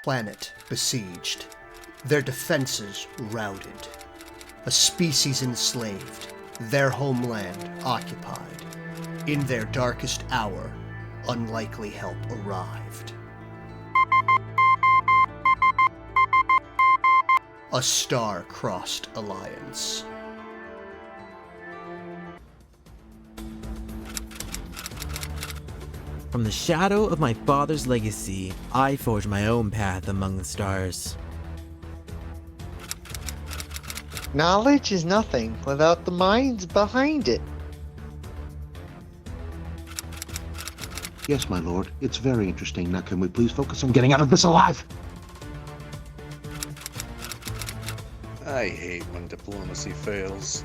Planet besieged. Their defenses routed. A species enslaved. Their homeland occupied. In their darkest hour, unlikely help arrived. A star-crossed alliance. From the shadow of my father's legacy, I forge my own path among the stars. Knowledge is nothing without the minds behind it. Yes, my lord. It's very interesting. Now, can we please focus on getting out of this alive? I hate when diplomacy fails.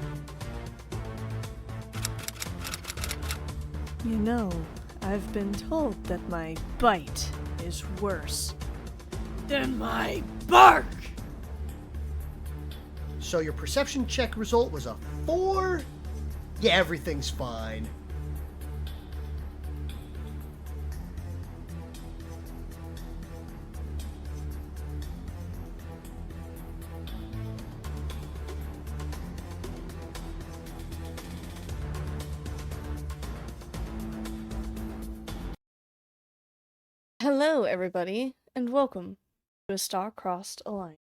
You know, I've been told that my bite is worse than my bark. So your perception check result was a 4? Yeah, everything's fine. Hello, everybody, and welcome to a Star-Crossed Alliance.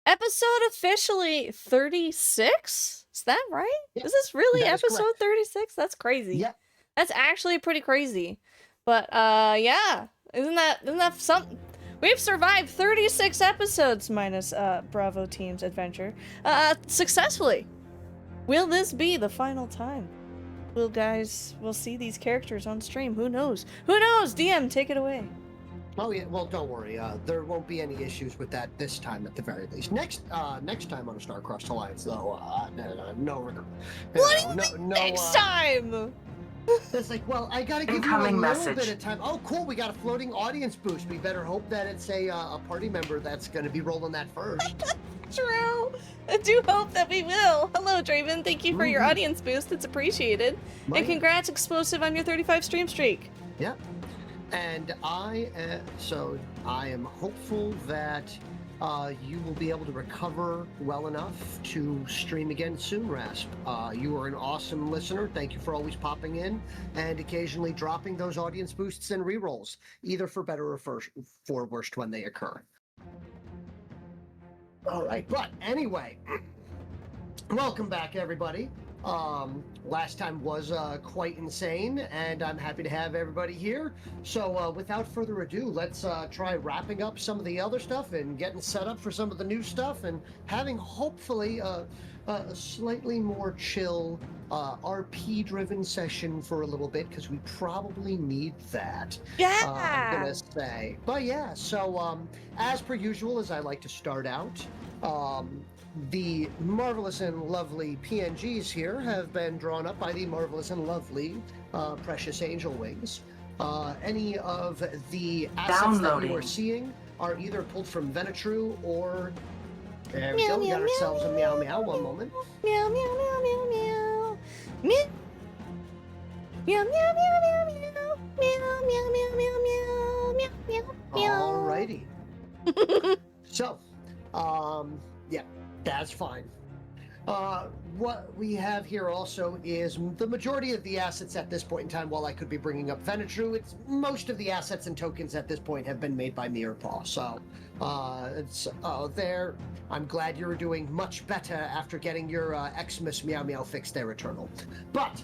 Episode officially 36? Is that right? Yeah, is this really that is episode correct. 36? That's crazy. Yep. That's actually pretty crazy. But, yeah. Isn't that something? We've survived 36 episodes minus, Bravo Team's adventure, successfully. Will this be the final time? We'll see these characters on stream. Who knows? Who knows? DM, take it away. Oh yeah, well don't worry. There won't be any issues with that this time at the very least. Next time on a Star-Crossed Alliance, though, no regret. What do you mean next time? It's like, well, I gotta give you a little bit of time. Oh, cool, we got a floating audience boost. We better hope that it's a party member that's gonna be rolling that first. True. I do hope that we will. Hello, Draven. Thank you for your audience boost. It's appreciated. And congrats, Explosive, on your 35 stream streak. Yep. And I am hopeful that you will be able to recover well enough to stream again soon, Rasp. You are an awesome listener. Thank you for always popping in and occasionally dropping those audience boosts and rerolls, either for better or for worst when they occur. All right, but anyway, welcome back, everybody. Last time was quite insane, and I'm happy to have everybody here. So without further ado, let's try wrapping up some of the other stuff and getting set up for some of the new stuff, and having hopefully a slightly more chill RP-driven session for a little bit, because we probably need that. Yeah! I'm gonna say. But yeah, so as per usual, as I like to start out, the marvelous and lovely PNGs here have been drawn up by the marvelous and lovely PreciousAngelWings. Any of the assets that you are seeing are either pulled from Venatru or... There we go, we got ourselves a meow meow, one moment. Meow, meow, meow, meow, meow. Meow. Meow, meow, meow, meow, meow. Meow, meow, meow, meow, meow, meow, meow. Alrighty. So, yeah, that's fine. What we have here also is the majority of the assets at this point in time, while I could be bringing up Venatru, it's most of the assets and tokens at this point have been made by Mirpaw. So, there. I'm glad you're doing much better after getting your Xmas Meow Meow fix there, Eternal. But,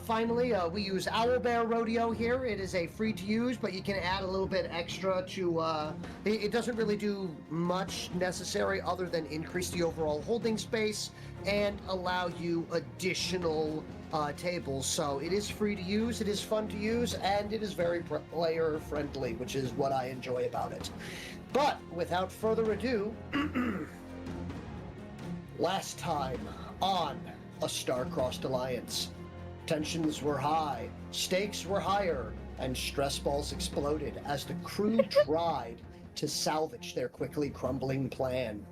finally, we use Owlbear Rodeo here. It is a free to use, but you can add a little bit extra to, it doesn't really do much necessary other than increase the overall holding space and allow you additional tables. So it is free to use, it is fun to use, and it is very player friendly, which is what I enjoy about it. But without further ado, last time on a Star-Crossed Alliance, tensions were high, stakes were higher, and stress balls exploded as the crew tried to salvage their quickly crumbling plan.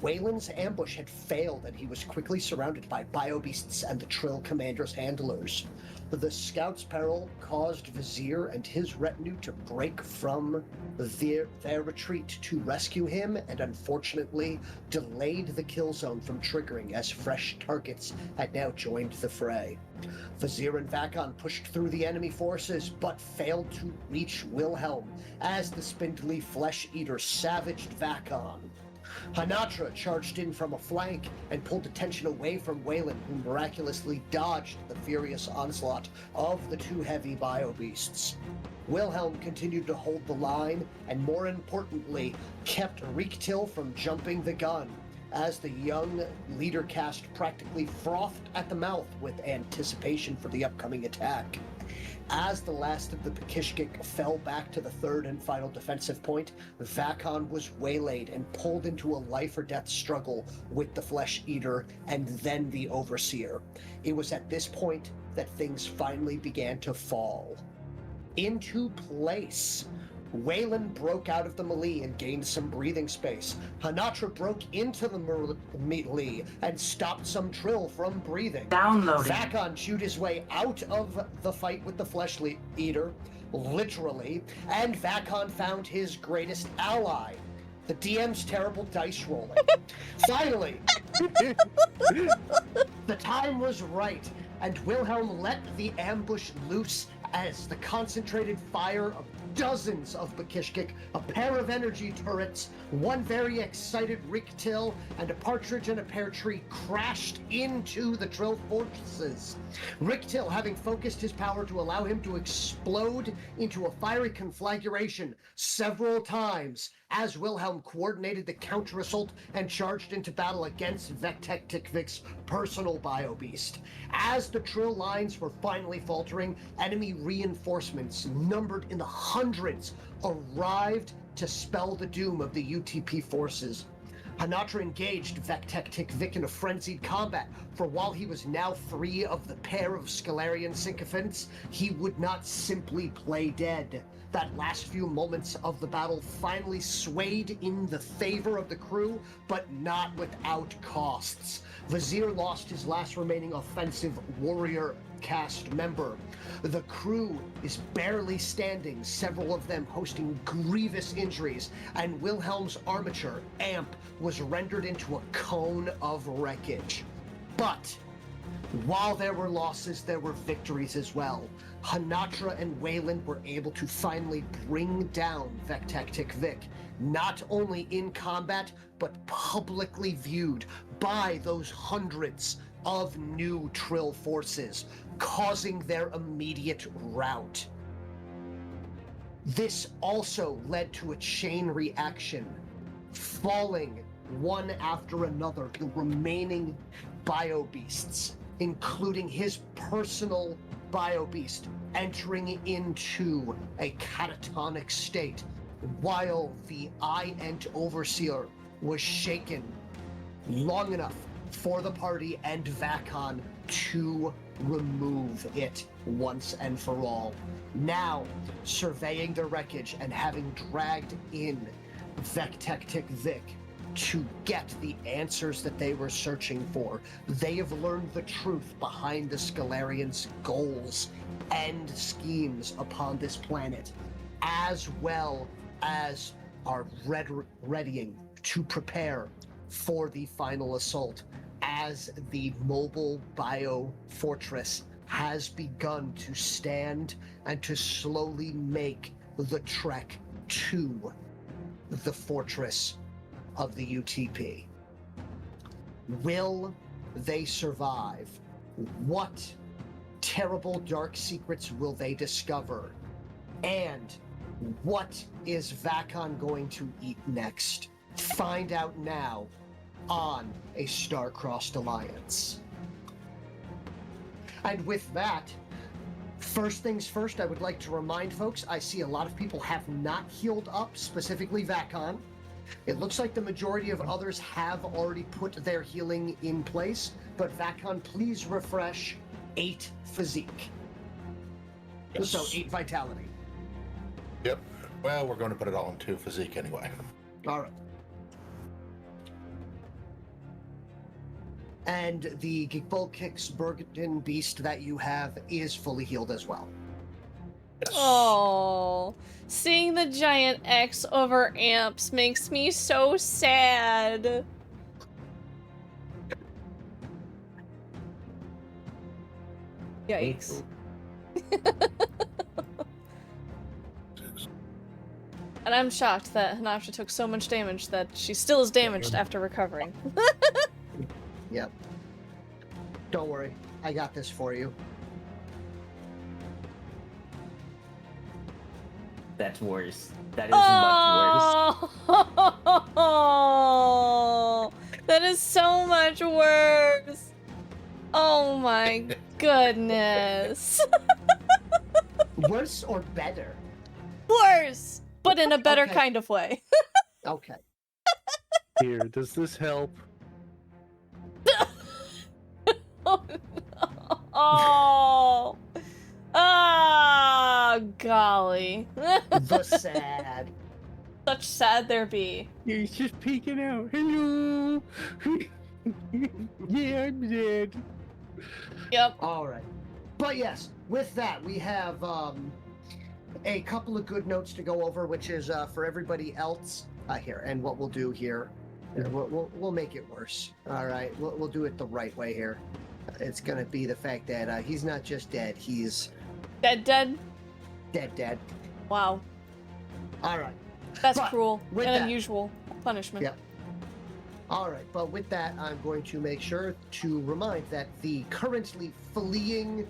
Wayland's ambush had failed, and he was quickly surrounded by biobeasts and the Trill Commander's handlers. The scout's peril caused Vizier and his retinue to break from their retreat to rescue him, and unfortunately delayed the kill zone from triggering as fresh targets had now joined the fray. Vizier and Vakon pushed through the enemy forces, but failed to reach Wilhelm as the spindly flesh eater savaged Vakon. Honatra charged in from a flank and pulled attention away from Wayland, who miraculously dodged the furious onslaught of the two heavy bio-beasts. Wilhelm continued to hold the line, and more importantly, kept Riektil from jumping the gun, as the young leader caste practically frothed at the mouth with anticipation for the upcoming attack. As the last of the Pakishkik fell back to the third and final defensive point, Vakon was waylaid and pulled into a life-or-death struggle with the Flesh Eater and then the Overseer. It was at this point that things finally began to fall into place. Wayland broke out of the melee and gained some breathing space. Honatra broke into the melee and stopped some Trill from breathing. Downloading. Vakon chewed his way out of the fight with the Flesh Eater, literally, and Vakon found his greatest ally, the DM's terrible dice rolling. Finally, the time was right, and Wilhelm let the ambush loose as the concentrated fire of dozens of Bakishkik, a pair of energy turrets, one very excited Riektil, and a partridge and a pear tree crashed into the Trill fortresses. Riektil, having focused his power to allow him to explode into a fiery conflagration several times, as Wilhelm coordinated the counter-assault and charged into battle against Vectek Tikvik's personal bio-beast. As the Trill lines were finally faltering, enemy reinforcements numbered in the hundreds arrived to spell the doom of the UTP forces. Honatra engaged Vectek Tikvik in a frenzied combat, for while he was now free of the pair of Scalarian sycophants, he would not simply play dead. That last few moments of the battle finally swayed in the favor of the crew, but not without costs. Vizier lost his last remaining offensive warrior cast member. The crew is barely standing, several of them hosting grievous injuries, and Wilhelm's armature, Amp, was rendered into a cone of wreckage. But while there were losses, there were victories as well. Honatra and Wayland were able to finally bring down Vectek Tikvik, not only in combat, but publicly viewed by those hundreds of new Trill forces, causing their immediate rout. This also led to a chain reaction, falling one after another the remaining bio-beasts, including his personal bio-beast, entering into a catatonic state, while the Ent Overseer was shaken long enough for the party and Vakon to remove it once and for all. Now, surveying the wreckage and having dragged in Vectek Tikvik to get the answers that they were searching for, they have learned the truth behind the Scalarians' goals and schemes upon this planet, as well as are readying to prepare for the final assault, as the mobile bio fortress has begun to stand and to slowly make the trek to the fortress of the UTP. Will they survive? What terrible dark secrets will they discover? And what is Vakon going to eat next? Find out now on a Star-Crossed Alliance. And with that, first things first, I would like to remind folks, I see a lot of people have not healed up, specifically Vakon. It looks like the majority of others have already put their healing in place, but Vakon, please refresh 8 physique. Yes. So 8 vitality. Yep. Well, we're going to put it all into physique anyway. All right. And the Volkixbergen beast that you have is fully healed as well. Oh, seeing the giant X over amps makes me so sad. Yikes. And I'm shocked that Honatra took so much damage that she still is damaged after recovering. Yep. Don't worry, I got this for you. That's worse. That is much worse. Oh, that is so much worse. Oh my goodness. Worse or better? Worse, but in a better Okay. kind of way. Okay. Here, does this help? Oh, no. Oh. Ah, golly. The sad. Such sad there be. He's just peeking out. Hello. Yeah, I'm dead. Yep. All right. But yes, with that, we have a couple of good notes to go over, which is for everybody else here. And what we'll do here, we'll make it worse. All right. We'll do it the right way here. It's going to be the fact that he's not just dead, he's Dead. dead. Wow. All right. That's But cruel with and that- unusual punishment. Yep. All right, but with that, I'm going to make sure to remind that the currently fleeing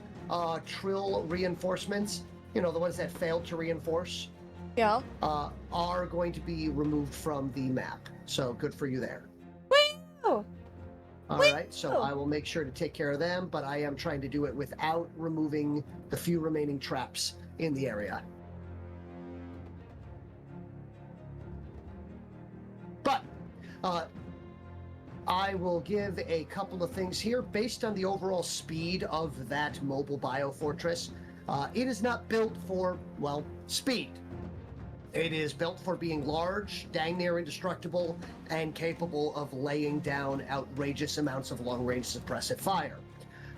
Trill reinforcements, you know, the ones that failed to reinforce, Yeah. are going to be removed from the map. So good for you there. Woo! All right, so I will make sure to take care of them, but I am trying to do it without removing the few remaining traps in the area. But I will give a couple of things here based on the overall speed of that mobile biofortress. It is not built for, well, speed. It is built for being large, dang near indestructible, and capable of laying down outrageous amounts of long-range suppressive fire.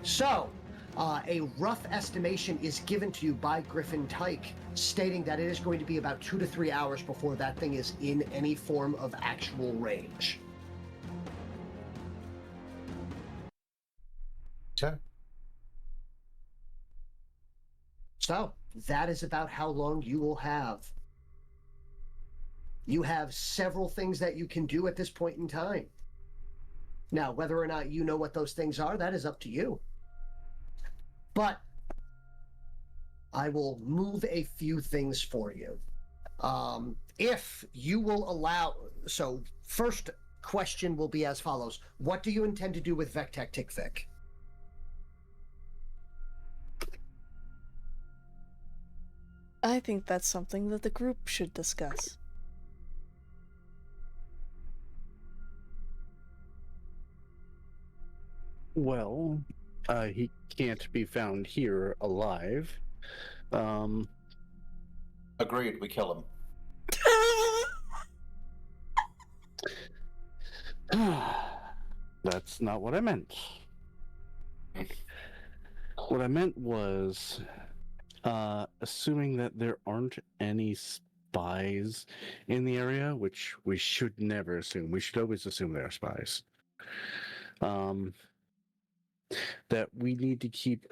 So, a rough estimation is given to you by Griffin Tyke, stating that it is going to be about 2 to 3 hours before that thing is in any form of actual range. Okay. So, that is about how long you will have. You have several things that you can do at this point in time. Now, whether or not you know what those things are, that is up to you. But I will move a few things for you. If you will allow... So, first question will be as follows. What do you intend to do with Vectec Tikvik? I think that's something that the group should discuss. Well, he can't be found here alive. Agreed, we kill him. That's not what I meant. What I meant was, assuming that there aren't any spies in the area, which we should never assume. We should always assume there are spies. That we need to keep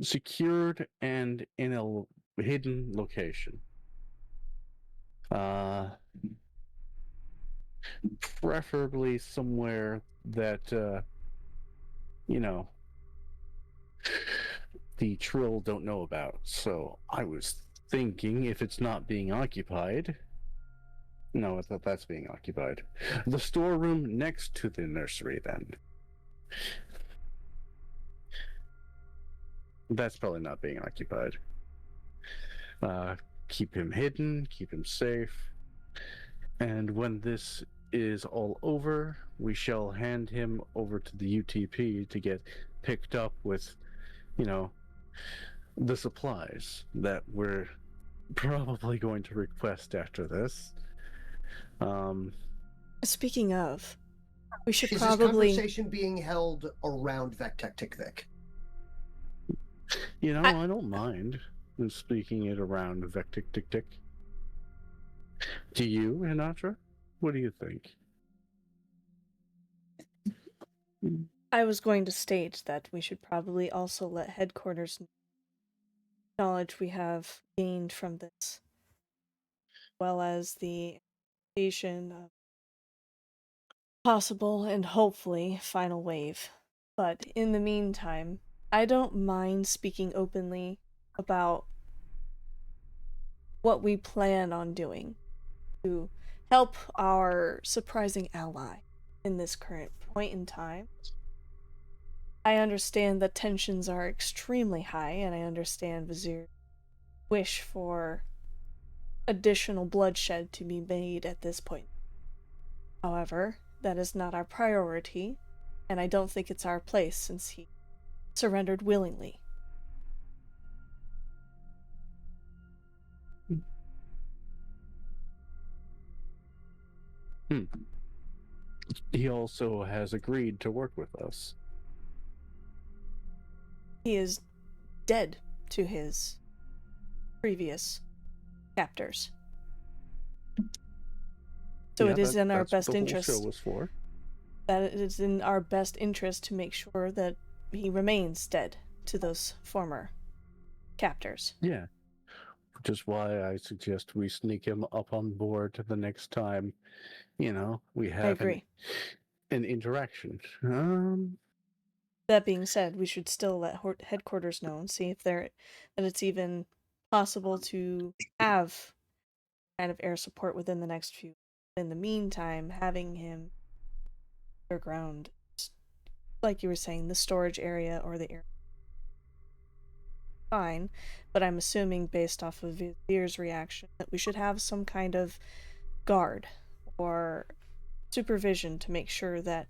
secured and in a hidden location. Preferably somewhere that, you know, the Trill don't know about. So I was thinking, if it's not being occupied... No, I thought that's being occupied. The storeroom next to the nursery, then. That's probably not being occupied. Keep him hidden, keep him safe. And when this is all over, we shall hand him over to the UTP to get picked up with, you know, the supplies that we're probably going to request after this. Speaking of, we should Is probably... this conversation being held around Vic? You know, I don't mind speaking it around Vectic. Do you, Honatra? What do you think? I was going to state that we should probably also let headquarters know knowledge we have gained from this, as well as the anticipation of possible and hopefully final wave. But in the meantime, I don't mind speaking openly about what we plan on doing to help our surprising ally in this current point in time. I understand that tensions are extremely high, and I understand Vizier's wish for additional bloodshed to be made at this point. However, that is not our priority, and I don't think it's our place since he surrendered willingly. He also has agreed to work with us. He is dead to his previous captors. So it is in our best interest. That's what the whole show was for. That it is in our best interest to make sure that he remains dead to those former captors. Yeah. Which is why I suggest we sneak him up on board the next time, you know, we have an interaction. That being said, we should still let headquarters know and see if that it's even possible to have kind of air support within the next few. In the meantime, having him underground, like you were saying, the storage area or the air, fine. But I'm assuming, based off of Vizier's reaction, that we should have some kind of guard or supervision to make sure that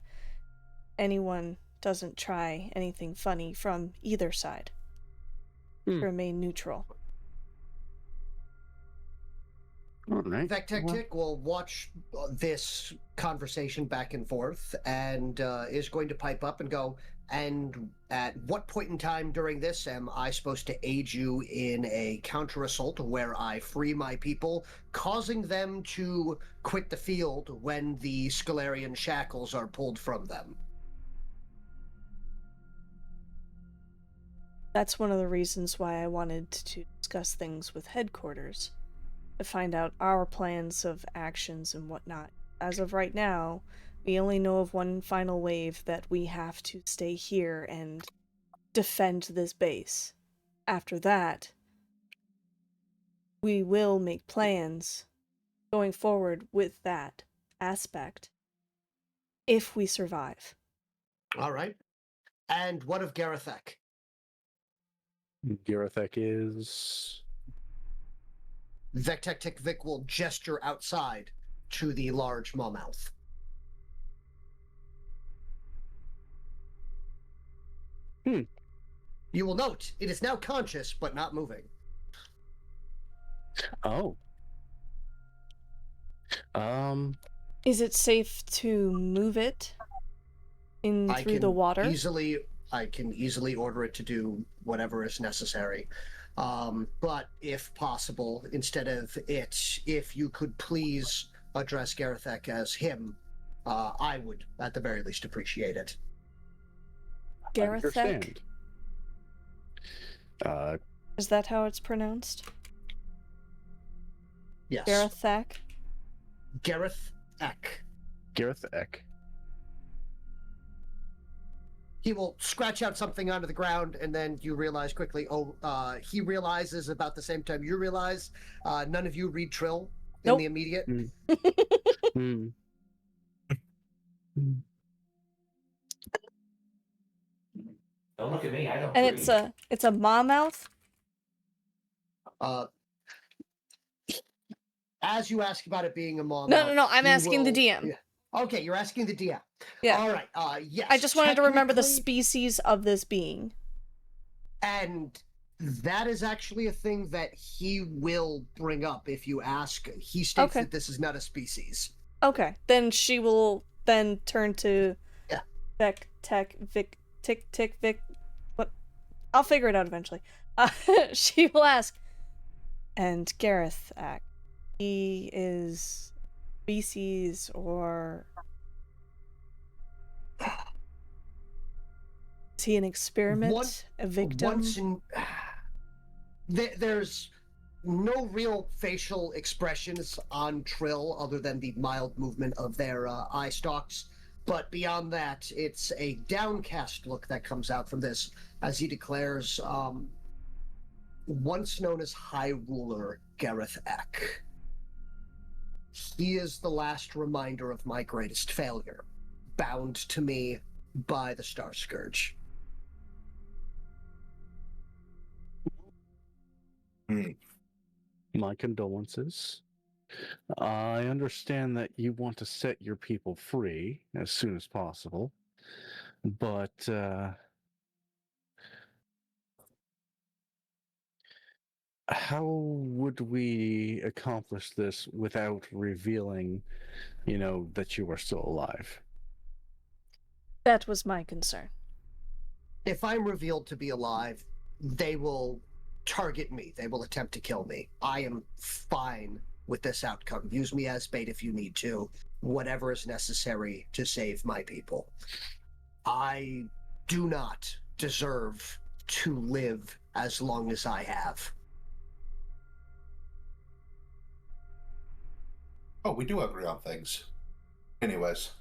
anyone doesn't try anything funny from either side. To remain neutral. All right. Vectic will watch this conversation back and forth and is going to pipe up and go, and at what point in time during this am I supposed to aid you in a counter-assault where I free my people, causing them to quit the field when the Scalarian shackles are pulled from them? That's one of the reasons why I wanted to discuss things with headquarters, to find out our plans of actions and whatnot. As of right now, we only know of one final wave that we have to stay here and defend this base. After that, we will make plans going forward with that aspect if we survive. All right. And what of Garethek? Garethek is... Vectic Vic will gesture outside to the large mawmouth. You will note it is now conscious but not moving. Oh. Is it safe to move it in through the water? I can easily order it to do whatever is necessary. But if possible, instead of it, if you could please address Garethek as him, I would, at the very least, appreciate it. Garethek? Is that how it's pronounced? Yes. Garethek? Garethek. He will scratch out something onto the ground, and then you realize quickly, he realizes about the same time you realize, none of you read Trill in the immediate. Don't look at me, I don't And read. it's a mawmouth? As you ask about it being a mawmouth... No, I'm asking the DM. Yeah. Okay, you're asking the DM. Yeah. All right, yes. I just wanted to remember the species of this being. And That is actually a thing that he will bring up if you ask. He states Okay. that this is not a species. Okay, then she will then turn to Yeah. Vic. What? I'll figure it out eventually. She will ask, and Gareth Ack, he is species or is he an experiment? A victim? Once in, there's no real facial expressions on Trill other than the mild movement of their eye stalks. But beyond that, it's a downcast look that comes out from this as he declares, once known as High Ruler Gareth Eck. He is the last reminder of my greatest failure, bound to me by the Star Scourge. My condolences. I understand that you want to set your people free as soon as possible, but how would we accomplish this without revealing, that you are still alive? That was my concern. If I'm revealed to be alive, they will target me. They will attempt to kill me. I am fine with this outcome. Use me as bait if you need to. Whatever is necessary to save my people. I do not deserve to live as long as I have. Oh, we do agree on things. Anyways.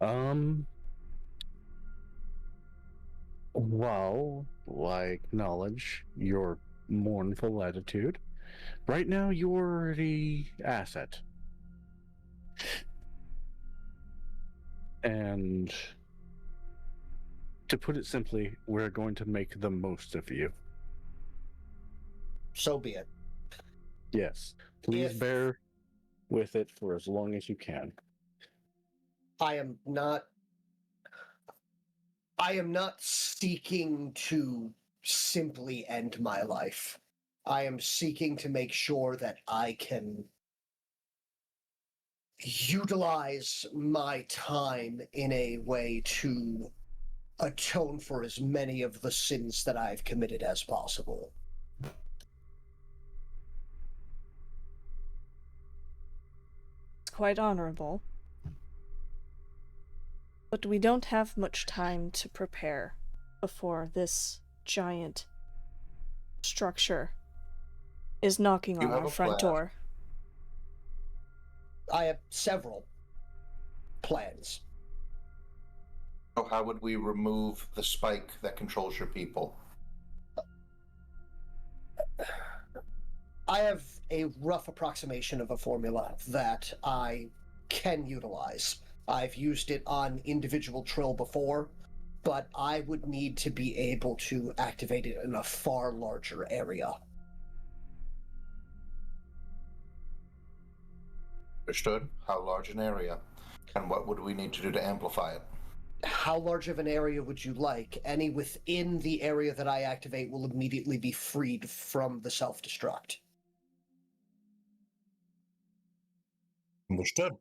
Um. Well, I acknowledge your mournful attitude. Right now, you're the asset. And to put it simply, we're going to make the most of you. So be it. Yes. Please If- bear with it for as long as you can. I am not seeking to simply end my life. I am seeking to make sure that I can utilize my time in a way to atone for as many of the sins that I've committed as possible. It's quite honorable. But we don't have much time to prepare before this giant structure is knocking You on have our a front plan. door. I have several plans. So how would we remove the spike that controls your people? I have a rough approximation of a formula that I can utilize. I've used it on individual Trill before, but I would need to be able to activate it in a far larger area. Understood? How large an area? And what would we need to do to amplify it? How large of an area would you like? Any within the area that I activate will immediately be freed from the self-destruct. Understood.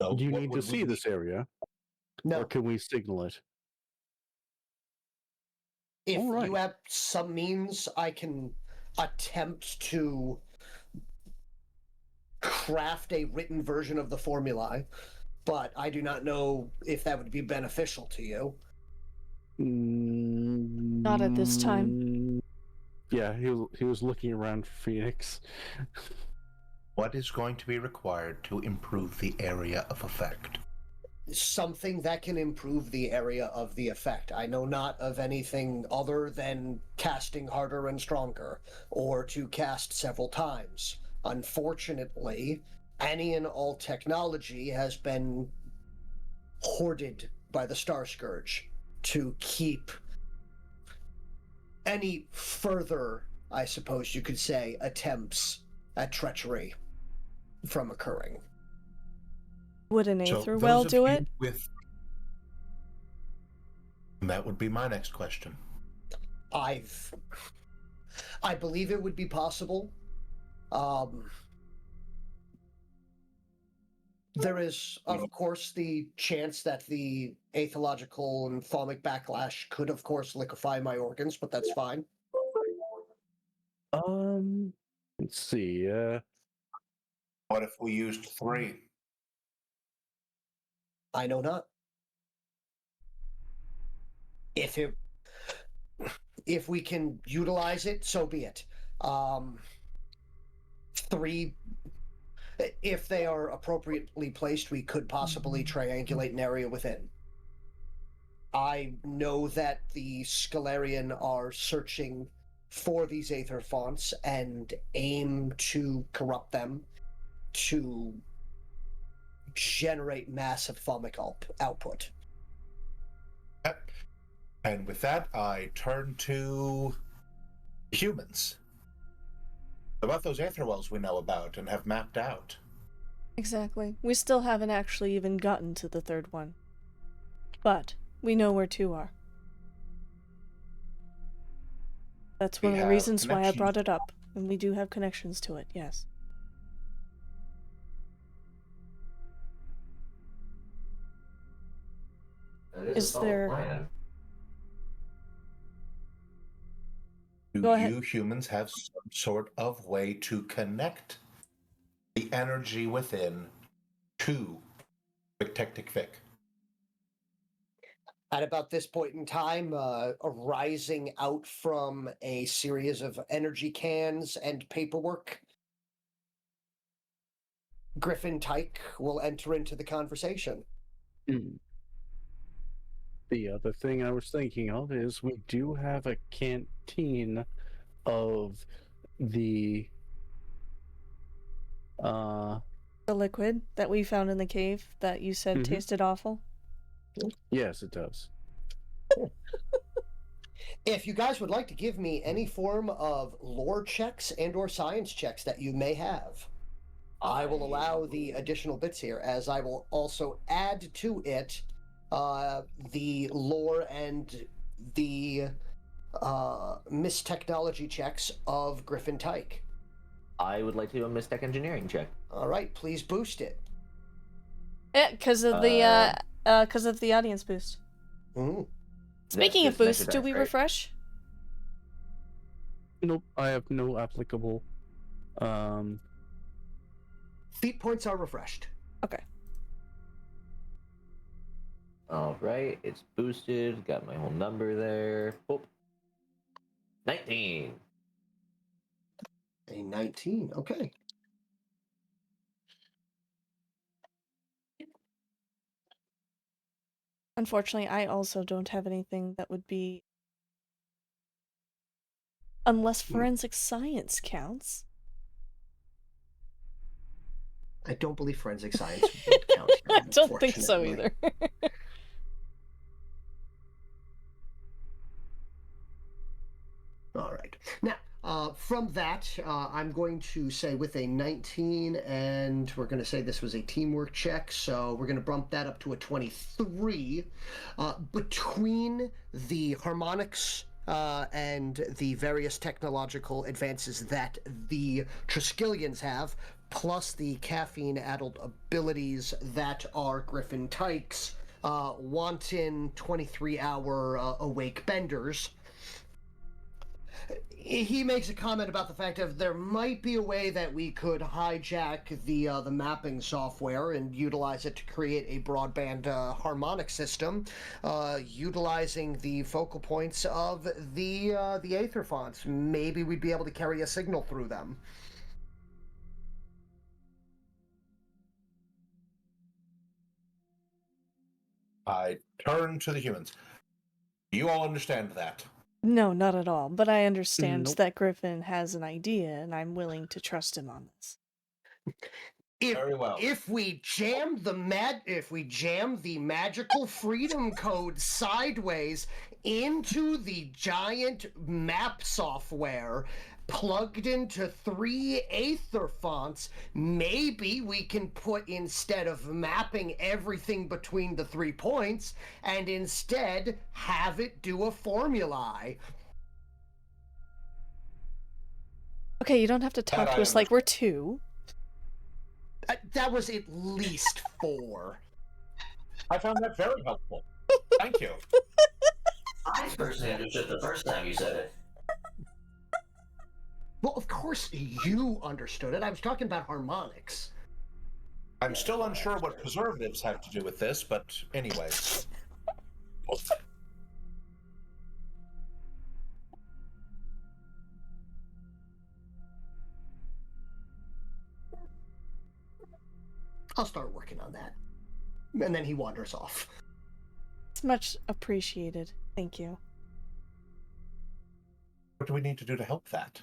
So Do you what need to would we see this area? No. Or can we signal it? If All right. you have some means, I can attempt to craft a written version of the formulae, but I do not know if that would be beneficial to you. Not at this time. Yeah, he was looking around for Phoenix. What is going to be required to improve the area of effect? Something that can improve the area of the effect. I know not of anything other than casting harder and stronger, or to cast several times. Unfortunately, any and all technology has been hoarded by the Star Scourge to keep any further, I suppose you could say, attempts at treachery. from occurring. Would an So aether those well of do you it? That would be my next question. I believe it would be possible. There is, of course, the chance that the aethological and thalamic backlash could, of course, liquefy my organs, but that's fine. Let's see. What if we used 3? I know not. If we can utilize it, so be it. 3, if they are appropriately placed, we could possibly triangulate an area within. I know that the Scalarian are searching for these aether fonts and aim to corrupt them to generate massive thalamic output. And with that, I turn to humans. About those aether wells we know about and have mapped out. Exactly. We still haven't actually even gotten to the third one. But we know where 2 are. That's one of the reasons why I brought it up. And we do have connections to it, yes. Is there... Do Go ahead. you humans have some sort of way to connect the energy within to Victectic Vic? At about this point in time, arising out from a series of energy cans and paperwork, Griffin Tyke will enter into the conversation. The other thing I was thinking of is we do have a canteen of the liquid that we found in the cave that you said tasted awful? Yes, it does. If you guys would like to give me any form of lore checks and or science checks that you may have, I will allow the additional bits here, as I will also add to it the lore and the mistechnology checks of Griffin Tyke. I would like to do a mistech engineering check. All right, please boost it. Yeah, because of the audience boost. Speaking of boosts, do we refresh? Nope, I have no applicable. Feat points are refreshed. Okay. Alright, it's boosted. Got my whole number there. Boop. 19. A 19, okay. Unfortunately, I also don't have anything that would be... Unless forensic science counts. I don't believe forensic science would count here, I don't think so either. All right. Now, from that, I'm going to say with a 19, and we're going to say this was a teamwork check, so we're going to bump that up to a 23. Between the harmonics and the various technological advances that the Triskelions have, plus the caffeine-addled abilities that are Griffin Tyke's wanton 23-hour awake benders, he makes a comment about the fact of there might be a way that we could hijack the mapping software and utilize it to create a broadband harmonic system, utilizing the focal points of the aether fonts. Maybe we'd be able to carry a signal through them. I turn to the humans. Do you all understand that? No, not at all. But I understand that Griffin has an idea, and I'm willing to trust him on this. Very well. If we jam the magical freedom code sideways into the giant map software, plugged into 3 Aether fonts, maybe we can put, instead of mapping everything between the 3 points, and instead have it do a formulae. Okay, you don't have to talk That to I us like we're 2. That was at least 4. I found that very helpful. Thank you. I personally understood the first time you said it. Well, of course you understood it. I was talking about harmonics. I'm still unsure what preservatives have to do with this, but anyway. I'll start working on that. And then he wanders off. It's much appreciated. Thank you. What do we need to do to help that?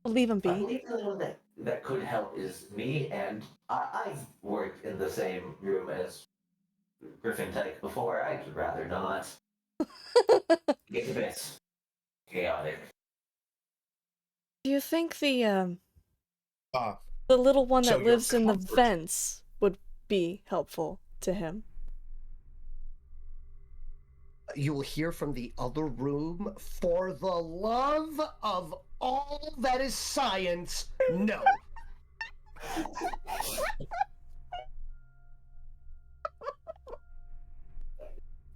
I'll leave him I be. believe the one that could help is me, and I've worked in the same room as Griffin Tyke before. I'd rather not. Get a bit chaotic. Do you think the Uh, little one So that your lives in the comfort- vents would be helpful to him? You will hear from the other room, for the love of all that is science, no.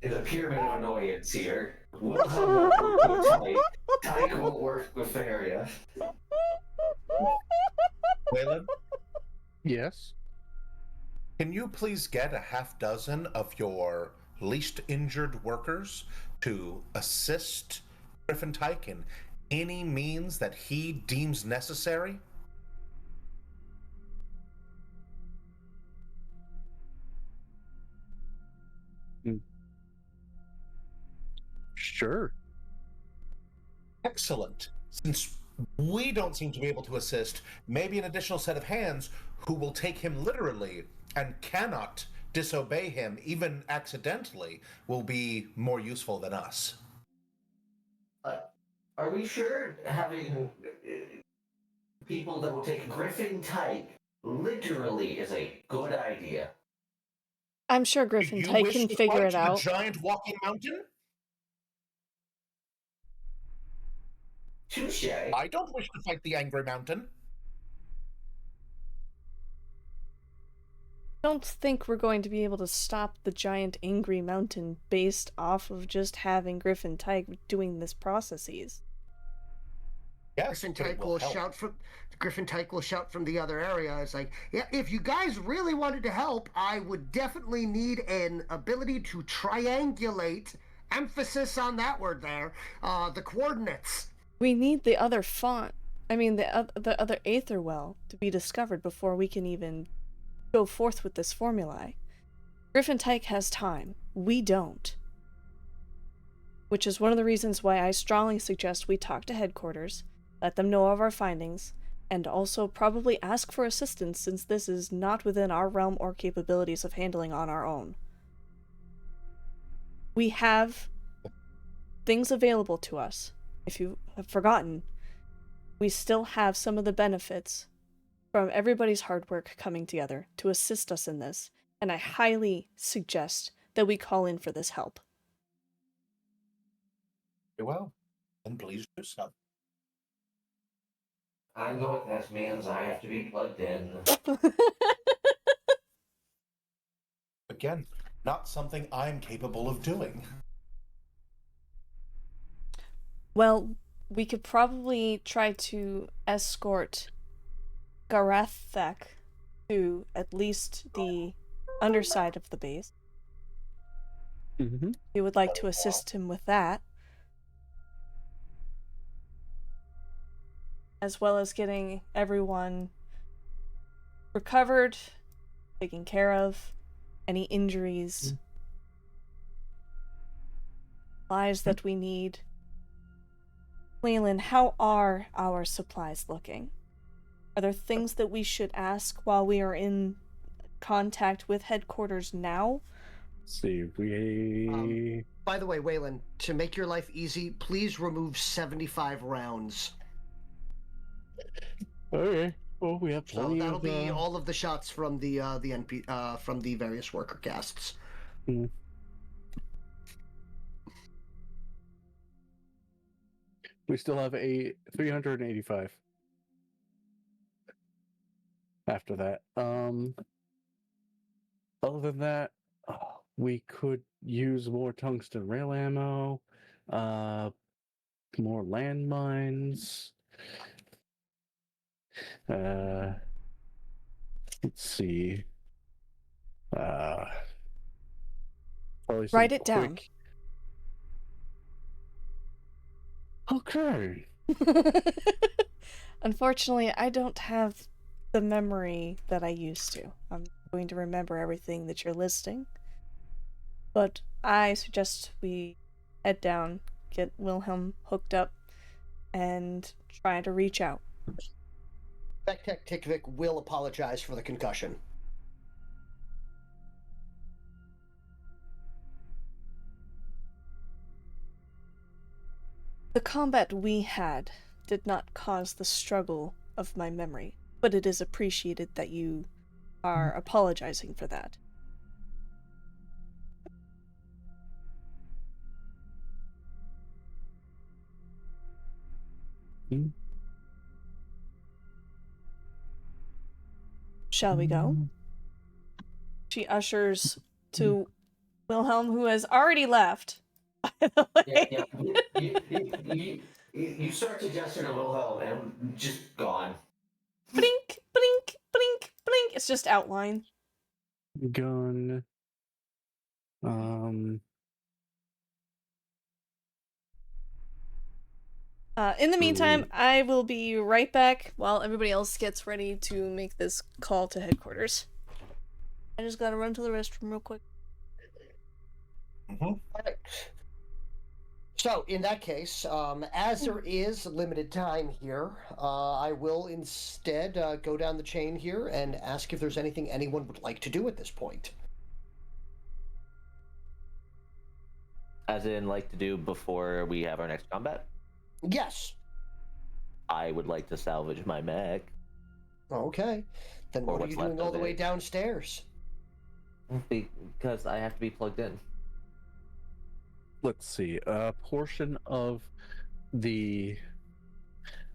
It's a pyramid of annoyance here. We'll have work with Tyke. Tyke won't work with Faria. Waylon, Yes. can you please get a half dozen of your least injured workers to assist Griffin Tyke in any means that he deems necessary? Sure. Excellent. Since we don't seem to be able to assist, maybe an additional set of hands who will take him literally and cannot disobey him, even accidentally, will be more useful than us. Are we sure having people that will take Griffin Tyke literally is a good idea? I'm sure Griffin You Tyke wish can to figure fight it the out. giant walking mountain? Touche. I don't wish to fight the angry mountain. I don't think we're going to be able to stop the giant angry mountain based off of just having Griffin Tyke doing this processes. Yes, Griffin but it Tyke will will help. shout from the other area. It's like, yeah, if you guys really wanted to help, I would definitely need an ability to triangulate, emphasis on that word there, the coordinates. We need the other font. I mean, the other Aether well to be discovered before we can even go forth with this formulae. Griffin Tyke has time. We don't. Which is one of the reasons why I strongly suggest we talk to headquarters, let them know of our findings, and also probably ask for assistance since this is not within our realm or capabilities of handling on our own. We have things available to us. If you have forgotten, we still have some of the benefits from everybody's hard work coming together to assist us in this, and I highly suggest that we call in for this help. Very well, then please do so. I'm going, that means I have to be plugged in. Again, not something I'm capable of doing. Well, we could probably try to escort Garethek to at least the underside of the base. Mm-hmm. We would like to assist him with that. As well as getting everyone recovered, taken care of, any injuries, supplies that we need. Leland, how are our supplies looking? Are there things that we should ask while we are in contact with headquarters now? see, we. By the way, Waylon, to make your life easy, please remove 75 rounds. Okay. Well, we have So plenty that'll of. be all of the shots from the from the various worker casts. Hmm. We still have 385. After that, other than that, we could use more tungsten rail ammo, more landmines. Let's see. Probably some Write it down. quick. Okay. Unfortunately, I don't have the memory that I used to. I'm going to remember everything that you're listing. But I suggest we head down, get Wilhelm hooked up, and try to reach out. Vectech Tikvik will apologize for the concussion. The combat we had did not cause the struggle of my memory, but it is appreciated that you are apologizing for that. Hmm? Shall we go? She ushers to Wilhelm, who has already left. By the way. Yeah. You start to gesture to Wilhelm and just gone. Blink, blink, blink, blink. It's just outline. Gun. In the meantime, I will be right back while everybody else gets ready to make this call to headquarters. I just gotta run to the restroom real quick. All right. So, in that case, as there is limited time here, I will instead go down the chain here and ask if there's anything anyone would like to do at this point. As in, like to do before we have our next combat? Yes. I would like to salvage my mech. Okay. Then Or what are what's you left doing all of the way it. downstairs? Because I have to be plugged in. Let's see. A portion of the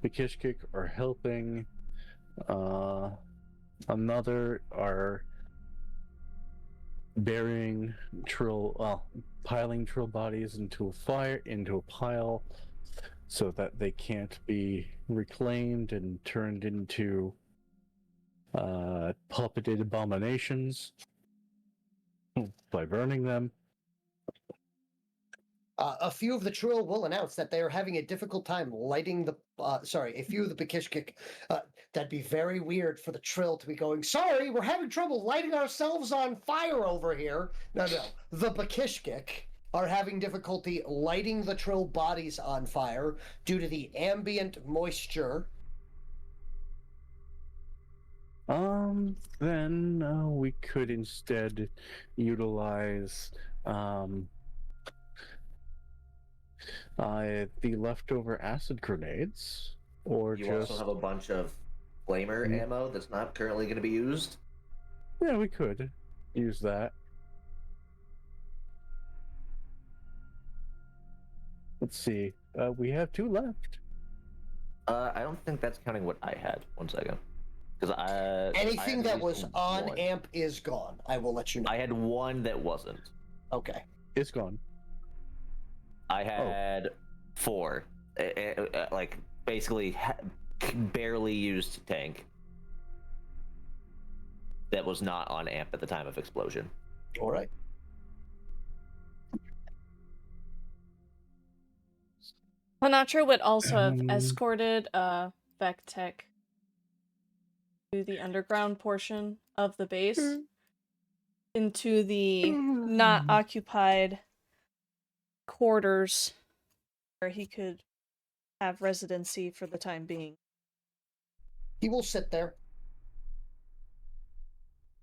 Kishkik are helping. Another are burying piling Trill bodies into a pile, so that they can't be reclaimed and turned into puppeted abominations by burning them. A few of the Trill will announce that they are having a difficult time lighting the. A few of the Bekishkik. That'd be very weird for the Trill to be going, sorry, we're having trouble lighting ourselves on fire over here. No. The Bekishkik are having difficulty lighting the Trill bodies on fire due to the ambient moisture. Then we could instead utilize the leftover acid grenades, or You just also have a bunch of flamer ammo that's not currently going to be used. yeah, we could use that. Let's see. We have 2 left. I don't think that's counting what I had. 1 second. Because Anything that was on amp is gone. I will let you know. I had 1 that wasn't. Okay. It's gone. I had 4. Like, basically, barely used tank. That was not on amp at the time of explosion. All right. Honatra would also have escorted Vectech to the underground portion of the base into the not occupied quarters where he could have residency for the time being. He will sit there.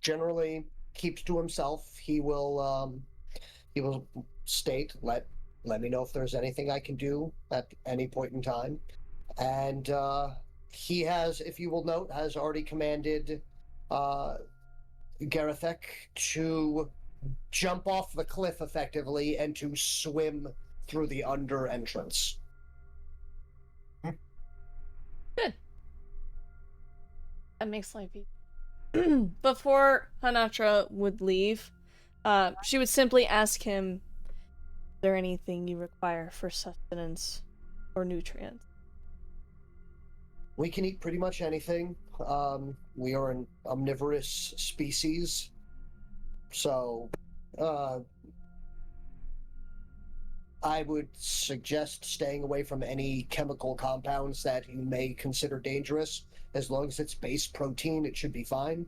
Generally keeps to himself. He will He will state, let me know if there's anything I can do at any point in time. And he has, if you will note, has already commanded Garethek to jump off the cliff effectively and to swim through the under entrance. Good. That makes life easy. Before Honatra would leave, she would simply ask him, is there anything you require for sustenance or nutrients? We can eat pretty much anything. We are an omnivorous species. So, I would suggest staying away from any chemical compounds that you may consider dangerous. As long as it's base protein, it should be fine.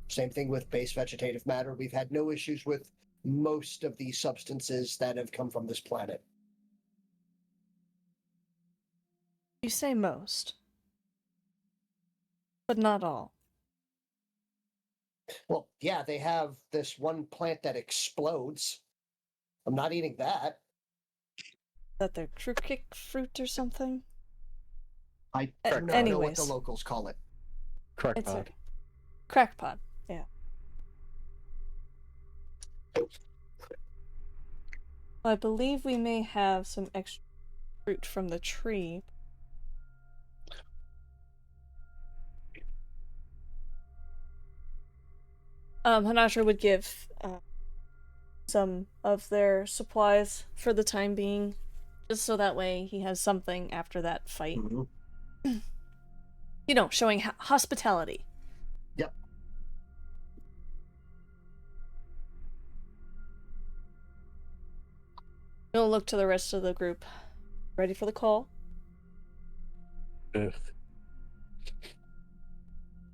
Same thing with base vegetative matter. We've had no issues with most of the substances that have come from this planet. You say most, but not all. Well, yeah, they have this one plant that explodes. I'm not eating that. Is that their krukik fruit or something? I do not know what the anyways. locals call it. It's a Crackpot. crackpot, yeah. Well, I believe we may have some extra fruit from the tree. Honatra would give some of their supplies for the time being, just so that way he has something after that fight. Mm-hmm. You know, showing hospitality. Yep. We'll look to the rest of the group. Ready for the call? Ugh.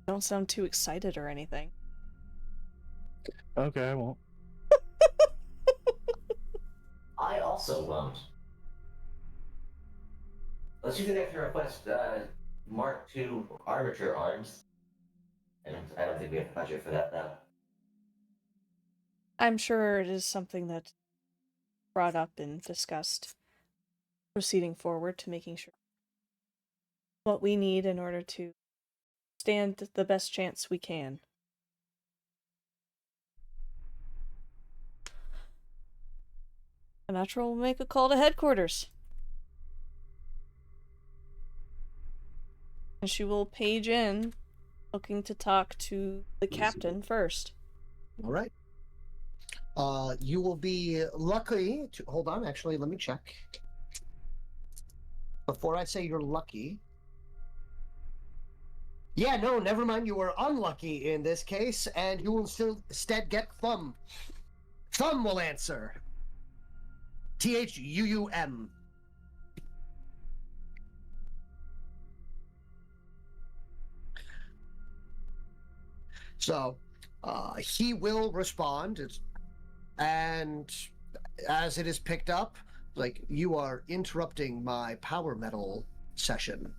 Don't sound too excited or anything. Okay, I won't. I also won't. Let's do the next request. Mark II Arbiter arms. And I don't think we have the budget for that, though. I'm sure it is something that's brought up and discussed proceeding forward to making sure what we need in order to stand the best chance we can. Honatra will make a call to headquarters. And she will page in, looking to talk to the captain first. All right. You will be lucky to hold on. Actually, let me check. Before I say you're lucky. Yeah, no, never mind. You are unlucky in this case, and you will still instead get Thumb. Thumb will answer. THUUM. So, he will respond, and as it is picked up, like, you are interrupting my power metal session.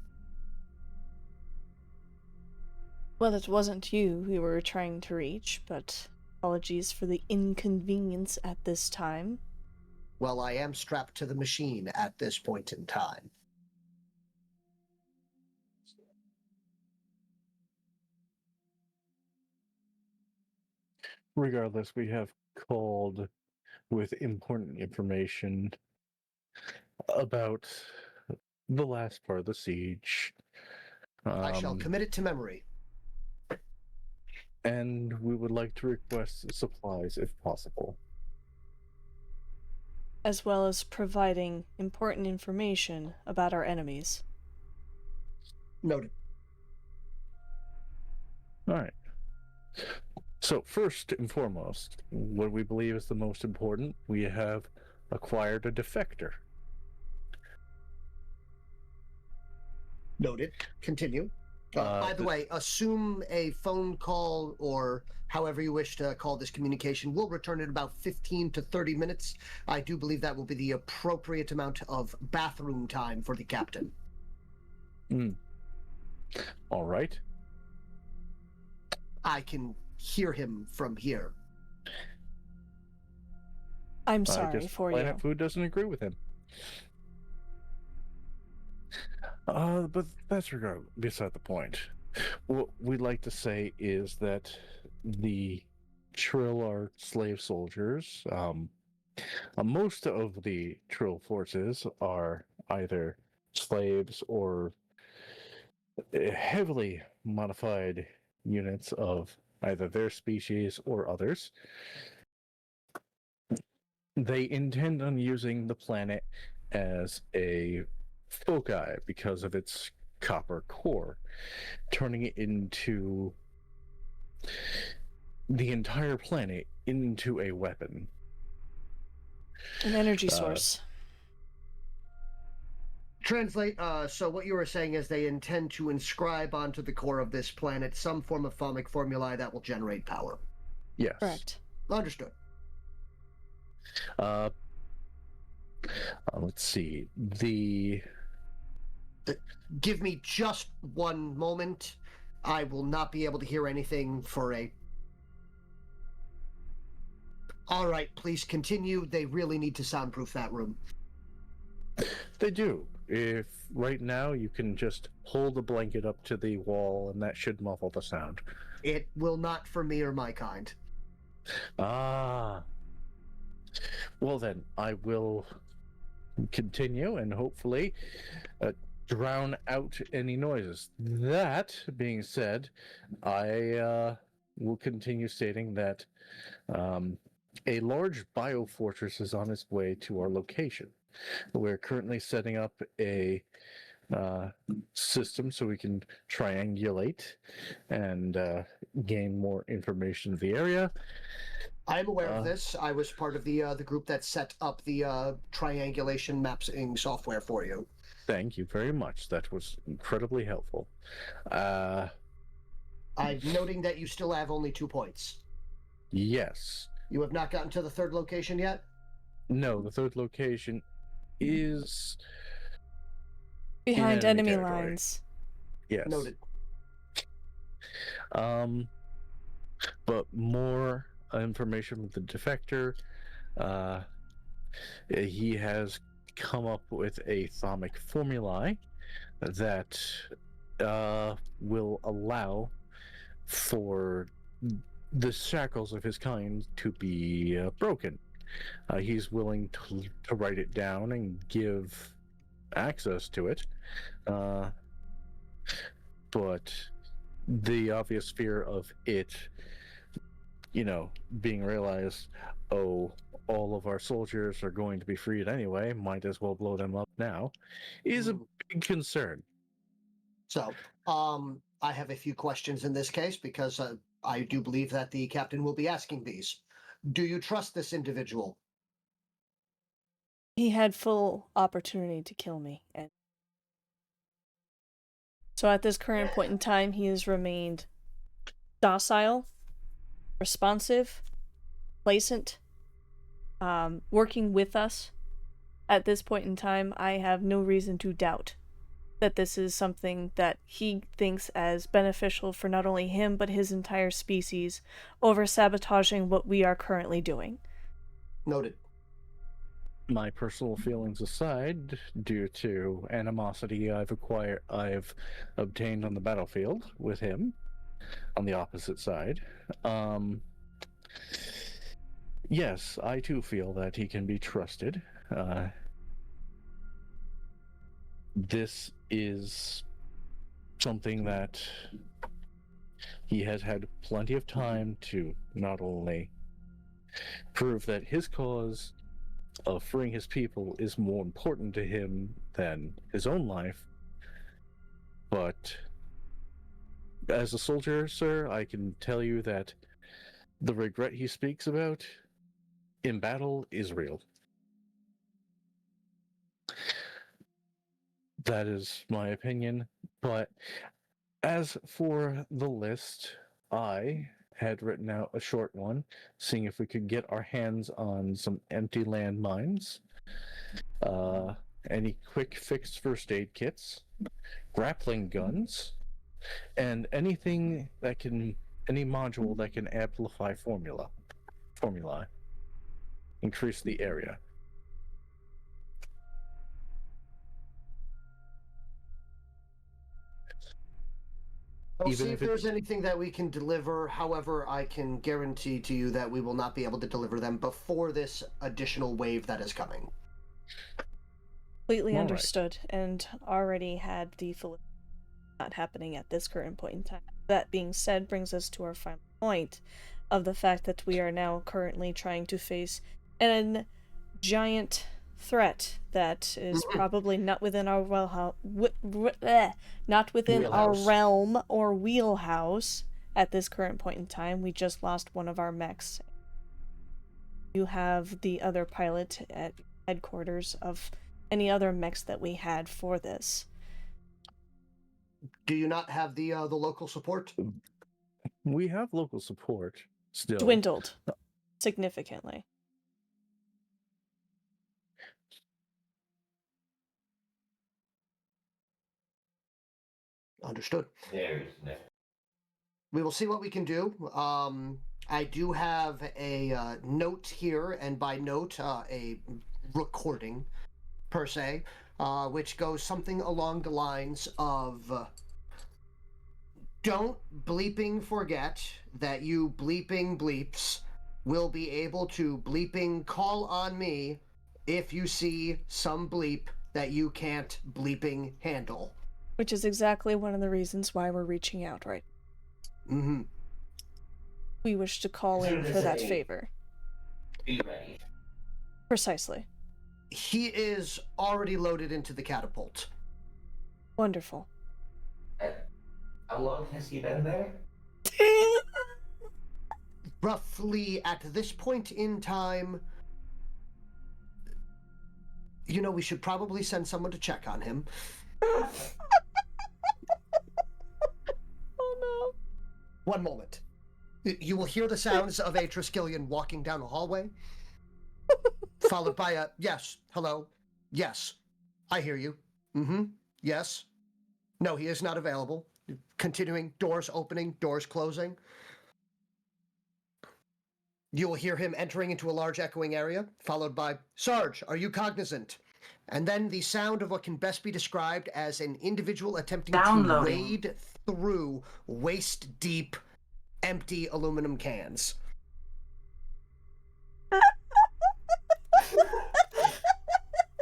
Well, it wasn't you we were trying to reach, but apologies for the inconvenience at this time. Well, I am strapped to the machine at this point in time. Regardless, we have called with important information about the last part of the siege. I shall commit it to memory. And we would like to request supplies if possible. As well as providing important information about our enemies. Noted. Alright. So, first and foremost, what we believe is the most important, we have acquired a defector. Noted. Continue. By the way, assume a phone call or however you wish to call this communication will return in about 15 to 30 minutes. I do believe that will be the appropriate amount of bathroom time for the captain. All right. I can hear him from here. I'm I sorry guess for Planet you. Food doesn't agree with him. But that's beside the point. What we'd like to say is that the Trill are slave soldiers. Most of the Trill forces are either slaves or heavily modified units of either their species or others. They intend on using the planet as a foci because of its copper core, turning it into the entire planet into a weapon. An energy source. Translate. So what you were saying is they intend to inscribe onto the core of this planet some form of atomic formulae that will generate power. Yes. Correct. Understood. Let's see. Give me just one moment. I will not be able to hear anything for a... All right, please continue. They really need to soundproof that room. They do. If right now you can just hold a blanket up to the wall and that should muffle the sound. It will not for me or my kind. Ah. Well then, I will continue and hopefully drown out any noises. That being said, I will continue stating that a large biofortress is on its way to our location. We're currently setting up a system so we can triangulate and gain more information of the area. I'm aware of this. I was part of the group that set up the triangulation mapping software for you. Thank you very much. That was incredibly helpful. I'm noting that you still have only 2 points. Yes. You have not gotten to the third location yet? No, the third location is Behind enemy territory. lines. Yes. Noted. But more information with the defector. He has come up with a atomic formulae that will allow for the shackles of his kind to be broken. He's willing to write it down and give access to it. But the obvious fear of it, being realized, all of our soldiers are going to be freed anyway, might as well blow them up now, is a big concern. So, I have a few questions in this case because I do believe that the captain will be asking these. Do you trust this individual? He had full opportunity to kill me. And so at this current point in time, he has remained docile, responsive, placent, working with us. At this point in time, I have no reason to doubt that this is something that he thinks as beneficial for not only him, but his entire species, over sabotaging what we are currently doing. Noted. My personal feelings aside, due to animosity I've obtained on the battlefield with him, on the opposite side, yes, I too feel that he can be trusted. This is something that he has had plenty of time to not only prove that his cause of freeing his people is more important to him than his own life, but as a soldier, sir, I can tell you that the regret he speaks about in battle is real. That is my opinion, but as for the list, I had written out a short one, seeing if we could get our hands on some empty landmines, any quick fix first aid kits, grappling guns, and any module that can amplify formulae. increase the area. I'll Even see if if there's it's- anything that we can deliver. However, I can guarantee to you that we will not be able to deliver them before this additional wave that is coming. Completely All right. understood, and already had the full not happening at this current point in time. That being said, brings us to our final point of the fact that we are now currently trying to face an giant threat that is probably not within our not within our Wheelhouse. realm or wheelhouse at this current point in time. We just lost one of our mechs. You have the other pilot at headquarters of any other mechs that we had for this. Do you not have the local support? We have local support still. Dwindled significantly. Understood. There's no. We will see what we can do. I do have a note here, and by note, a recording, per se, which goes something along the lines of, don't bleeping forget that you bleeping bleeps will be able to bleeping call on me if you see some bleep that you can't bleeping handle. Which is exactly one of the reasons why we're reaching out, right? Mm-hmm. We wish to call So in to for that say- favor. Be ready. Precisely. He is already loaded into the catapult. Wonderful. How long has he been there? Roughly at this point in time, you know, we should probably send someone to check on him. Oh no. One moment. You will hear the sounds of a Triskelion walking down a hallway, followed by a, yes, hello, yes, I hear you, yes, no, he is not available. Continuing, doors opening, doors closing. You will hear him entering into a large echoing area, followed by, Sarge, are you cognizant? And then the sound of what can best be described as an individual attempting to wade through waist-deep, empty aluminum cans.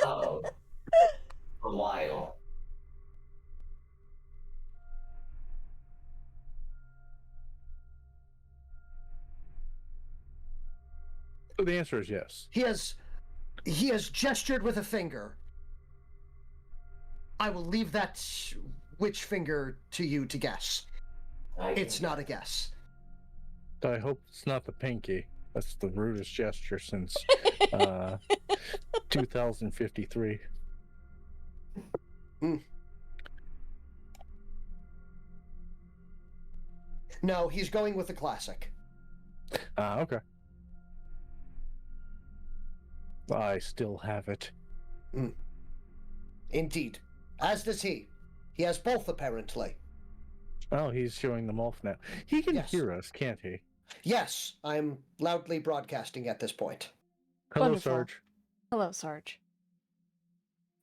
Oh. A while. So the answer is yes. He has gestured with a finger. I will leave that which finger to you to guess. It's not a guess. I hope it's not the pinky. That's the rudest gesture since 2053. No, he's going with the classic. Okay. I still have it. Indeed. As does he. He has both, apparently. Oh, he's showing them off now. He can Yes. hear us, can't he? Yes, I'm loudly broadcasting at this point. Hello, Wonderful. Sarge. Hello, Sarge.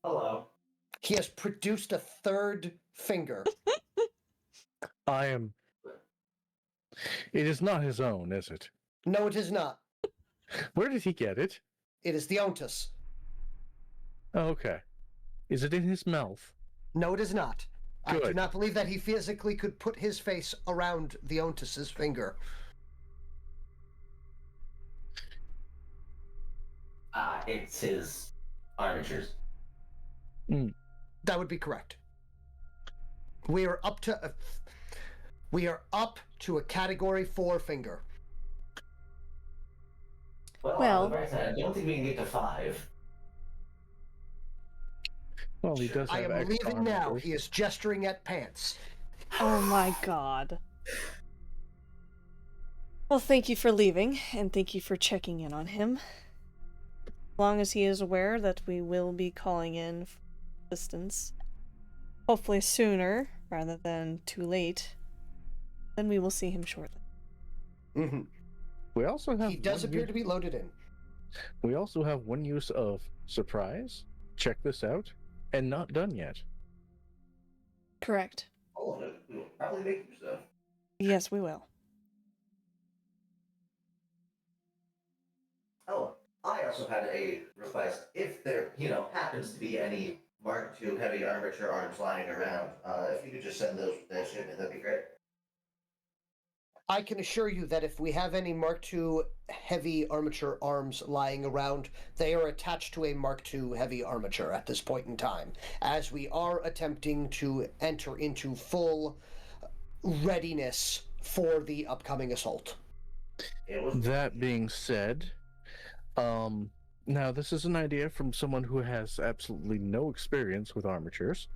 Hello. He has produced a third finger. I am. It is not his own, is it? No, it is not. Where did he get it? It is the Ontus. Oh, okay. Is it in his mouth? No, it is not. I do Good. not believe that he physically could put his face around the Ontus's finger. It's his armatures. That would be correct. We are up to a category 4 finger. Well- on the bright side, I don't think we can get to 5. Well, he does I have am X leaving now. armatures. He is gesturing at pants. Oh my god. Well, thank you for leaving, and thank you for checking in on him. As long as he is aware that we will be calling in for assistance, hopefully sooner rather than too late, then we will see him shortly. Mm-hmm. We also have. He does appear to be loaded in. We also have one use of surprise, check this out, and not done yet. Correct. All of it. We'll probably make use of. Yes, we will. Oh, I also had a request. If there, happens to be any Mark II heavy armature arms lying around, if you could just send those to me, that'd be great. I can assure you that if we have any Mark II heavy armature arms lying around, they are attached to a Mark II heavy armature at this point in time, as we are attempting to enter into full readiness for the upcoming assault. That being said, now this is an idea from someone who has absolutely no experience with armatures.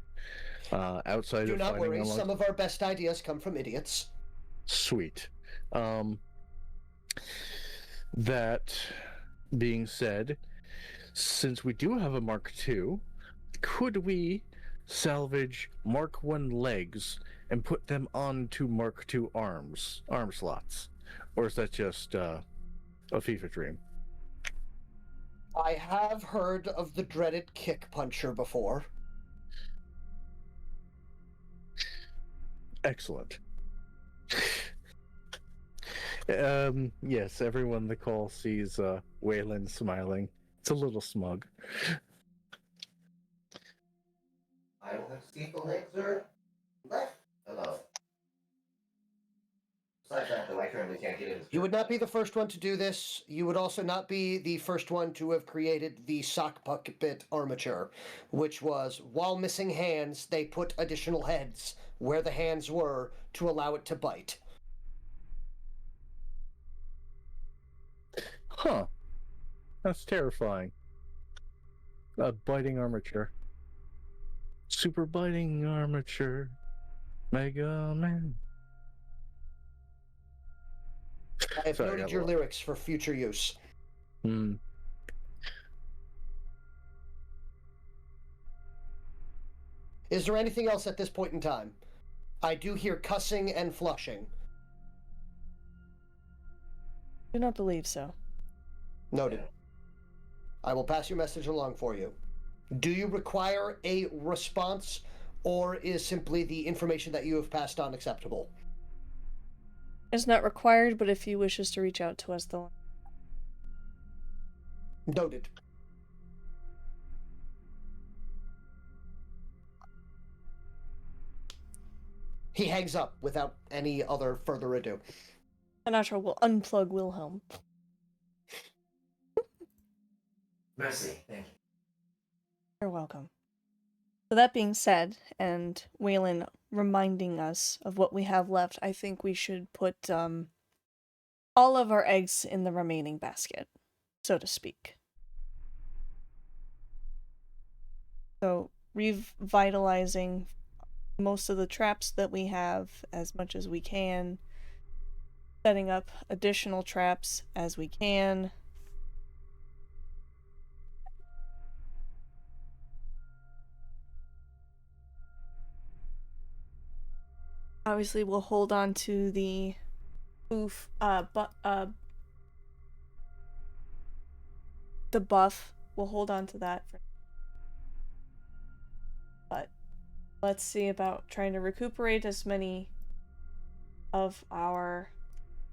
Outside Do of not fighting worry, along... some of our best ideas come from idiots. Sweet. That being said, since we do have a Mark II, could we salvage Mark I legs and put them onto Mark II arm slots? Or is that just a FIFA dream? I have heard of the dreaded kick puncher before. Excellent. Yes, everyone in the call sees Waylon smiling. It's a little smug. I will have to see if the legs are left enough. Besides that, though, I currently can't get in. You would not be the first one to do this. You would also not be the first one to have created the sock puppet armature, which was, while missing hands, they put additional heads where the hands were to allow it to bite. Huh. That's terrifying. A biting armature. Super biting armature. Mega Man. I have Sorry, noted your lyrics for future use. Is there anything else at this point in time? I do hear cussing and flushing. Do not believe so. Noted. I will pass your message along for you. Do you require a response, or is simply the information that you have passed on acceptable? It's not required, but if he wishes to reach out to us, though. Noted. He hangs up without any other further ado. Honatra will unplug Wilhelm. Mercy, thank you. You're welcome. So that being said, and Waylon reminding us of what we have left, I think we should put all of our eggs in the remaining basket, so to speak. So revitalizing most of the traps that we have as much as we can, setting up additional traps as we can. Obviously, we'll hold on to the the buff. We'll hold on to that. But let's see about trying to recuperate as many of our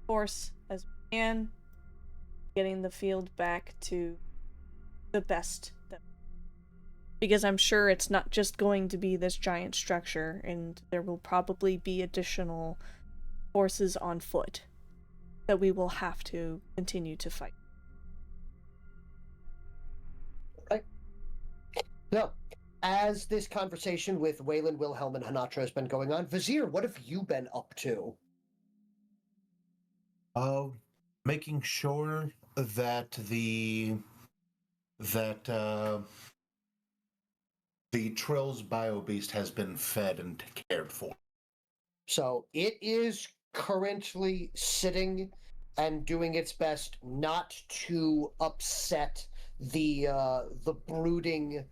force as we can, getting the field back to the best. Because I'm sure it's not just going to be this giant structure, and there will probably be additional forces on foot that we will have to continue to fight. Right. Now, as this conversation with Waylon, Wilhelm, and Honatra has been going on, Vizier, what have you been up to? Making sure that the Trill's bio beast has been fed and cared for. So it is currently sitting and doing its best not to upset the brooding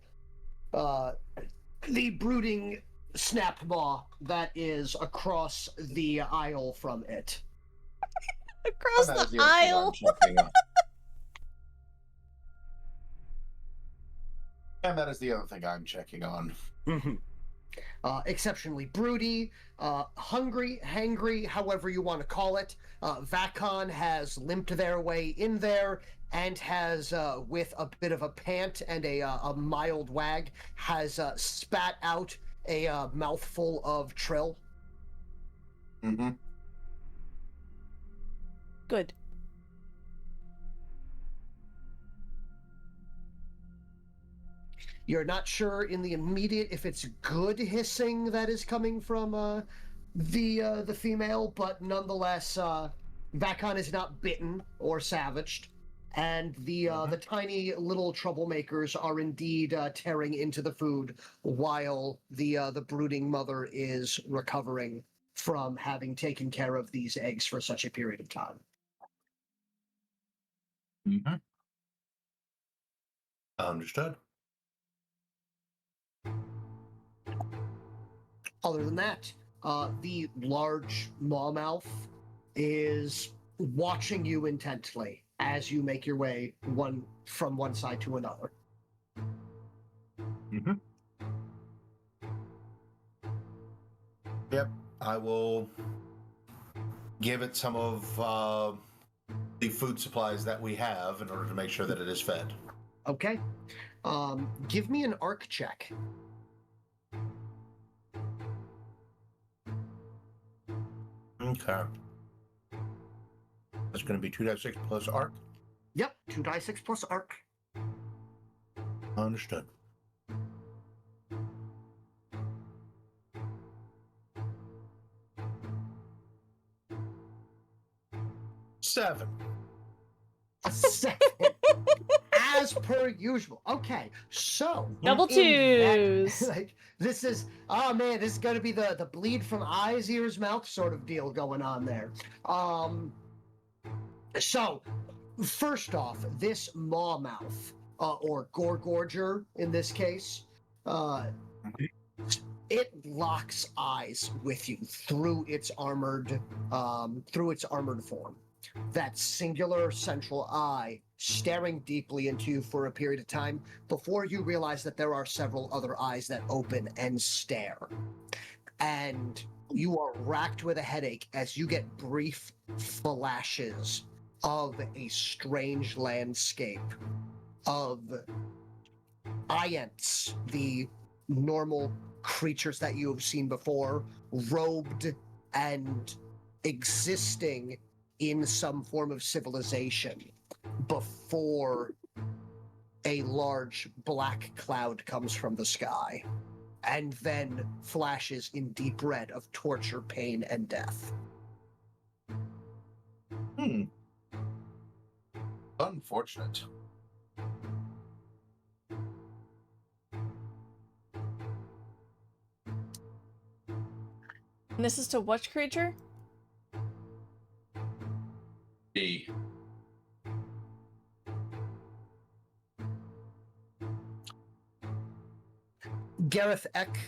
snap maw that is across the aisle from it. Across the aisle. And that is the other thing I'm checking on. Mm-hmm. Exceptionally broody, hungry, hangry, however you want to call it. Vakon has limped their way in there and has, with a bit of a pant and a mild wag, has spat out a mouthful of trill. Mm-hmm. Good. You're not sure in the immediate if it's good hissing that is coming from the female, but nonetheless, Vakon is not bitten or savaged, and the tiny little troublemakers are indeed tearing into the food while the brooding mother is recovering from having taken care of these eggs for such a period of time. Mm-hmm. Understood. Other than that, the large mawmouth is watching you intently as you make your way from one side to another. Mm-hmm. Yep, I will give it some of the food supplies that we have in order to make sure that it is fed. Okay. Give me an arc check. Okay. That's going to be 2d6 plus arc. Yep, 2d6 plus arc. Understood. Seven. A 7. As per usual. Okay, so Double in that- twos. like this is oh man, this is gonna be the bleed from eyes, ears, mouth sort of deal going on there. So first off, this mawmouth, or gorgorger in this case, it locks eyes with you through its armored form. That singular central eye staring deeply into you for a period of time before you realize that there are several other eyes that open and stare. And you are racked with a headache as you get brief flashes of a strange landscape of Ients, the normal creatures that you have seen before, robed and existing in some form of civilization before a large black cloud comes from the sky and then flashes in deep red of torture, pain, and death. Unfortunate. And this is to which creature? D. Gareth Eck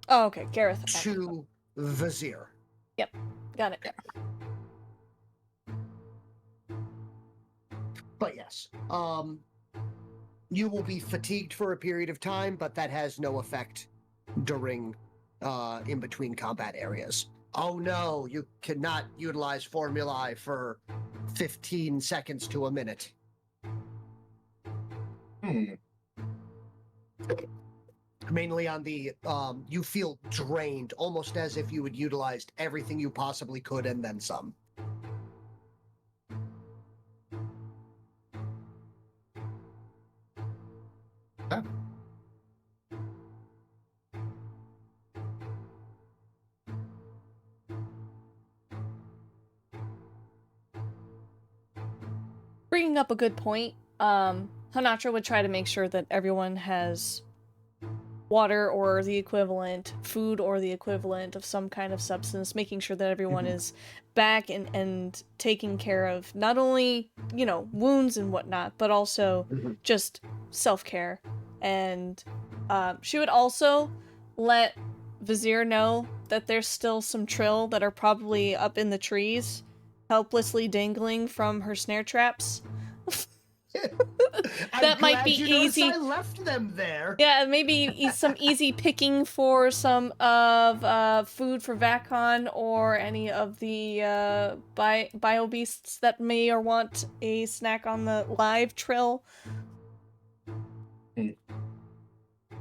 Oh, okay. Gareth. to Vizier. Yep. Got it. But yes, you will be fatigued for a period of time, but that has no effect during in between combat areas. Oh no, you cannot utilize formulae for 15 seconds to a minute. Mainly on the, you feel drained, almost as if you had utilized everything you possibly could and then some. Yeah. Bringing up a good point, Honatra would try to make sure that everyone has water or the equivalent, food or the equivalent of some kind of substance, making sure that everyone is back and taking care of not only, you know, wounds and whatnot, but also just self-care. And she would also let Vizier know that there's still some trill that are probably up in the trees, helplessly dangling from her snare traps. that I'm might glad be you noticed easy. I left them there. Yeah, maybe some easy picking for some of food for Vacon or any of the bio beasts that may or want a snack on the live trill.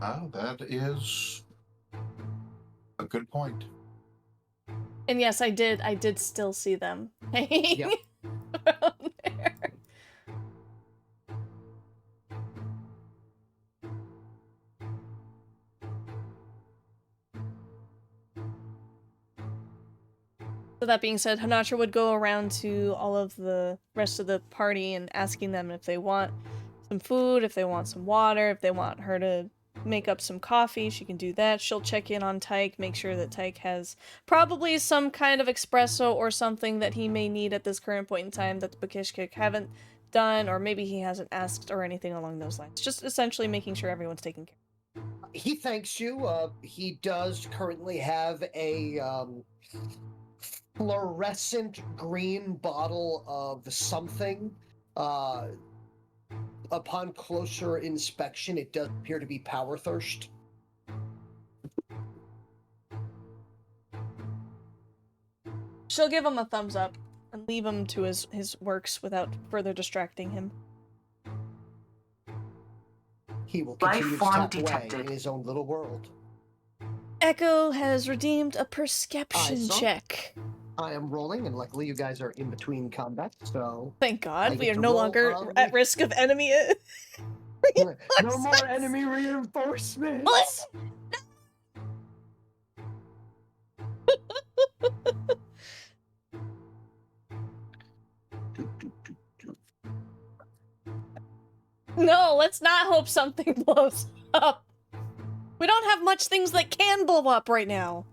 That is a good point. And yes, I did still see them. Yep. Around there. So that being said, Honatra would go around to all of the rest of the party and asking them if they want some food, if they want some water, if they want her to make up some coffee, she can do that. She'll check in on Tyke, make sure that Tyke has probably some kind of espresso or something that he may need at this current point in time that the Bakishkik haven't done, or maybe he hasn't asked or anything along those lines. Just essentially making sure everyone's taken care of. He thanks you. He does currently have a fluorescent green bottle of something. Upon closer inspection, it does appear to be Power Thirst. She'll give him a thumbs up and leave him to his works without further distracting him. He will continue to Life form tap away detected. in his own little world. Echo has redeemed a perception saw. check. I am rolling, and luckily you guys are in between combat, so Thank God, I we get are to no roll longer on at the- risk of enemy. no more enemy reinforcements. What? No, let's not hope something blows up. We don't have much things that can blow up right now.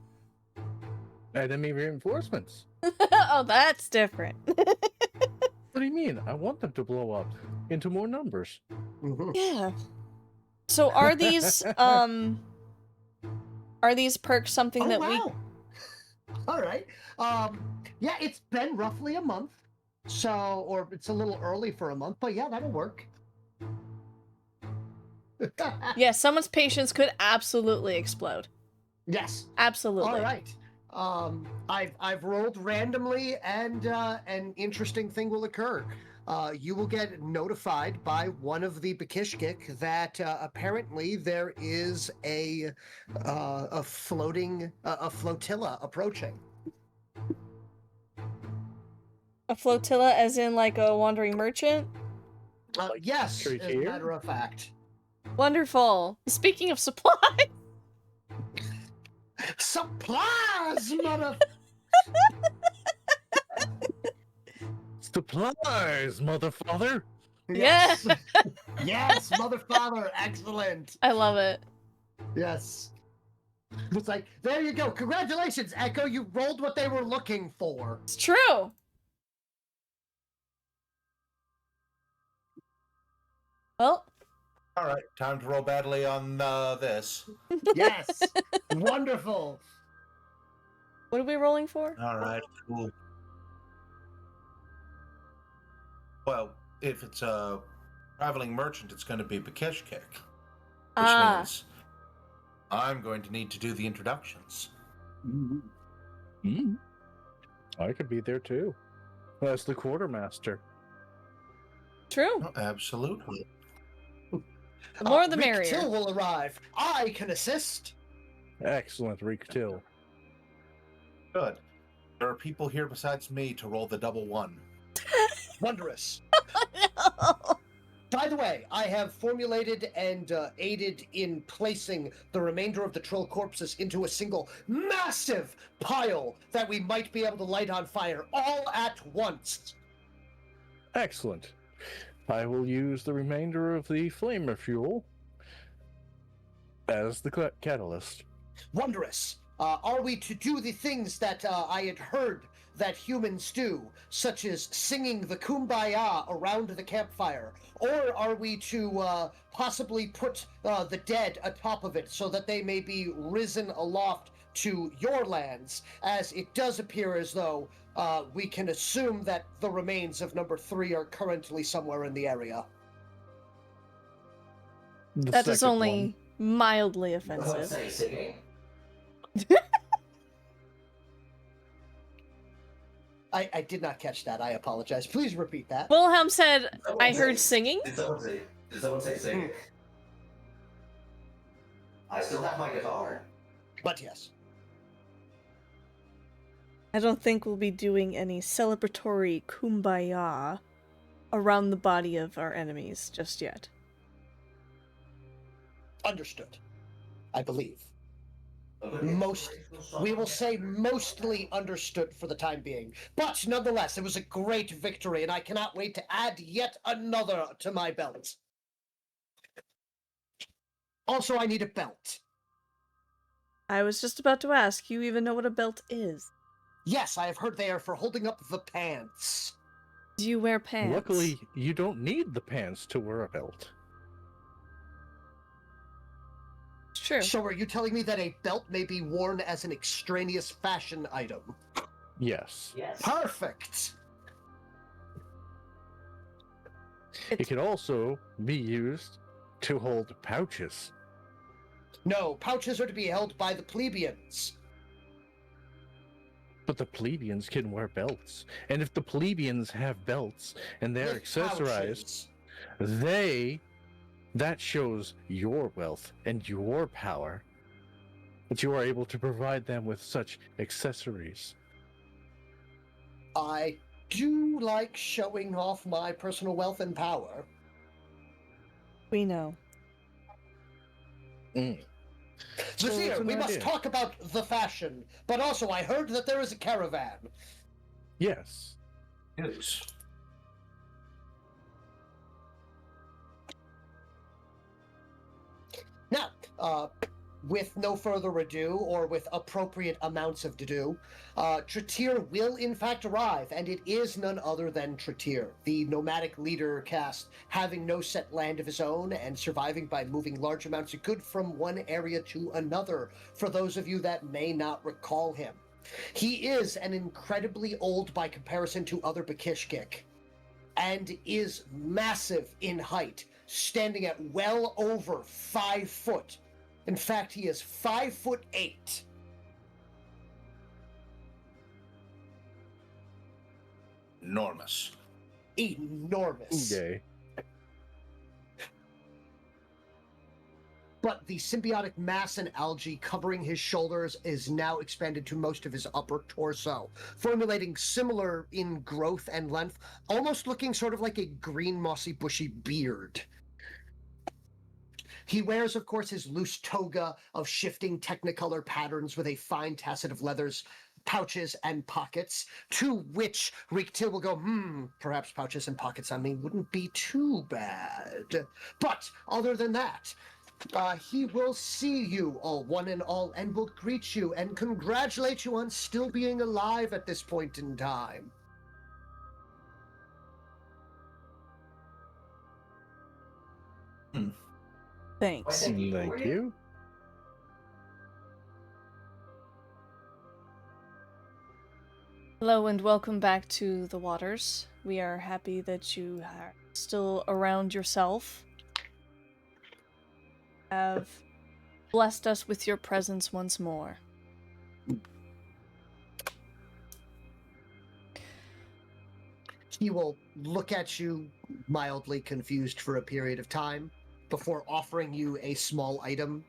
Enemy reinforcements. Oh, that's different. What do you mean? I want them to blow up into more numbers. Mhm. Yeah. So are these perks something Oh, that wow. All right. Yeah, it's been roughly a month, so, or it's a little early for a month, but yeah, that'll work. Yeah, someone's patience could absolutely explode. Yes. Absolutely. All right. I've rolled randomly, and an interesting thing will occur. You will get notified by one of the Bakishkik that apparently there is a flotilla approaching. A flotilla as in like a wandering merchant? Yes, straight as a here? matter of fact. Wonderful. Speaking of supply, Supplies, mother. Supplies, mother father. Yes. Yes, mother father. Excellent. I love it. Yes. It's like, there you go. Congratulations, Echo. You rolled what they were looking for. It's true. Well, All right, time to roll badly on this. Yes. Wonderful. what are we rolling for? All right, cool. Well, if it's a traveling merchant, it's going to be Bakishkik, which means I'm going to need to do the introductions. I could be there too. As the quartermaster. True. Oh, absolutely. The more the Rick merrier. Till will arrive. I can assist. Excellent, Reek Till. Good. There are people here besides me to roll the double one. Wondrous. No. By the way, I have formulated and aided in placing the remainder of the troll corpses into a single massive pile that we might be able to light on fire all at once. Excellent. I will use the remainder of the flamer fuel as the catalyst. Wondrous. Are we to do the things that I had heard that humans do, such as singing the Kumbaya around the campfire? Or are we to possibly put the dead atop of it so that they may be risen aloft to your lands, as it does appear as though we can assume that the remains of number 3 are currently somewhere in the area? The That is second only mildly I would offensive. say singing. I did not catch that. I apologize. Please repeat that. Wilhelm said, Did someone I say- heard singing? Did someone say singing? I still have my guitar. But yes. I don't think we'll be doing any celebratory kumbaya around the body of our enemies just yet. Understood. I believe. A good Most, inspirational song. we will say mostly understood for the time being. But nonetheless, it was a great victory, and I cannot wait to add yet another to my belt. Also, I need a belt. I was just about to ask, you even know what a belt is? Yes, I have heard they are for holding up the pants. Do you wear one. pants? Luckily, you don't need the pants to wear a belt. It's true. So are you telling me that a belt may be worn as an extraneous fashion item? Yes. Yes. Perfect! It can also be used to hold pouches. No, pouches are to be held by the plebeians. But the plebeians can wear belts. And if the plebeians have belts and they're With accessorized, pouches. that shows your wealth and your power. That you are able to provide them with such accessories. I do like showing off my personal wealth and power. We know. So Vizier, it's an we must idea. talk about the fashion, but also I heard that there is a caravan. Yes. Yes. Now, with no further ado, or with appropriate amounts of to-do, Tratir will in fact arrive, and it is none other than Tratir, the nomadic leader caste, having no set land of his own and surviving by moving large amounts of good from one area to another, for those of you that may not recall him. He is an incredibly old by comparison to other Bakishkik, and is massive in height, standing at well over 5 foot. In fact, he is 5'8". Enormous. Enormous. Okay. But the symbiotic mass and algae covering his shoulders is now expanded to most of his upper torso, formulating similar in growth and length, almost looking sort of like a green mossy bushy beard. He wears, of course, his loose toga of shifting technicolor patterns with a fine tasset of leathers, pouches, and pockets, to which Reektil will go, perhaps pouches and pockets on me wouldn't be too bad. But other than that, he will see you all, one and all, and will greet you and congratulate you on still being alive at this point in time. Thanks. Thank you. Thank you. Hello and welcome back to the waters. We are happy that you are still around yourself. Have blessed us with your presence once more. He will look at you mildly confused for a period of time before offering you a small item.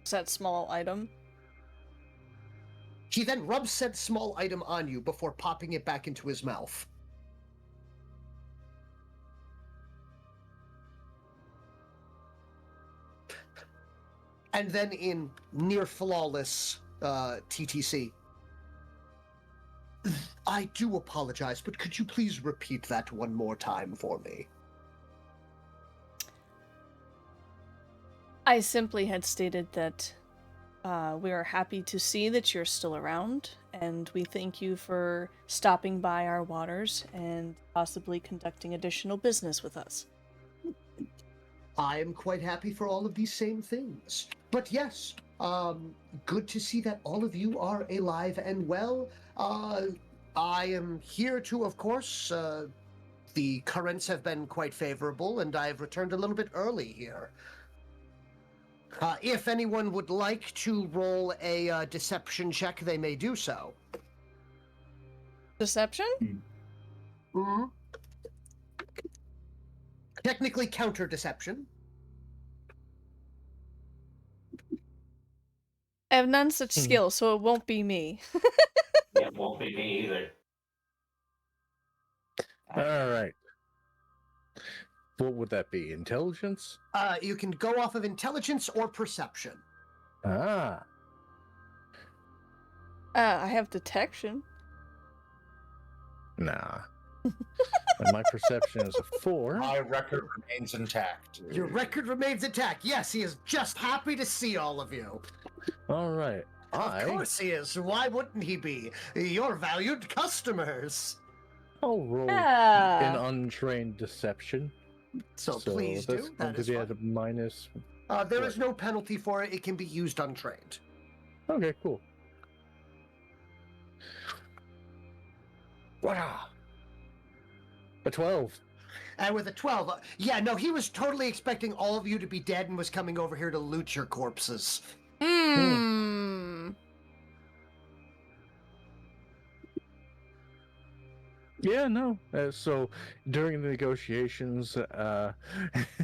Is that small item? He then rubs said small item on you before popping it back into his mouth. And then in near flawless TTC, I do apologize, but could you please repeat that one more time for me? I simply had stated that we are happy to see that you're still around, and we thank you for stopping by our waters and possibly conducting additional business with us. I am quite happy for all of these same things. But yes, good to see that all of you are alive and well. I am here to, of course, the currents have been quite favorable, and I've returned a little bit early here. If anyone would like to roll a deception check, they may do so. Deception? Mm-hmm. Technically counter deception. I have none such skill, so it won't be me. It won't be me either. All right. What would that be? Intelligence? You can go off of intelligence or perception. Ah. I have detection. Nah. And my perception is a 4. My record remains intact. Your record remains intact. Yes, he is just happy to see all of you. All right. Of course he is. Why wouldn't he be? You're valued customers. I'll roll Yeah. an untrained deception. So So please that's do. going That to is be at fine. a minus. There is no penalty for it. It can be used untrained. Okay, cool. Wow. A 12. And with a 12, yeah, no, he was totally expecting all of you to be dead and was coming over here to loot your corpses. Hmm. Yeah, no. So during the negotiations,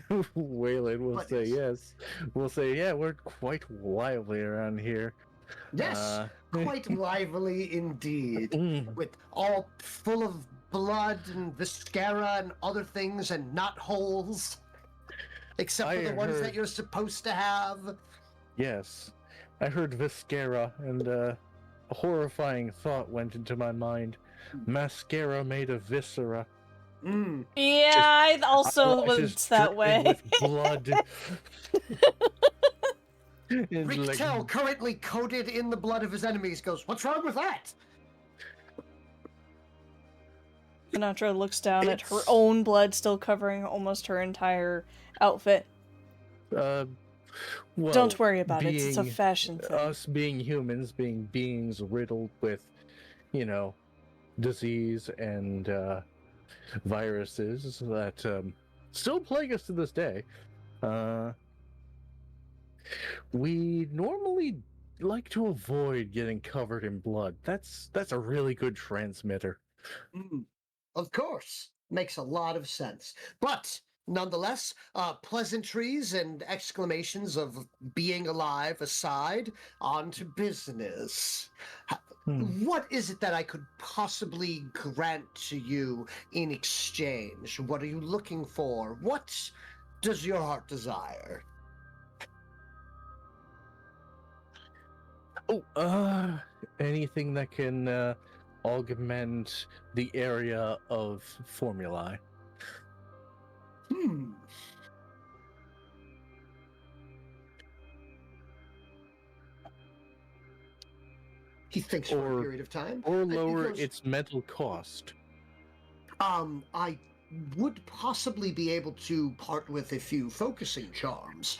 Waylon will What say is? yes. We'll say, yeah, we're quite lively around here. Yes, quite lively indeed. Mm. With all full of blood and viscera and other things and knot holes. Except for I the ones that heard- you're supposed to have. Yes. I heard Viscera, and a horrifying thought went into my mind. Mascara made of viscera. Mm. Yeah, I also Eyelashes was that dripping way. with blood. It's Rick like- Tell, currently coated in the blood of his enemies, goes, "What's wrong with that?" Honatra looks down at her It's- own blood still covering almost her entire outfit. well, Don't worry about it. It's a being- fashion thing. Us being humans, being beings riddled with, disease and viruses that still plague us to this day. We normally like to avoid getting covered in blood. That's a really good transmitter. Mm. Of course. Makes a lot of sense. But nonetheless, pleasantries and exclamations of being alive aside, on to business. What is it that I could possibly grant to you in exchange? What are you looking for? What does your heart desire? Oh, anything that can augment the area of formulae. Hmm. He thinks for a Or- period of time. Or and he lower goes, its mental cost. I would possibly be able to part with a few focusing charms.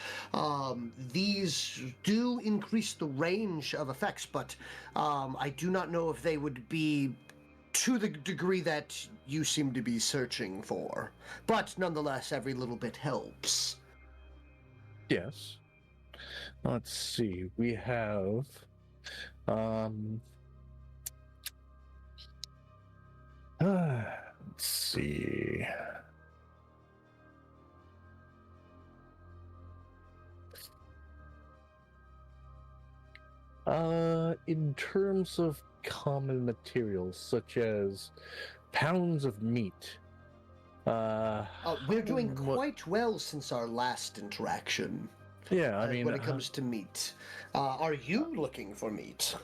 These do increase the range of effects, but I do not know if they would be to the degree that you seem to be searching for. But nonetheless, every little bit helps. Yes. Let's see. We have let's see. In terms of common materials such as pounds of meat. We're doing what- quite well since our last interaction. Yeah, I mean, when it comes to meat. Are you looking for meat?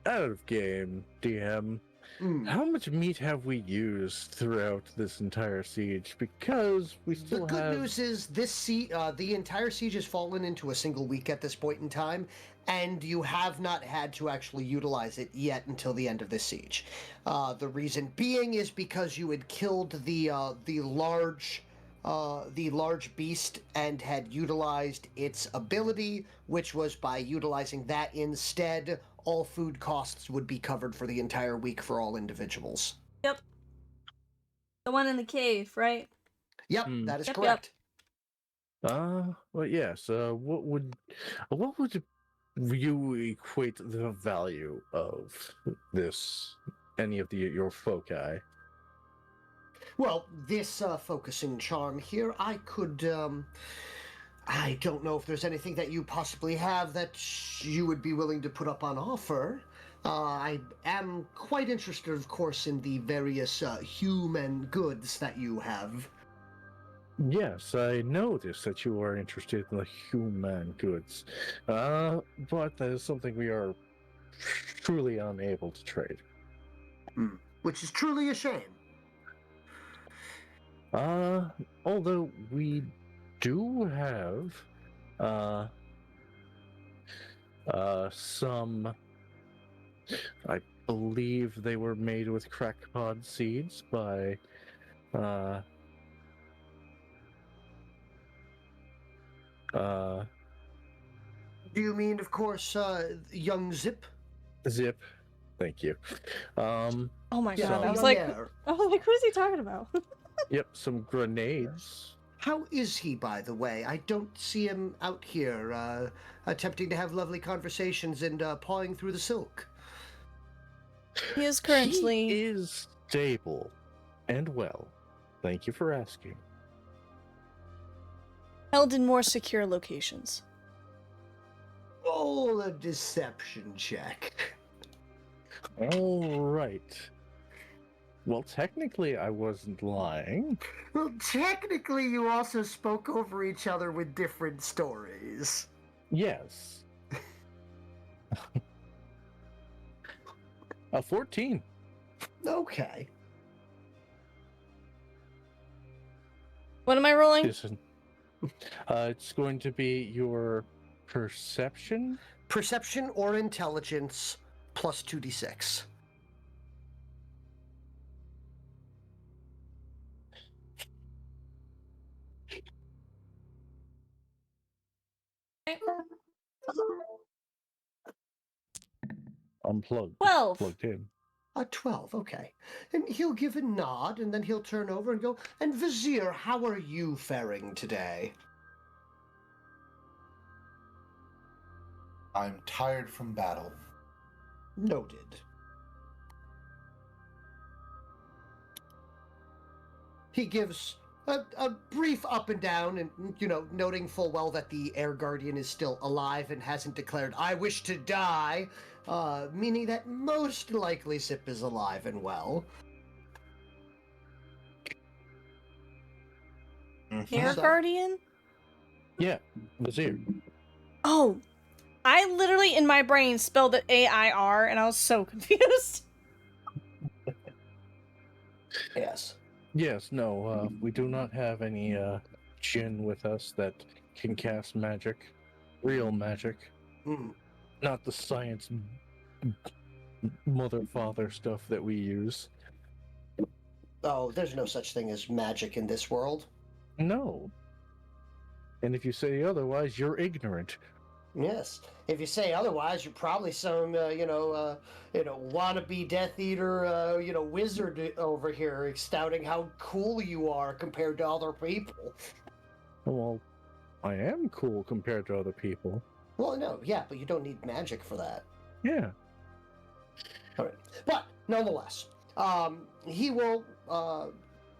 out of game, DM. Hmm. How much meat have we used throughout this entire siege? Because we The still good have. news is the entire siege has fallen into a single week at this point in time, and you have not had to actually utilize it yet until the end of this siege. The reason being is because you had killed the large beast and had utilized its ability, which was by utilizing that instead, all food costs would be covered for the entire week for all individuals. Yep. The one in the cave, right? Yep, Hmm. that is Yep, correct. Well, yes. What would you equate the value of this? Any of your foci? Well, this focusing charm here, I could, I don't know if there's anything that you possibly have that you would be willing to put up on offer. I am quite interested, of course, in the various human goods that you have. Yes, I noticed that you are interested in the human goods, but that is something we are truly unable to trade. Which is truly a shame. Although we do have some, I believe they were made with crackpot seeds by Do you mean, of course, young Zip? Zip. Thank you. Oh my Yeah, god, the I was young like, heir. who's he talking about? Yep, some grenades. How is he, by the way? I don't see him out here, attempting to have lovely conversations and pawing through the silk. He is currently He is stable and well. Thank you for asking. held in more secure locations. Roll a deception check. All right. Well, technically, I wasn't lying. Well, technically, you also spoke over each other with different stories. Yes. A 14. Okay. What am I rolling? Listen, it's going to be your perception. Perception or intelligence plus 2d6. Unplugged. 12. Plugged in. A 12, okay. And he'll give a nod, and then he'll turn over and go, and Vizier, how are you faring today? I'm tired from battle. Noted. He gives a brief up and down, and, noting full well that the Air Guardian is still alive and hasn't declared, I wish to die, meaning that most likely Zip is alive and well. Air So- Guardian? Yeah, Vizier. Oh, I literally in my brain spelled it AIR, and I was so confused. Yes. Yes, no, we do not have any Jinn with us that can cast magic. Real magic. Hmm. Not the science mother father stuff that we use. Oh, there's no such thing as magic in this world. No. And if you say otherwise, you're ignorant. Yes. If you say otherwise, you're probably some, wannabe Death Eater, wizard over here, extouting how cool you are compared to other people. Well, I am cool compared to other people. Well, no, yeah, but you don't need magic for that. Yeah. All right. But nonetheless, he will.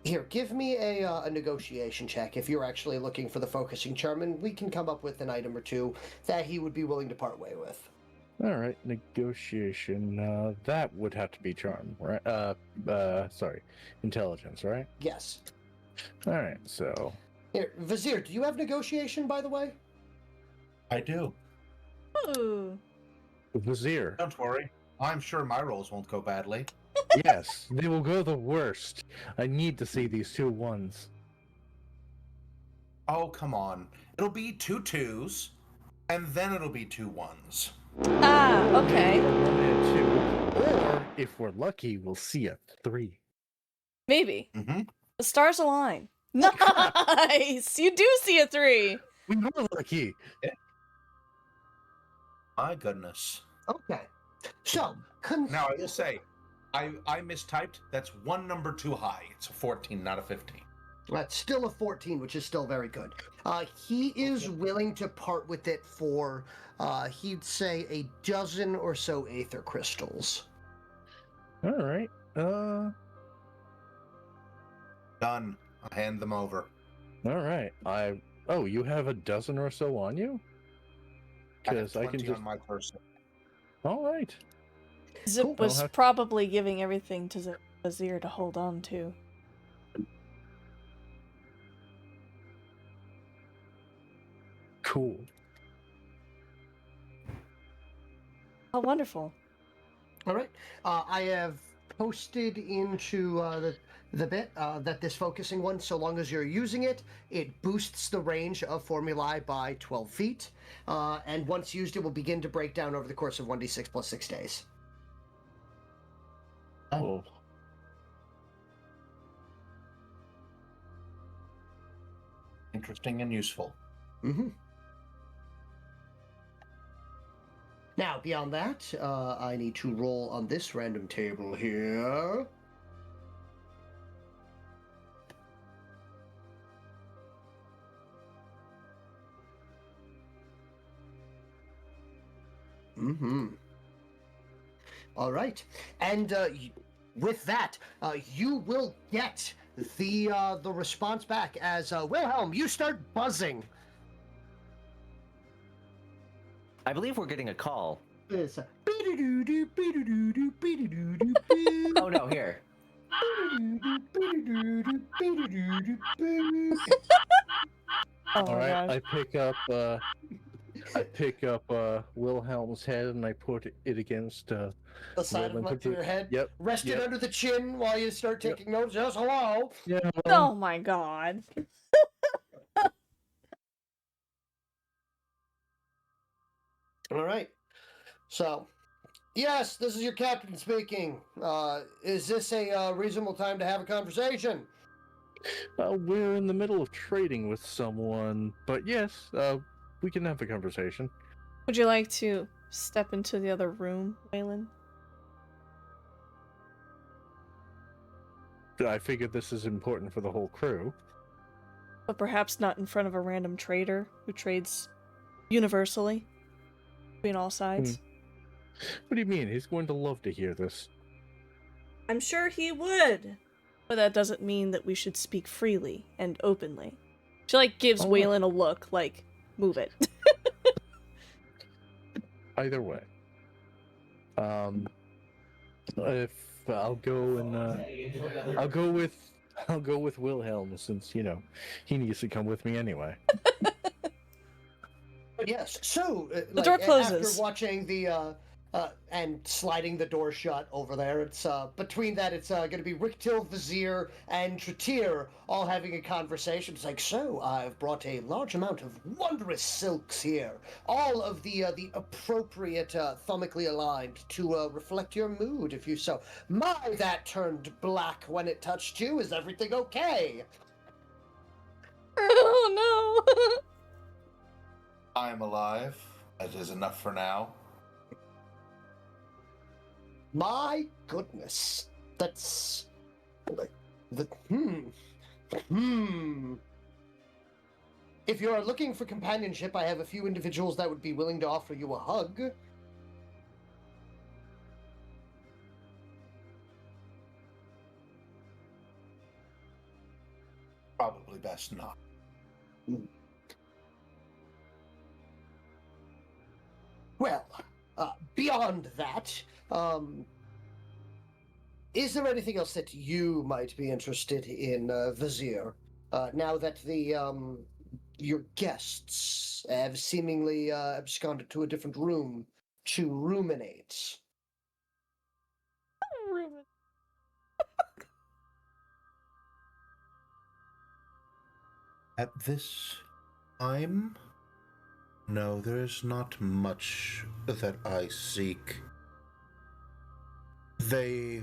Here, give me a negotiation check if you're actually looking for the focusing charm, and we can come up with an item or two that he would be willing to part way with. All right, negotiation. That would have to be charm, right? Sorry, intelligence, right? Yes. All right, so Here, Vizier, do you have negotiation, by the way? I do. Ooh. Vizier. Don't worry. I'm sure my rolls won't go badly. Yes, they will go the worst. I need to see these 2 1s. Oh, come on. It'll be 2 2s, and then it'll be 2 1s. Ah, okay. And 2, or if we're lucky, we'll see a 3. Maybe. Mm-hmm. The stars align. Nice! You do see a 3! We were lucky. My goodness. Okay. So, Now, I will say, I mistyped. That's one number too high. It's a 14, not a 15. that's still a 14, which is still very good. He is willing to part with it for, he'd say, a dozen or so aether crystals. All right. Done. I'll hand them over. All right. Oh, you have a dozen or so on you? I have Because I 20 can just. on my person. All right. Zip Cool. was I'll have- probably giving everything to Azir to hold on to. Cool. How wonderful. All right. I have posted into the bit that this focusing one, so long as you're using it, it boosts the range of formulae by 12 feet. And once used, it will begin to break down over the course of 1d6 plus 6 days. Oh. Interesting and useful. Mm-hmm. Now, beyond that, I need to roll on this random table here. Mm-hmm. All right, and with that, you will get the response back as Wilhelm. You start buzzing. I believe we're getting a call. It's Oh no, here. Oh All my right. gosh. I pick up Wilhelm's head and I put it against the side Wilhelm of your head. Yep. Rest it yep. under the chin while you start Yep. taking notes. Yes, hello. Yeah. Oh my god. All right. So, yes, this is your captain speaking. Is this a reasonable time to have a conversation? We're in the middle of trading with someone, but yes, we can have a conversation. Would you like to step into the other room, Waylon? I figured this is important for the whole crew. But perhaps not in front of a random trader who trades universally between all sides. What do you mean? He's going to love to hear this. I'm sure he would. But that doesn't mean that we should speak freely and openly. She, like, gives Waylon a look, like, move it. Either way. If I'll go and I'll go with Wilhelm since, he needs to come with me anyway. Yes. So, The door closes. After watching the and sliding the door shut over there, it's between that, it's going to be Ricktil, Vizier, and Tratir all having a conversation. It's like, so I've brought a large amount of wondrous silks here, all of the appropriate thumically aligned to reflect your mood, if you so. My, that turned black when it touched you. Is everything okay? Oh no. I'm alive. That is enough for now. My goodness. That's... If you are looking for companionship, I have a few individuals that would be willing to offer you a hug. Probably best not. Well, beyond that, is there anything else that you might be interested in, Vizier? Now that your guests have seemingly absconded to a different room to ruminate. At this time, no, there is not much that I seek. The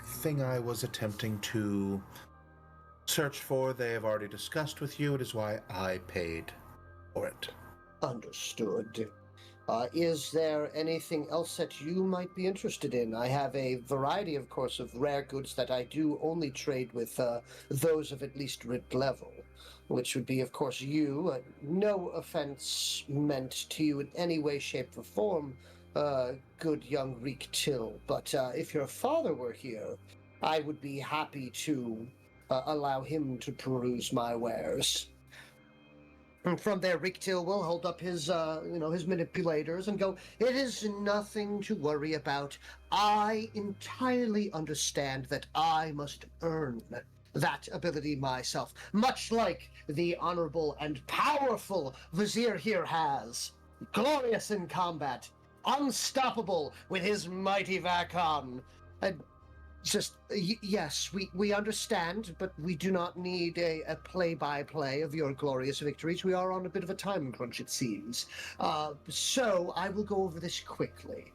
thing I was attempting to search for, they have already discussed with you. It is why I paid for it. Understood. Is there anything else that you might be interested in? I have a variety, of course, of rare goods that I do only trade with those of at least Rit level, which would be, of course, you. No offense meant to you in any way, shape, or form, good young Reek Till, but if your father were here, I would be happy to allow him to peruse my wares. And from there, Ricktil will hold up his, his manipulators and go, "It is nothing to worry about. I entirely understand that I must earn that ability myself, much like the honorable and powerful Vizier here has. Glorious in combat, unstoppable with his mighty Vakon. And just, yes, we understand, but we do not need a play-by-play of your glorious victories. We are on a bit of a time crunch, it seems. So I will go over this quickly.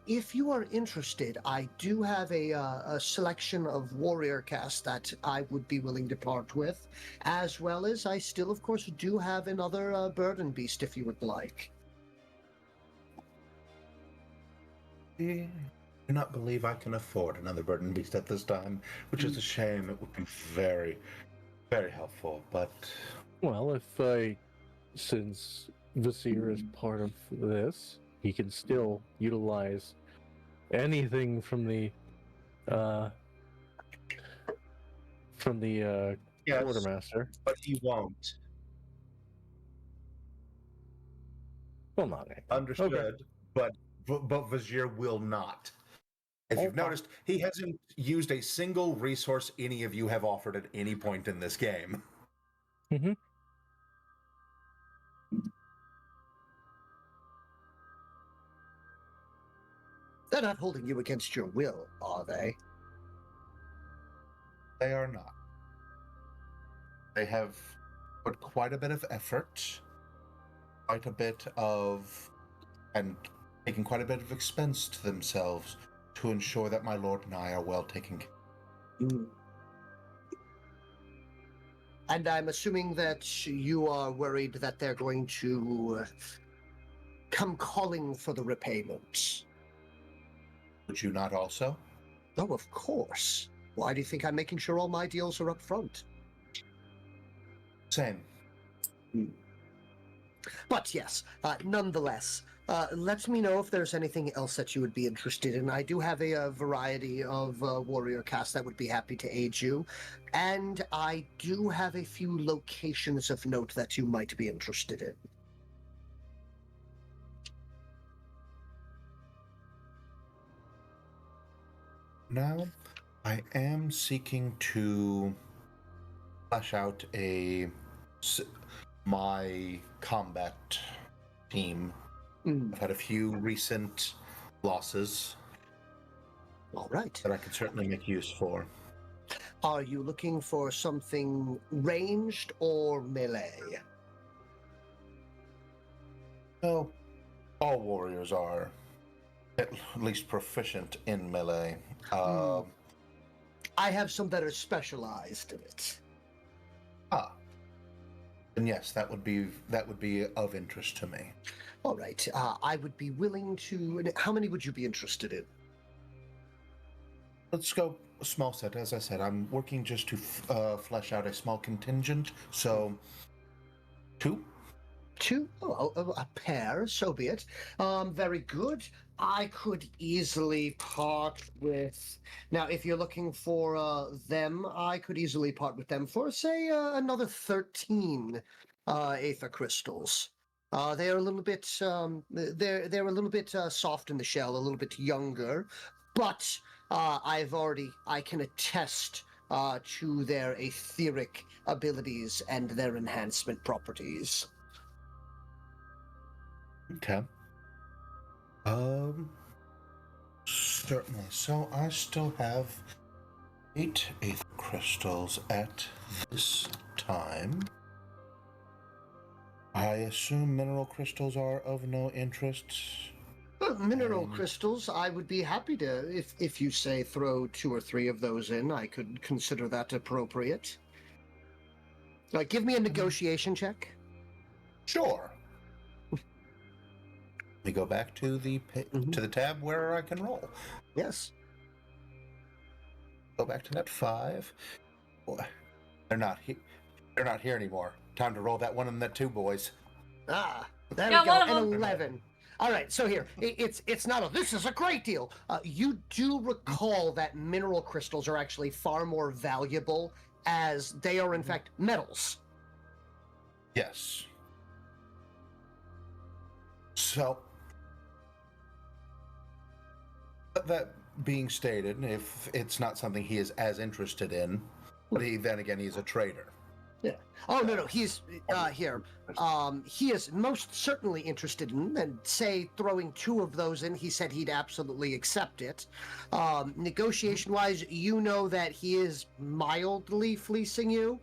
If you are interested, I do have a selection of warrior casts that I would be willing to part with, as well as I still, of course, do have another burden beast if you would like. I do not believe I can afford another burden beast at this time, which is a shame. It would be very, very helpful, but Well, since Vizier is part of this, he can still utilize anything from the yes, quartermaster. but he won't. Well, not anything. Understood, Okay. but Vizier will not. If you've Okay. noticed, he hasn't used a single resource any of you have offered at any point in this game. Mm-hmm. They're not holding you against your will, are they? They are not. They have put quite a bit of effort, and taken quite a bit of expense to themselves to ensure that my lord and I are well taken care of. And I'm assuming that you are worried that they're going to come calling for the repayment. Would you not also? Oh, of course. Why do you think I'm making sure all my deals are up front? Same. But yes, nonetheless, let me know if there's anything else that you would be interested in. I do have a variety of warrior casts that would be happy to aid you, and I do have a few locations of note that you might be interested in. Now, I am seeking to flesh out my combat team. I've had a few recent losses. All right. That I could certainly make use for. Are you looking for something ranged or melee? Well, all warriors are at least proficient in melee. I have some that are specialized in it. And yes, that would be of interest to me. All right. I would be willing to. How many would you be interested in? Let's go a small set. As I said, I'm working just to flesh out a small contingent. So, 2. 2? Oh, a pair, so be it. Very good. I could easily part with... Now, if you're looking for them, I could easily part with them for, say, another 13 Aether crystals. They're a little bit... they're a little bit soft in the shell, a little bit younger, but I can attest to their etheric abilities and their enhancement properties. Okay. Certainly. So I still have 8 Aether crystals at this time. I assume mineral crystals are of no interest. Mineral crystals, I would be happy to, if you say throw 2 or 3 of those in, I could consider that appropriate. Give me a negotiation check. Sure. Let me go back to the to the tab where I can roll. Yes. Go back to that 5. Boy, they're not here anymore. Time to roll that 1 and that 2, boys. Ah, there Got we go. one of An them. 11. All right, so here, it's not a, this is a great deal. You do recall that mineral crystals are actually far more valuable as they are, in fact, metals. Yes. So, that being stated, if it's not something he is as interested in, but then again, he's a trader. Yeah. Oh, no, he's here. He is most certainly interested in, and say throwing 2 of those in, he said he'd absolutely accept it. Negotiation-wise, you know that he is mildly fleecing you.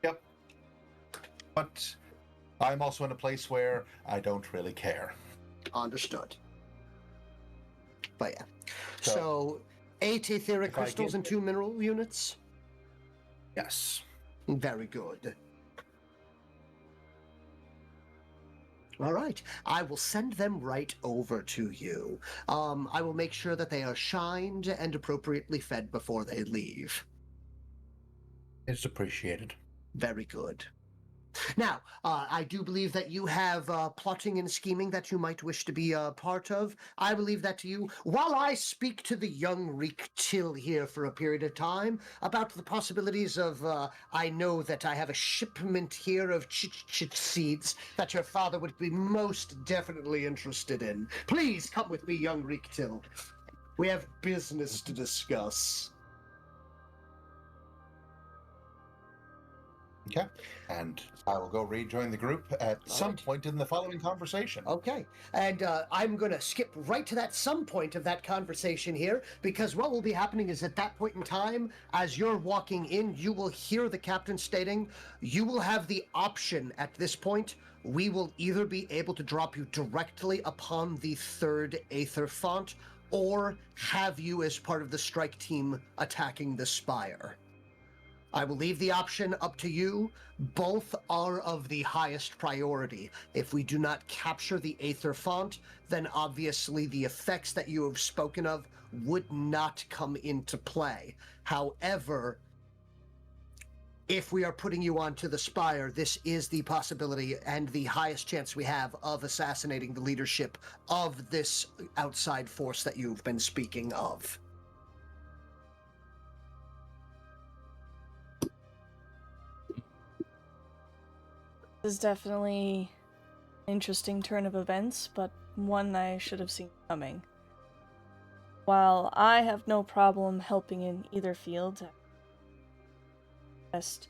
Yep. But I'm also in a place where I don't really care. Understood. But yeah. So, So 8 etheric if I crystals get and 2 mineral units? Yes. Very good. All right. I will send them right over to you. I will make sure that they are shined and appropriately fed before they leave. It's appreciated. Very good. Now, I do believe that you have plotting and scheming that you might wish to be a part of. I will leave that to you while I speak to the young Reek Till here for a period of time about the possibilities of, I know that I have a shipment here of chit seeds that your father would be most definitely interested in. Please come with me, young Reek Till. We have business to discuss. Okay. And I will go rejoin the group at some point in the following conversation. Okay, and I'm going to skip right to that some point of that conversation here, because what will be happening is at that point in time, as you're walking in, you will hear the captain stating, you will have the option at this point, we will either be able to drop you directly upon the 3rd Aether font, or have you as part of the strike team attacking the spire. I will leave the option up to you. Both are of the highest priority. If we do not capture the Aether font, then obviously the effects that you have spoken of would not come into play. However, if we are putting you onto the spire, this is the possibility and the highest chance we have of assassinating the leadership of this outside force that you've been speaking of. This is definitely an interesting turn of events, but one I should have seen coming. While I have no problem helping in either field, best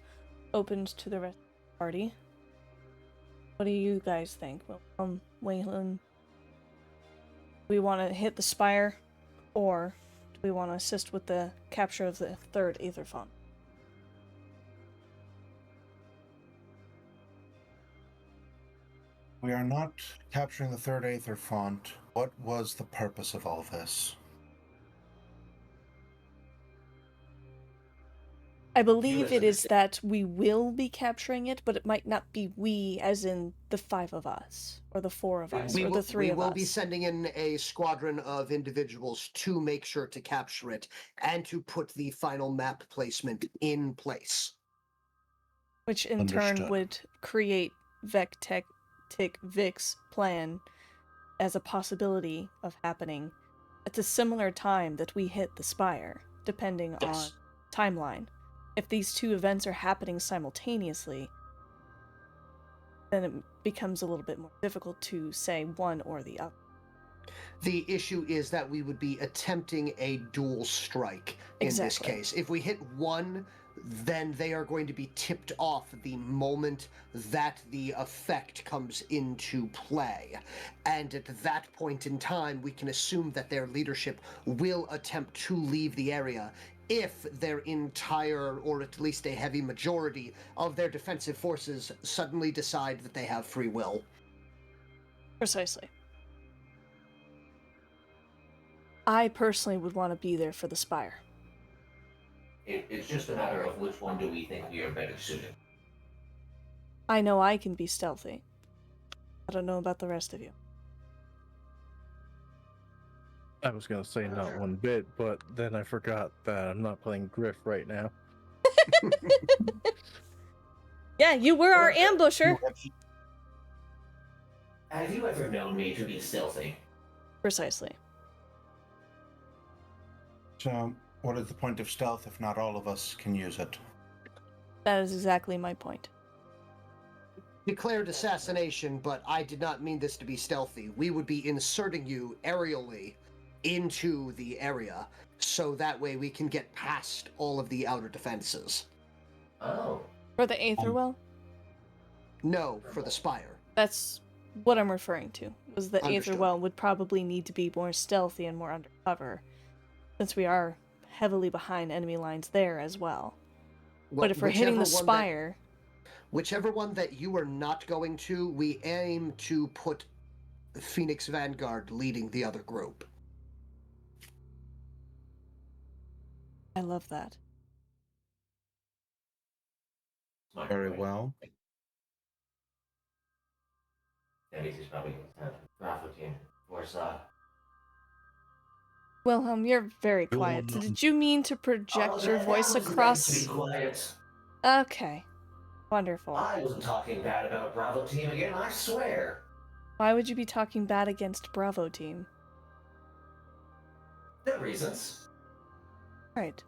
opened to the rest of the party. What do you guys think? Well, Waylon, do we want to hit the spire, or do we want to assist with the capture of the 3rd Aether font? We are not capturing the 3rd Aether font. What was the purpose of all this? I believe it is that we will be capturing it, but it might not be we, as in the 5 of us, or the 4 of us, or the 3 of us. We will be sending in a squadron of individuals to make sure to capture it, and to put the final map placement in place. Which in turn would create Vic's plan as a possibility of happening at a similar time that we hit the spire, depending on timeline. If these 2 events are happening simultaneously, then it becomes a little bit more difficult to say one or the other. The issue is that we would be attempting a dual strike in this case. If we hit one, then they are going to be tipped off the moment that the effect comes into play. And at that point in time, we can assume that their leadership will attempt to leave the area if their entire, or at least a heavy majority, of their defensive forces suddenly decide that they have free will. Precisely. I personally would want to be there for the spire. It's just a matter of which one do we think we are better suited. I know I can be stealthy. I don't know about the rest of you. I was gonna say not one bit, but then I forgot that I'm not playing Griff right now. Yeah, you were our ambusher. Have you ever known me to be stealthy? Precisely. So, what is the point of stealth if not all of us can use it? That is exactly my point. Declared assassination, but I did not mean this to be stealthy. We would be inserting you aerially into the area, so that way we can get past all of the outer defenses. Oh. For the Aether Well? No, for the Spire. That's what I'm referring to. Was the Aether Understood. Well would probably need to be more stealthy and more undercover, since we are heavily behind enemy lines there as well. Well, But if we're hitting the whichever one Spire... Whichever one that you are not going to, we aim to put Phoenix Vanguard leading the other group. I love that. Very well. Maybe he's probably Bravo team. Warsaw. Wilhelm, you're very quiet. Did you mean to project your voice across... Be quiet. Okay. Wonderful. I wasn't talking bad about Bravo team again, I swear. Why would you be talking bad against Bravo team? No reasons. Right.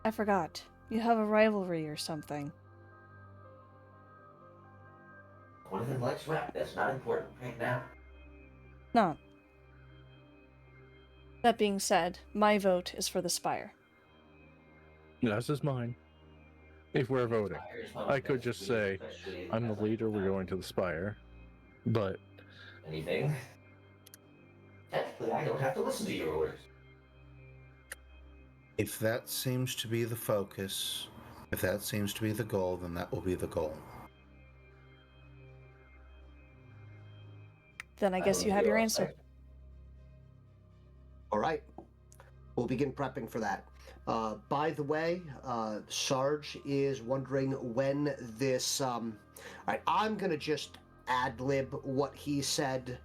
I forgot. You have a rivalry or something. One of them likes rap. That's not important right now. No. That being said, my vote is for the Spire. As is mine. If we're voting, I could just say, I'm the leader, we're going to the Spire. But Anything? Technically, I don't have to listen to your orders. If that seems to be the focus, if that seems to be the goal, then that will be the goal. Then I guess you have your answer. All right. We'll begin prepping for that. By the way, Sarge is wondering when this... all right, I'm going to just ad-lib what he said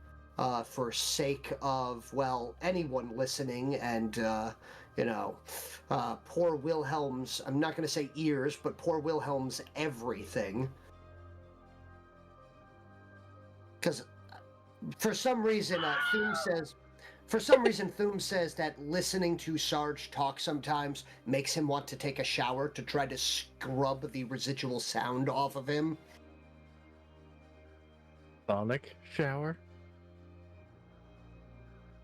for sake of, well, anyone listening and, poor Wilhelm's... I'm not going to say ears, but poor Wilhelm's everything. Because for some reason, Thum says... For some reason, Thum says that listening to Sarge talk sometimes makes him want to take a shower to try to scrub the residual sound off of him. sonic shower?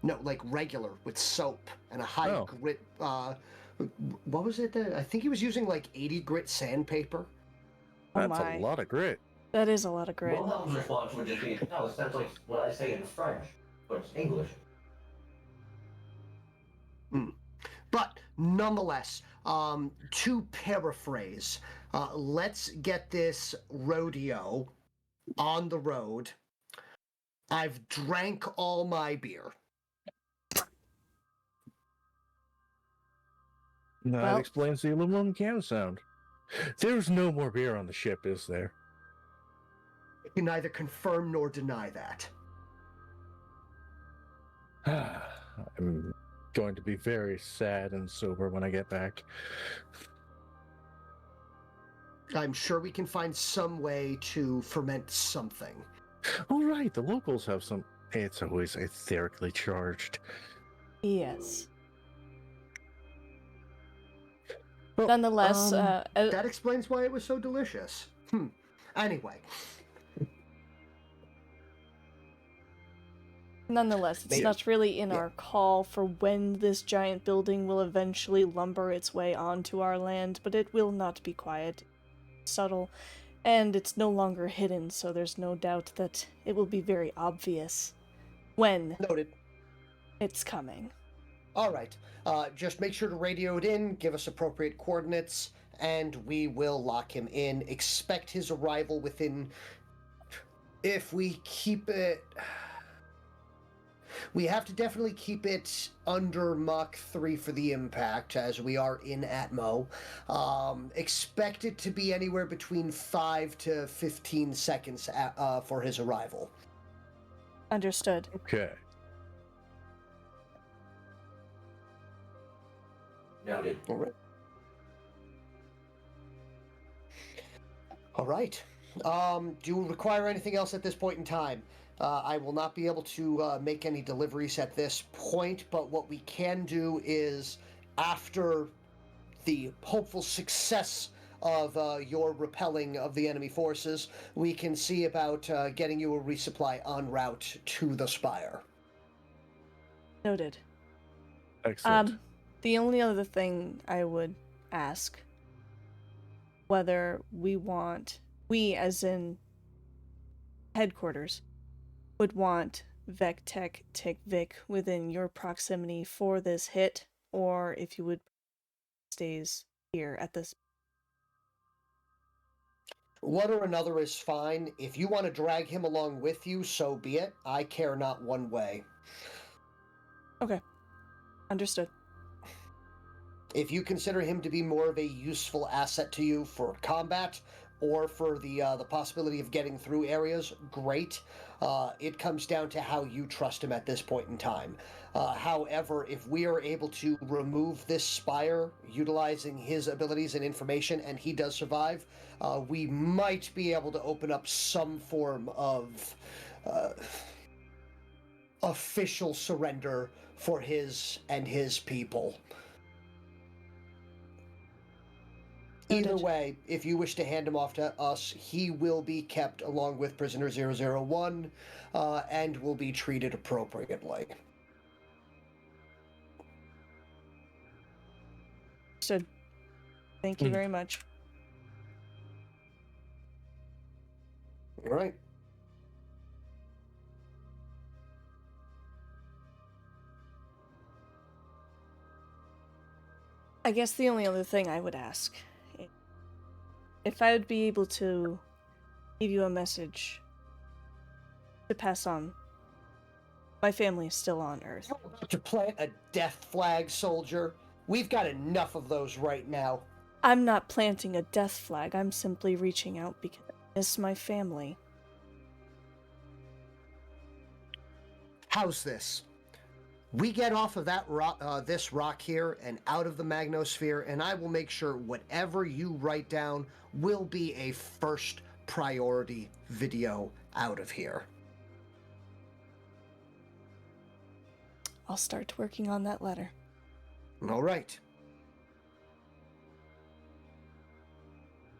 No, like regular, with soap and a high grit, what was it? I think he was using like 80 grit sandpaper. Oh That's my. a lot of grit. That is a lot of grit. Wilhelm's response would just be, no, it sounds like what I say in French, but it's English. But nonetheless, to paraphrase, let's get this rodeo on the road. I've drank all my beer. That Well- explains the aluminum can sound. There's no more beer on the ship, is there? I can neither confirm nor deny that. I'm going to be very sad and sober when I get back. I'm sure we can find some way to ferment something. Oh, right, the locals have some. It's always etherically charged. Yes. Well, Nonetheless, That explains why it was so delicious. Anyway. Nonetheless, it's not really in our call for when this giant building will eventually lumber its way onto our land, but it will not be quiet, subtle, and it's no longer hidden, so there's no doubt that it will be very obvious when Noted. it's coming. All right. Just make sure to radio it in, give us appropriate coordinates, and we will lock him in. Expect his arrival within... If we keep it... We have to definitely keep it under Mach 3 for the impact, as we are in Atmo. Expect it to be anywhere between 5 to 15 seconds for his arrival. Understood. Okay. Noted. All right. Do you require anything else at this point in time? I will not be able to make any deliveries at this point, but what we can do is, after the hopeful success of your repelling of the enemy forces, we can see about getting you a resupply en route to the Spire. Noted. Excellent. The only other thing I would ask, whether we as in headquarters, would want Vectech take Vic within your proximity for this hit, or if you would stays here at this. One or another is fine. If you want to drag him along with you, so be it. I care not one way. Okay. Understood. If you consider him to be more of a useful asset to you for combat or for the possibility of getting through areas, great. It comes down to how you trust him at this point in time. However, if we are able to remove this Spire utilizing his abilities and information, and he does survive, we might be able to open up some form of official surrender for his and his people. Either way, if you wish to hand him off to us, he will be kept along with Prisoner 001 and will be treated appropriately. Understood. Thank you very much. All right. I guess the only other thing I would ask, if I would be able to give you a message to pass on. My family is still on Earth. You're about to plant a death flag, soldier. We've got enough of those right now. I'm not planting a death flag. I'm simply reaching out because I miss my family. How's this? We get off of that rock, this rock here and out of the magnosphere, and I will make sure whatever you write down will be a first priority video out of here. I'll start working on that letter. All right.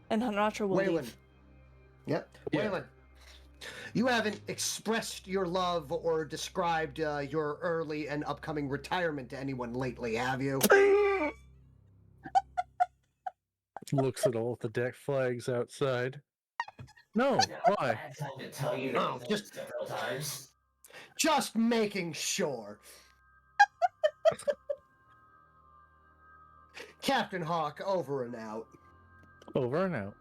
And Honatra will Waylon. leave. Yep. Yeah. Waylon, you haven't expressed your love or described your early and upcoming retirement to anyone lately, have you? Looks at all the deck flags outside. No, why? I had time to tell you that Oh, just- several times. Just making sure. Captain Hawk, over and out. Over and out.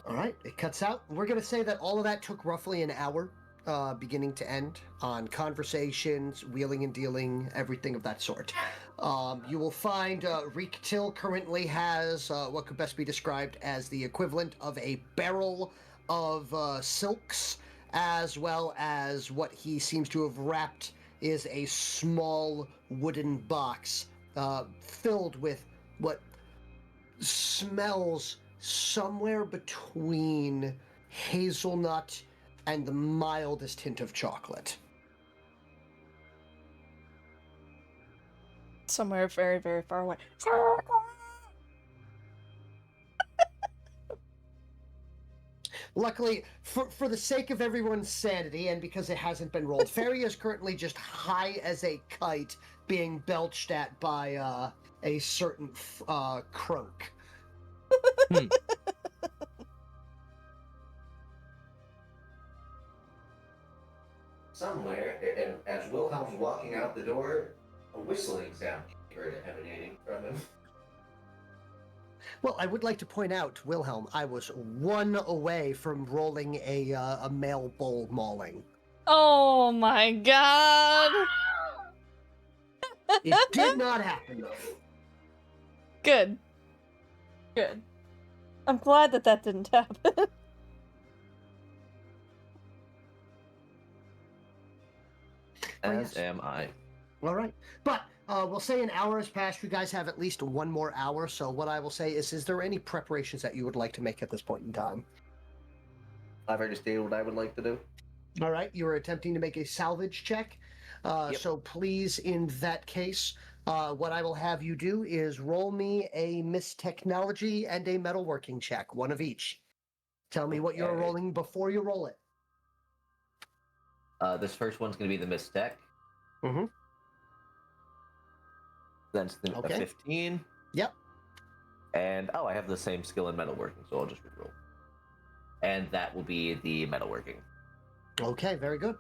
All right, it cuts out. We're going to say that all of that took roughly an hour, beginning to end, on conversations, wheeling and dealing, everything of that sort. You will find Reek Till currently has what could best be described as the equivalent of a barrel of silks, as well as what he seems to have wrapped is a small wooden box filled with what smells somewhere between hazelnut and the mildest hint of chocolate. Somewhere very, very far away. Luckily, for the sake of everyone's sanity, and because it hasn't been rolled, Fairy is currently just high as a kite, being belched at by a certain croak. Somewhere, and as Wilhelm's walking out the door, a whistling sound can be heard emanating from him. Well, I would like to point out, Wilhelm, I was one away from rolling a male bull mauling. Oh my god! It did not happen, though. Good. Good. I'm glad that that didn't happen. As am I. All right. But we'll say an hour has passed. You guys have at least one more hour. So what I will say is there any preparations that you would like to make at this point in time? I've already stated what I would like to do. All right. You're attempting to make a salvage check. Yep. So please, in that case, what I will have you do is roll me a Miss Technology and a metalworking check, one of each. Tell me what you're Okay. rolling before you roll it. This first one's going to be the Mistech. Mm-hmm. That's the Okay. 15. Yep. And, oh, I have the same skill in metalworking, so I'll just reroll. And that will be the metalworking. Okay, very good.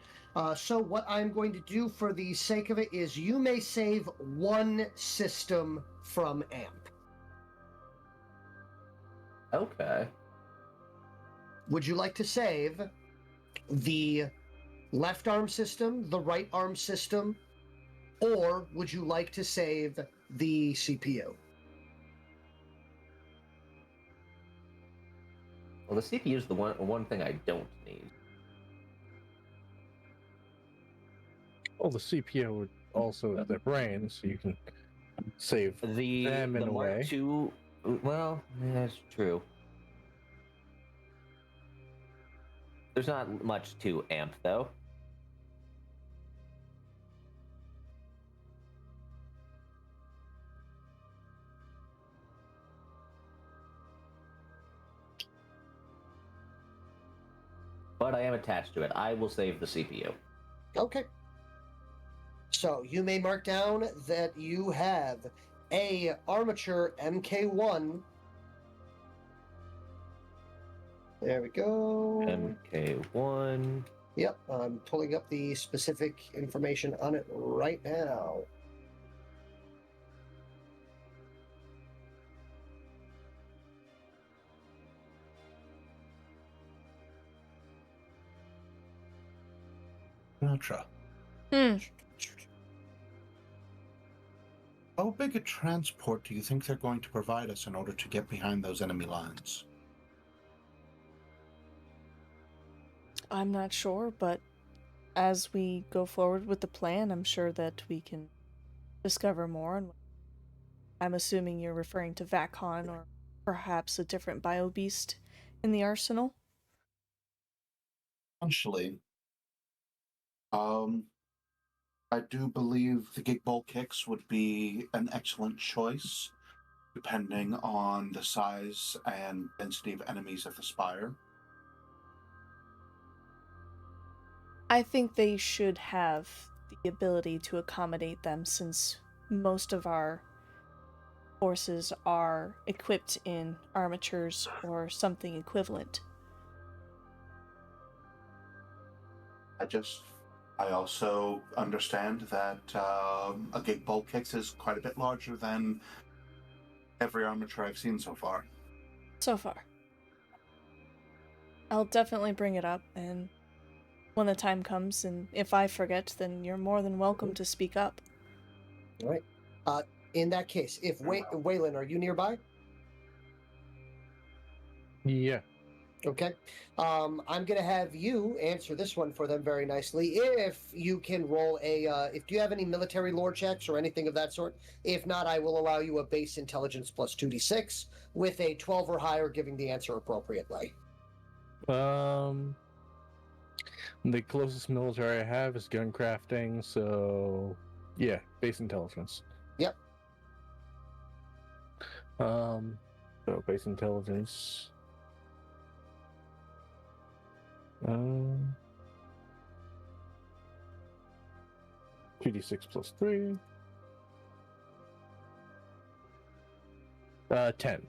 So what I'm going to do for the sake of it is you may save one system from AMP. Okay. Would you like to save the left arm system, the right arm system, or would you like to save the CPU? Well, the CPU is the one thing I don't need. Well, the CPU would also have their brain, so you can save The them in a Mark way. II, well, that's true. There's not much to AMP, though. But I am attached to it. I will save the CPU. Okay. So you may mark down that you have a armature MK1. There we go. MK1. Yep, I'm pulling up the specific information on it right now. Honatra, how big a transport do you think they're going to provide us in order to get behind those enemy lines? I'm not sure, but as we go forward with the plan, I'm sure that we can discover more. And I'm assuming you're referring to Vacon or perhaps a different biobeast in the arsenal. Essentially, I do believe the gig ball kicks would be an excellent choice, depending on the size and density of enemies at the spire. I think they should have the ability to accommodate them, since most of our forces are equipped in armatures or something equivalent. I also understand that a gig ball kicks is quite a bit larger than every armature I've seen so far. So far. I'll definitely bring it up, and when the time comes, and if I forget, then you're more than welcome to speak up. All right. In that case, if Waylon, are you nearby? Yeah. Okay. I'm going to have you answer this one for them very nicely. If you can roll if do you have any military lore checks or anything of that sort? If not, I will allow you a base intelligence plus 2d6 with a 12 or higher giving the answer appropriately. The closest military I have is gun crafting, so yeah, base intelligence. Yep. So base intelligence. 2d6 plus 3. 10.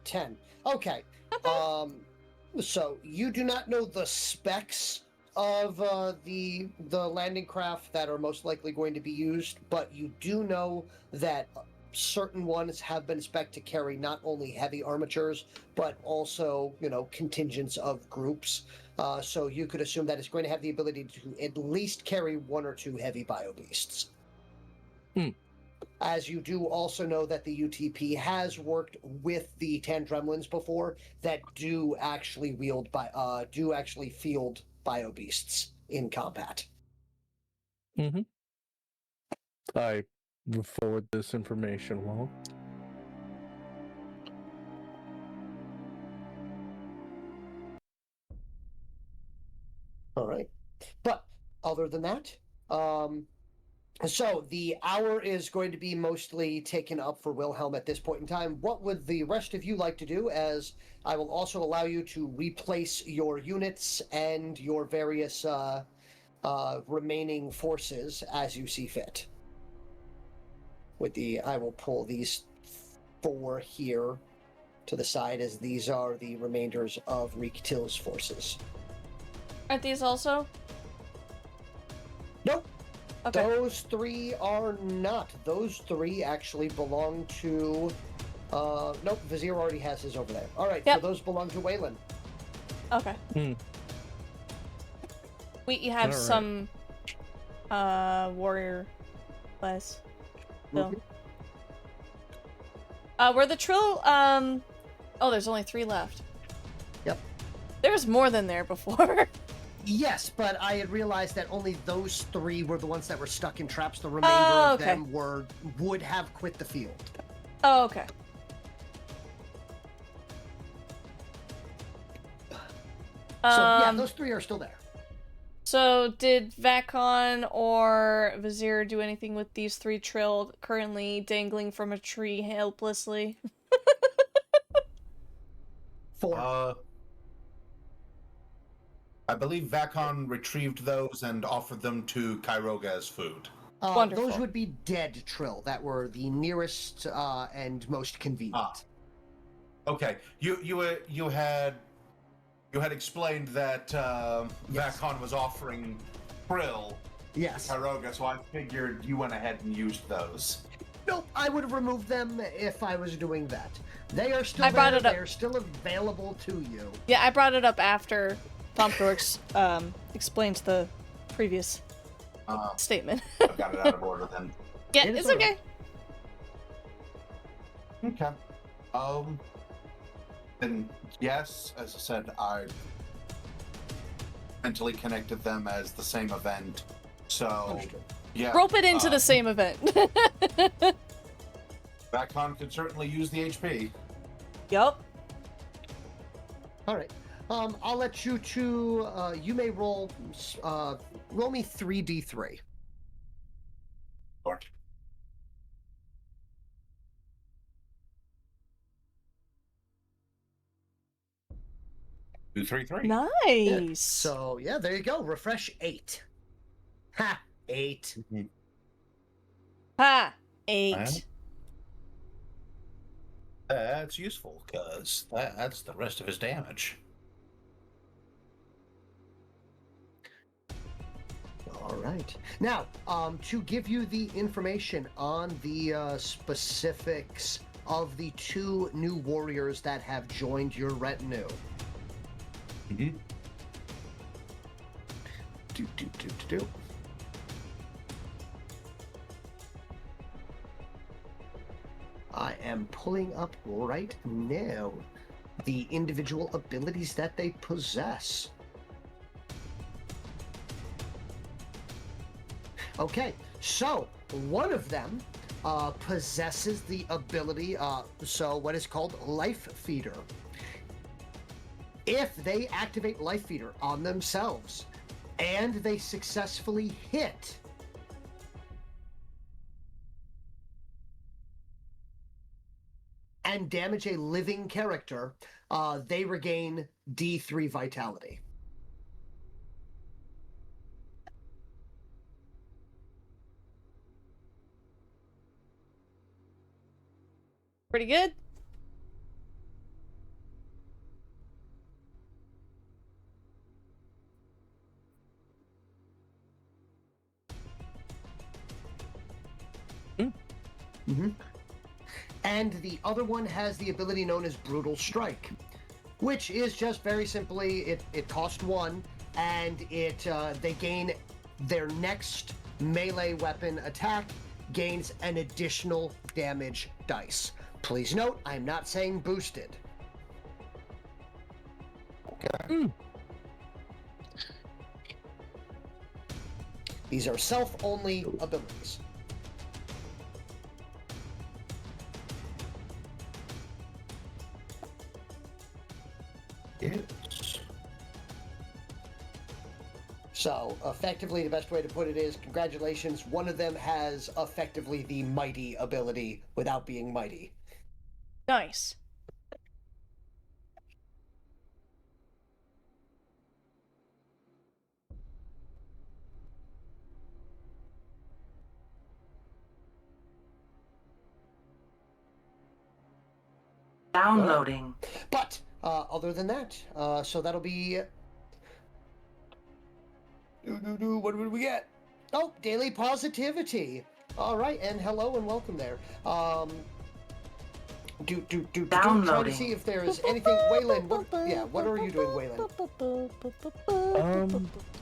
10. Okay. So you do not know the specs of the landing craft that are most likely going to be used, but you do know that certain ones have been spec'd to carry not only heavy armatures, but also, contingents of groups. So you could assume that it's going to have the ability to at least carry one or two heavy biobeasts. As you do also know that the UTP has worked with the Tandremlins before that do actually field biobeasts in combat. Mm-hmm. I will forward this information along. All right. But other than that, so the hour is going to be mostly taken up for Wilhelm at this point in time. What would the rest of you like to do? As I will also allow you to replace your units and your various remaining forces as you see fit. I will pull these 4 here to the side, as these are the remainders of Reek Till's forces. Aren't these also? Nope. Okay. Those 3 are not. Those 3 actually belong to. Nope. Vizier already has his over there. All right. Yep. So those belong to Waylon. Okay. We have All right. some warrior less. So. Were the Trill oh, there's only 3 left. Yep. There was more than there before. Yes, but I had realized that only those 3 were the ones that were stuck in traps. The remainder of okay. them would have quit the field. Oh, okay. So yeah, those 3 are still there. So did Vakon or Vizier do anything with these 3 Trill currently dangling from a tree helplessly? 4. I believe Vakon retrieved those and offered them to Kyroga as food. Wonderful. Those would be dead Trill that were the nearest and most convenient. Okay, you had explained that Yes. Vakon was offering Trill Yes. to Kyroga, so I figured you went ahead and used those. Nope, I would have removed them if I was doing that. They are still I brought there. it up. They are still available to you. Yeah, I brought it up after Pompador explained the previous statement. I've got it out of order then. Yeah, It is it's alright. okay. Okay. Then yes, as I said, I mentally connected them as the same event. So Understood. yeah. Rope it into the same event. Vakon could certainly use the HP. Yup. All right. I'll let you two. You may roll. Roll me 3d3. Lord. Two, three, three. Nice. So yeah, there you go. Refresh 8. Ha! 8. Ha! 8. That's useful because that's the rest of his damage. All right. Now, to give you the information on the specifics of the 2 new warriors that have joined your retinue. Mm-hmm. Do. I am pulling up right now the individual abilities that they possess. Okay, so one of them possesses the ability, so what is called Life Feeder. If they activate Life Feeder on themselves and they successfully hit and damage a living character, they regain D3 vitality. Pretty good. Mm-hmm. And the other one has the ability known as Brutal Strike, which is just very simply, it costs 1, and they gain their next melee weapon attack gains an additional damage dice. Please note, I'm not saying boosted. These are self-only abilities. Yes. So, effectively, the best way to put it is, congratulations, one of them has effectively the mighty ability without being mighty. Nice. Downloading. But, other than that, so that'll be... What did we get? Oh, daily positivity. All right, and hello and welcome there. Try to Downloading. see if there is anything. Waylon, what are you doing, Waylon?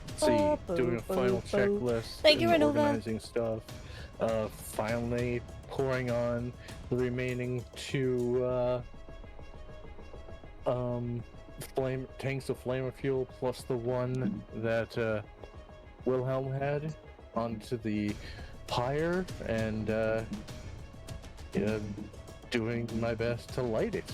Let's see, doing a final checklist. Thank you, and Renova. organizing stuff. Finally pouring on the remaining 2 flame tanks of flamer fuel plus the one that Wilhelm had onto the pyre and doing my best to light it.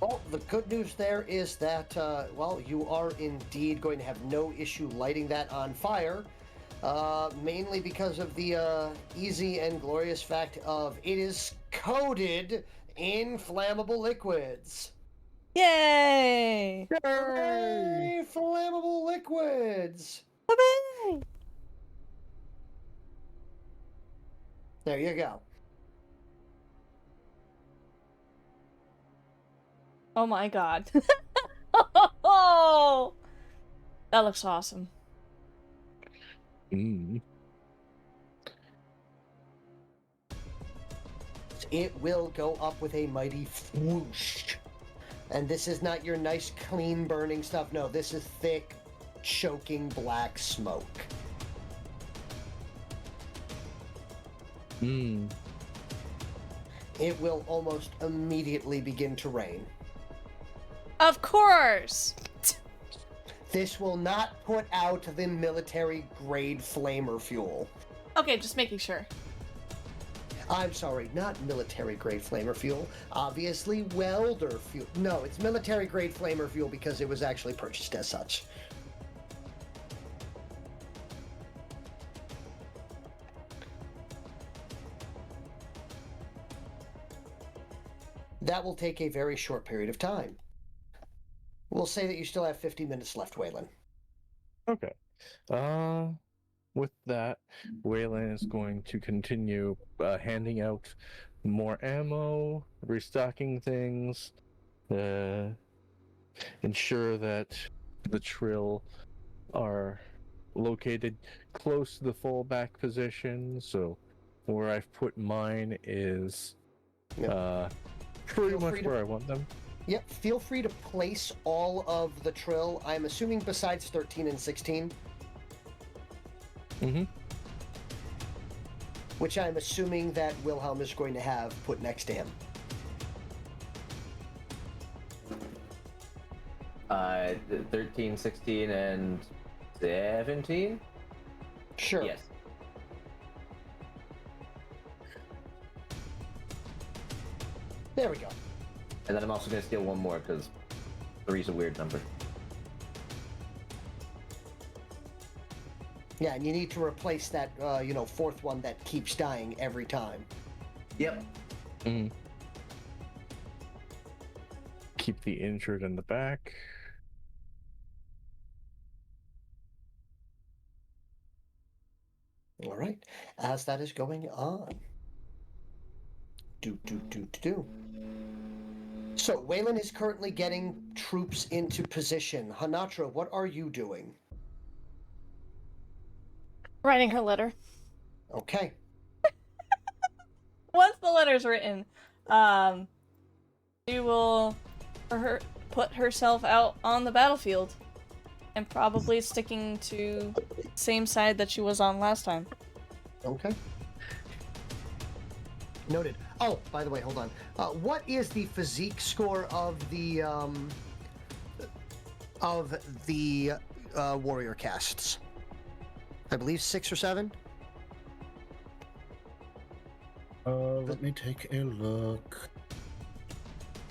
Well, the good news there is that, well, you are indeed going to have no issue lighting that on fire, mainly because of the easy and glorious fact of it is coated in flammable liquids. Yay! Hooray! Flammable liquids! Hooray! There you go. Oh my god. Oh, that looks awesome. It will go up with a mighty whoosh. And this is not your nice, clean burning stuff. No, this is thick, choking black smoke. It will almost immediately begin to rain. Of course! This will not put out the military-grade flamer fuel. Okay, just making sure. I'm sorry, not military-grade flamer fuel. Obviously, welder fuel. No, it's military-grade flamer fuel because it was actually purchased as such. That will take a very short period of time. We'll say that you still have 50 minutes left, Waylon. Okay. With that, Waylon is going to continue handing out more ammo, restocking things, ensure that the Trill are located close to the fallback position. So where I've put mine is pretty Feel much free to- where I want them. Yep, feel free to place all of the Trill, I'm assuming besides 13 and 16. Mm-hmm. Which I'm assuming that Wilhelm is going to have put next to him. 13, 16, and 17? Sure. Yes. There we go. And then I'm also going to steal one more because 3 is a weird number. Yeah, and you need to replace that, fourth one that keeps dying every time. Yep. Keep the injured in the back. All right. As that is going on. Do. So, Waylon is currently getting troops into position. Honatra, what are you doing? Writing her letter. Okay. Once the letter's written, she will put herself out on the battlefield and probably sticking to the same side that she was on last time. Okay. Noted. Oh, by the way, hold on. What is the physique score of the warrior casts? I believe 6 or 7. Let me take a look.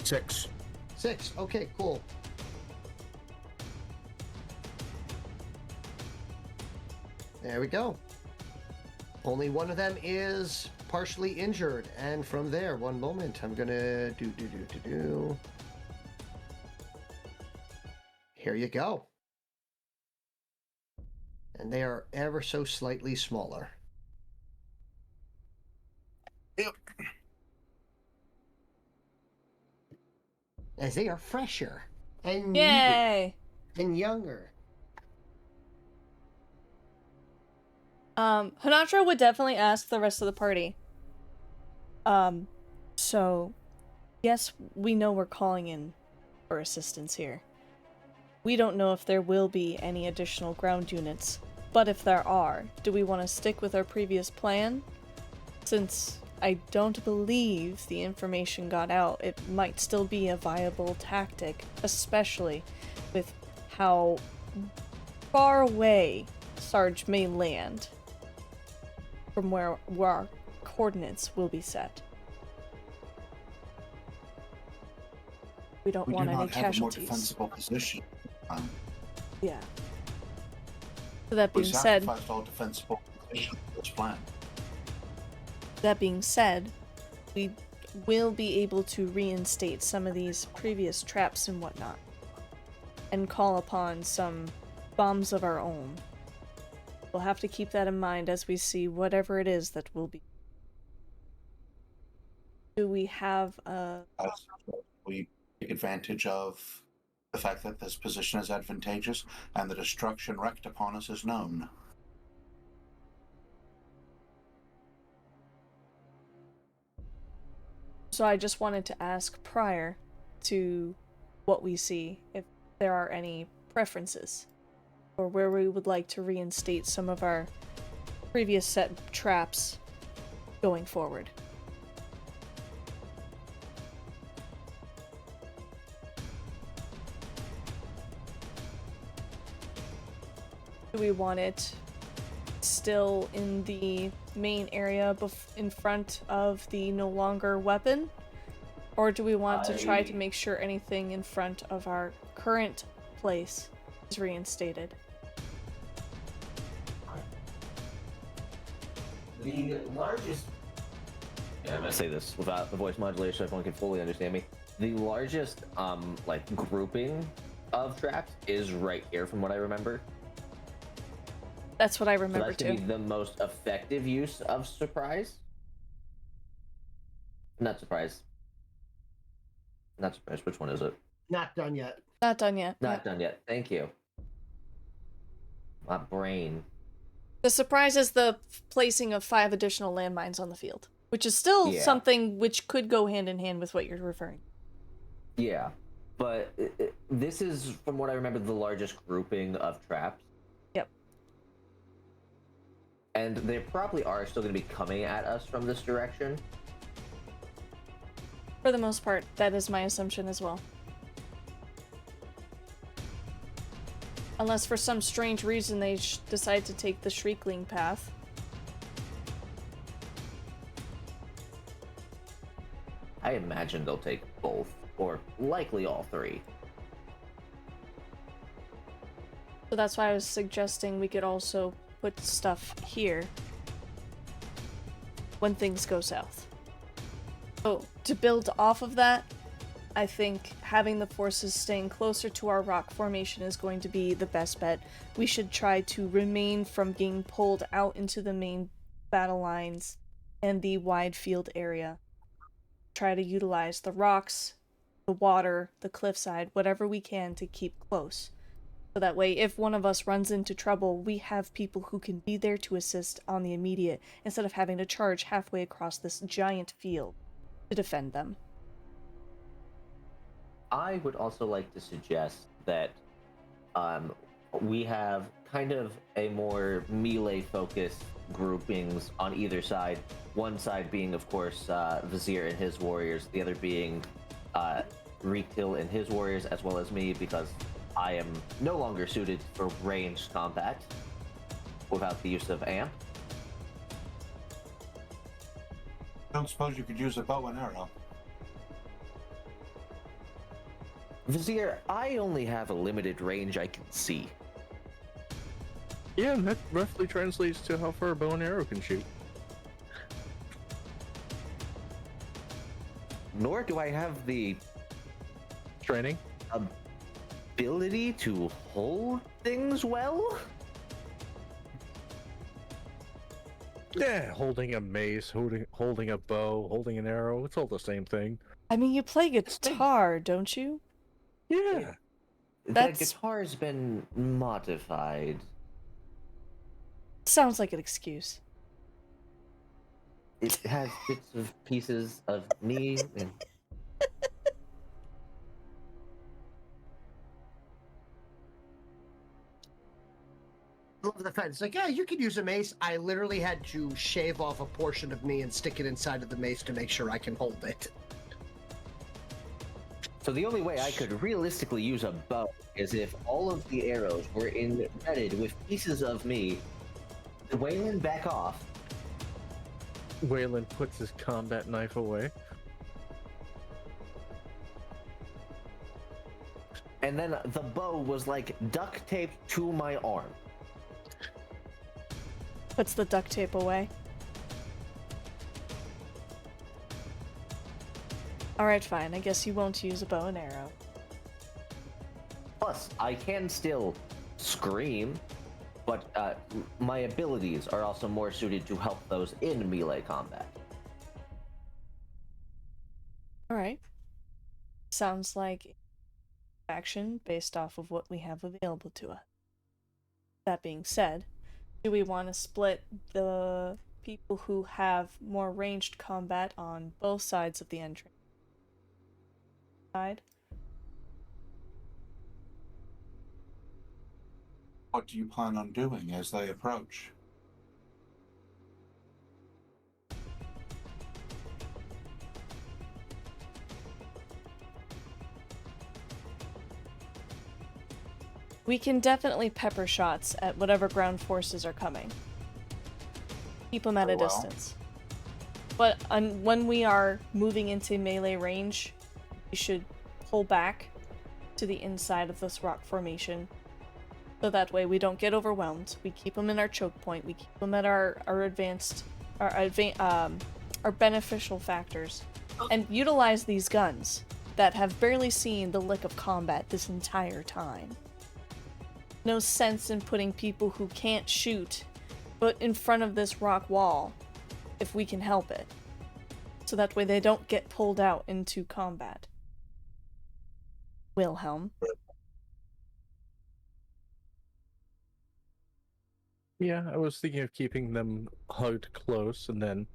6. 6. Okay, cool. There we go. Only one of them is partially injured, and from there, one moment, I'm gonna do. Here you go. And they are ever so slightly smaller. Yep. As they are fresher and Yay! and younger. Honatra would definitely ask the rest of the party. So, yes, we know we're calling in for assistance here. We don't know if there will be any additional ground units, but if there are, do we want to stick with our previous plan? Since I don't believe the information got out, it might still be a viable tactic, especially with how far away Sarge may land from where our coordinates will be set. We don't want any casualties. Have a more defensible position. Yeah. So that We being said, sacrificed all defensible positions for this plan. that being said, we will be able to reinstate some of these previous traps and whatnot, and call upon some bombs of our own. We'll have to keep that in mind as we see whatever it is that will be. Do we have a... We take advantage of the fact that this position is advantageous and the destruction wreaked upon us is known. So I just wanted to ask prior to what we see if there are any preferences or where we would like to reinstate some of our previous set traps going forward. Do we want it still in the main area in front of the no longer weapon? Or do we want to try to make sure anything in front of our current place is reinstated? The largest... Yeah, I'm gonna say this without the voice modulation so everyone can fully understand me. The largest, like, grouping of traps is right here from what I remember. That's what I remember so too. Be the most effective use of surprise. Not surprise. Not surprise. Which one is it? Not done yet. Not done yet. Not done yet. Thank you. My brain. The surprise is the placing of 5 additional landmines on the field, which is still something which could go hand in hand with what you're referring. Yeah, but this is, from what I remember, the largest grouping of traps. Yep. And they probably are still going to be coming at us from this direction. For the most part, that is my assumption as well. Unless for some strange reason they decide to take the Shriekling path. I imagine they'll take both, or likely all 3. So that's why I was suggesting we could also put stuff here when things go south. So, to build off of that, I think having the forces staying closer to our rock formation is going to be the best bet. We should try to remain from being pulled out into the main battle lines and the wide field area. Try to utilize the rocks, the water, the cliffside, whatever we can to keep close. So that way, if one of us runs into trouble, we have people who can be there to assist on the immediate, instead of having to charge halfway across this giant field to defend them. I would also like to suggest that we have kind of a more melee-focused groupings on either side. One side being, of course, Vizier and his warriors, the other being Reektil and his warriors, as well as me, because I am no longer suited for ranged combat. without the use of amp. Don't suppose you could use a bow and arrow? Vizier, I only have a limited range I can see. Yeah, and that roughly translates to how far a bow and arrow can shoot. Nor do I have the Training? ability to hold things well. Yeah, holding a mace, holding a bow, holding an arrow, it's all the same thing. I mean, you play guitar, don't you? Yeah. That guitar's been modified. Sounds like an excuse. It has bits of pieces of me and Over the fence, like, yeah, you could use a mace. I literally had to shave off a portion of me and stick it inside of the mace to make sure I can hold it. so the only way I could realistically use a bow is if all of the arrows were embedded with pieces of me. Waylon, back off. Waylon puts his combat knife away. And then the bow was like duct taped to my arm. Puts the duct tape away. Alright, fine. I guess you won't use a bow and arrow. Plus, I can still scream, but my abilities are also more suited to help those in melee combat. Alright. Sounds like action based off of what we have available to us. That being said, do we want to split the people who have more ranged combat on both sides of the entrance? Side? What do you plan on doing as they approach? We can definitely pepper shots at whatever ground forces are coming. Keep them at a Very well. distance. But when we are moving into melee range, we should pull back to the inside of this rock formation. So that way we don't get overwhelmed. We keep them in our choke point. We keep them at our beneficial factors. And utilize these guns that have barely seen the lick of combat this entire time. No sense in putting people who can't shoot but in front of this rock wall if we can help it. So that way they don't get pulled out into combat. Wilhelm. Yeah, I was thinking of keeping them hugged close, and then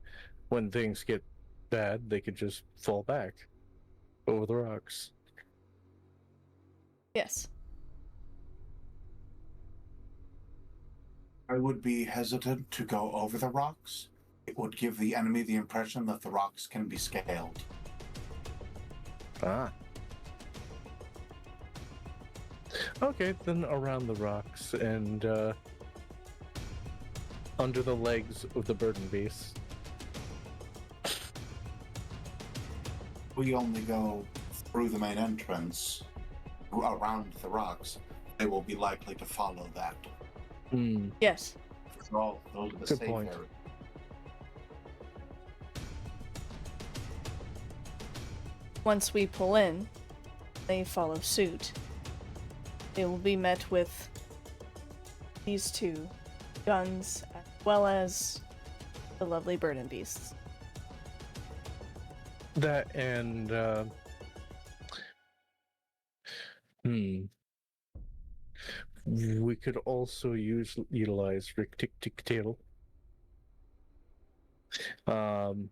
when things get bad, they could just fall back over the rocks. Yes. I would be hesitant to go over the rocks. It would give the enemy the impression that the rocks can be scaled. Ah. Okay, then around the rocks and under the legs of the burden beasts. We only go through the main entrance, around the rocks. They will be likely to follow that. Hmm. Yes. Those are the Good safe point. areas. Once we pull in, they follow suit. They will be met with these two guns as well as the lovely burden beasts. That and we could also utilize Rick Tick Tick Tail. In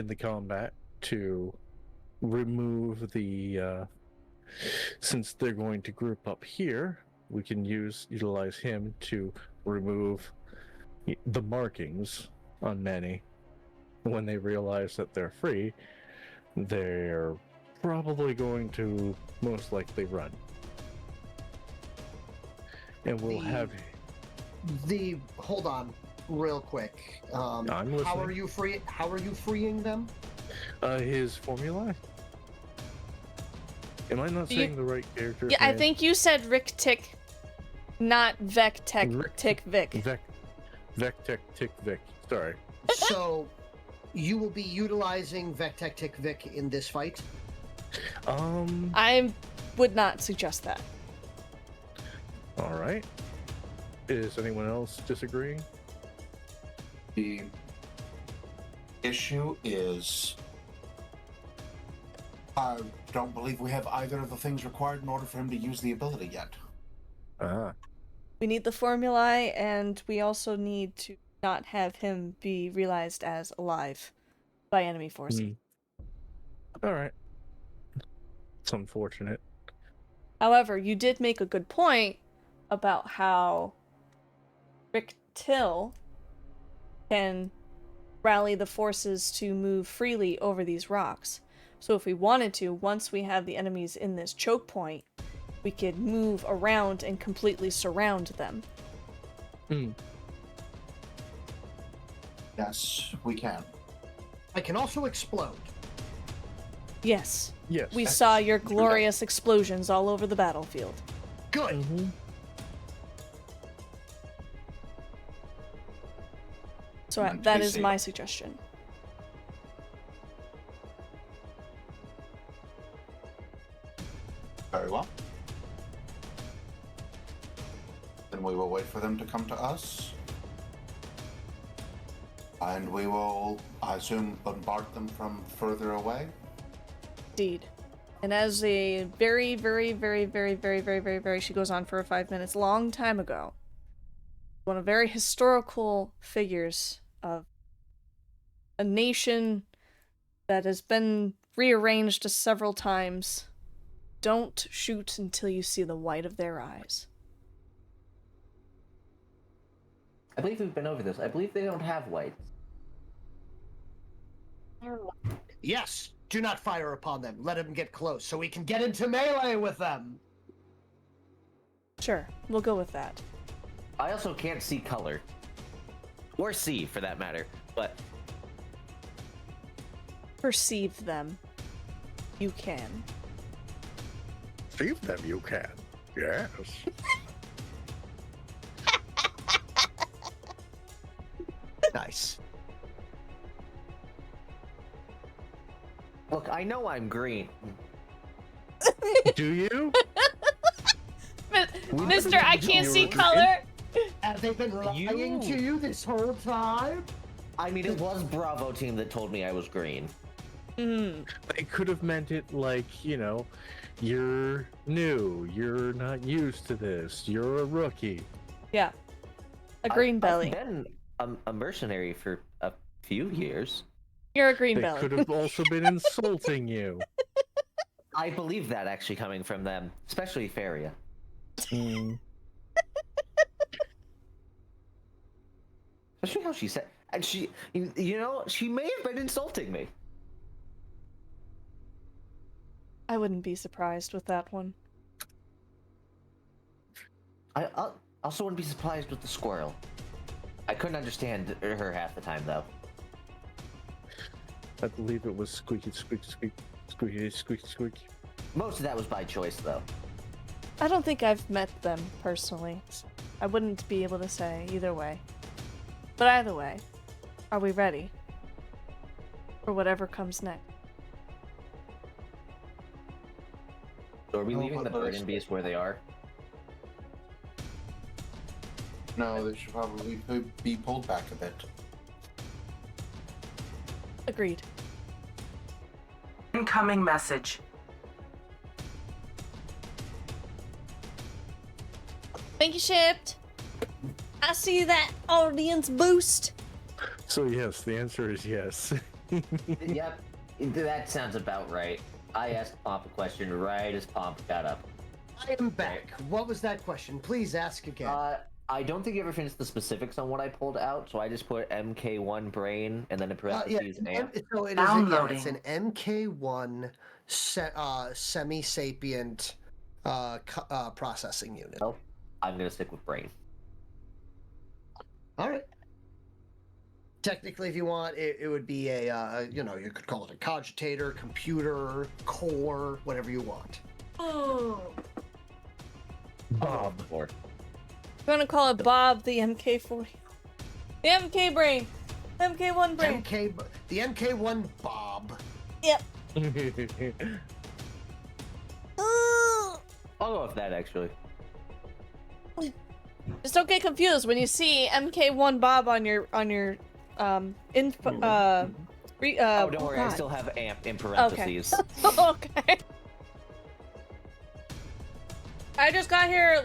the combat to remove the since they're going to group up here, we can utilize him to remove the markings on many. When they realize that they're free, they're probably going to most likely run. And we'll have Hold on, real quick. I'm How listening. are you free? How are you freeing them? His formula. Am I not saying the right character? Yeah, I think you said Rick Tick, not Vec Tech Tick Vic. Vec Tech Tick Vic. Sorry. So, you will be utilizing Vectech Tick Vic in this fight? I would not suggest that. All right. Is anyone else disagreeing? The issue is, I don't believe we have either of the things required in order for him to use the ability yet. We need the formulae, and we also need to not have him be realized as alive by enemy forces. All right. It's unfortunate. However, you did make a good point about how Rick Till can rally the forces to move freely over these rocks. So if we wanted to, once we have the enemies in this choke point, we could move around and completely surround them. Yes, we can. I can also explode. Yes. Yes. We saw your glorious explosions all over the battlefield. Good. So Like that they is say. my suggestion. Very well. Then we will wait for them to come to us. And we will, I assume, bombard them from further away. Indeed. And as a very, very, very, very, very, very, very, very, she goes on for 5 minutes, long time ago, one of very historical figures of a nation that has been rearranged several times. Don't shoot until you see the white of their eyes. I believe we've been over this. I believe they don't have whites. Yes. Do not fire upon them. Let them get close so we can get into melee with them. Sure, we'll go with that. I also can't see color. Or see, for that matter. But Perceive them. You can. See them you can. Yes. Nice. look, I know I'm green. Do you? Mister, I can't see color. Have they been lying to you this whole time? I mean, it was Bravo team that told me I was green. They could have meant it like, you know, you're new, you're not used to this, you're a rookie. Yeah. A green belly. I've been a mercenary for a few years. You're a green They belly. could have also been insulting you. I believe that actually coming from them, especially Faria. Especially how she said, and she, you know, she may have been insulting me. I wouldn't be surprised with that one. I also wouldn't be surprised with the squirrel. I couldn't understand her half the time, though. I believe it was squeaky, squeaky, squeaky, squeaky, squeaky, squeaky. Most of that was by choice, though. I don't think I've met them personally. I wouldn't be able to say either way. But either way, are we ready for whatever comes next? So are we No, leaving the but bird there's- and beast where they are? No, they should probably be pulled back a bit. Agreed. Incoming message. Thank you, Shipped. I see that audience boost. So yes, the answer is yes. Yep, that sounds about right. I asked Pomp a question right as Pomp got up. I am back. What was that question? Please ask again. I don't think you ever finished the specifics on what I pulled out, so I just put MK1 brain and then in parentheses amp. So it is Downloading. it's an MK1 semi-sapient processing unit. Oh. I'm gonna stick with brain. All right. Technically, if you want, it would be a, you could call it a cogitator, computer, core, whatever you want. Oh. Bob. We're gonna call it Bob the MK40. The MK brain. MK1 brain. The MK1 Bob. Yep. I'll go with that, actually. Just don't get confused when you see MK1 Bob on your info. Oh, don't worry, I God. still have amp in parentheses. Okay. I just got here.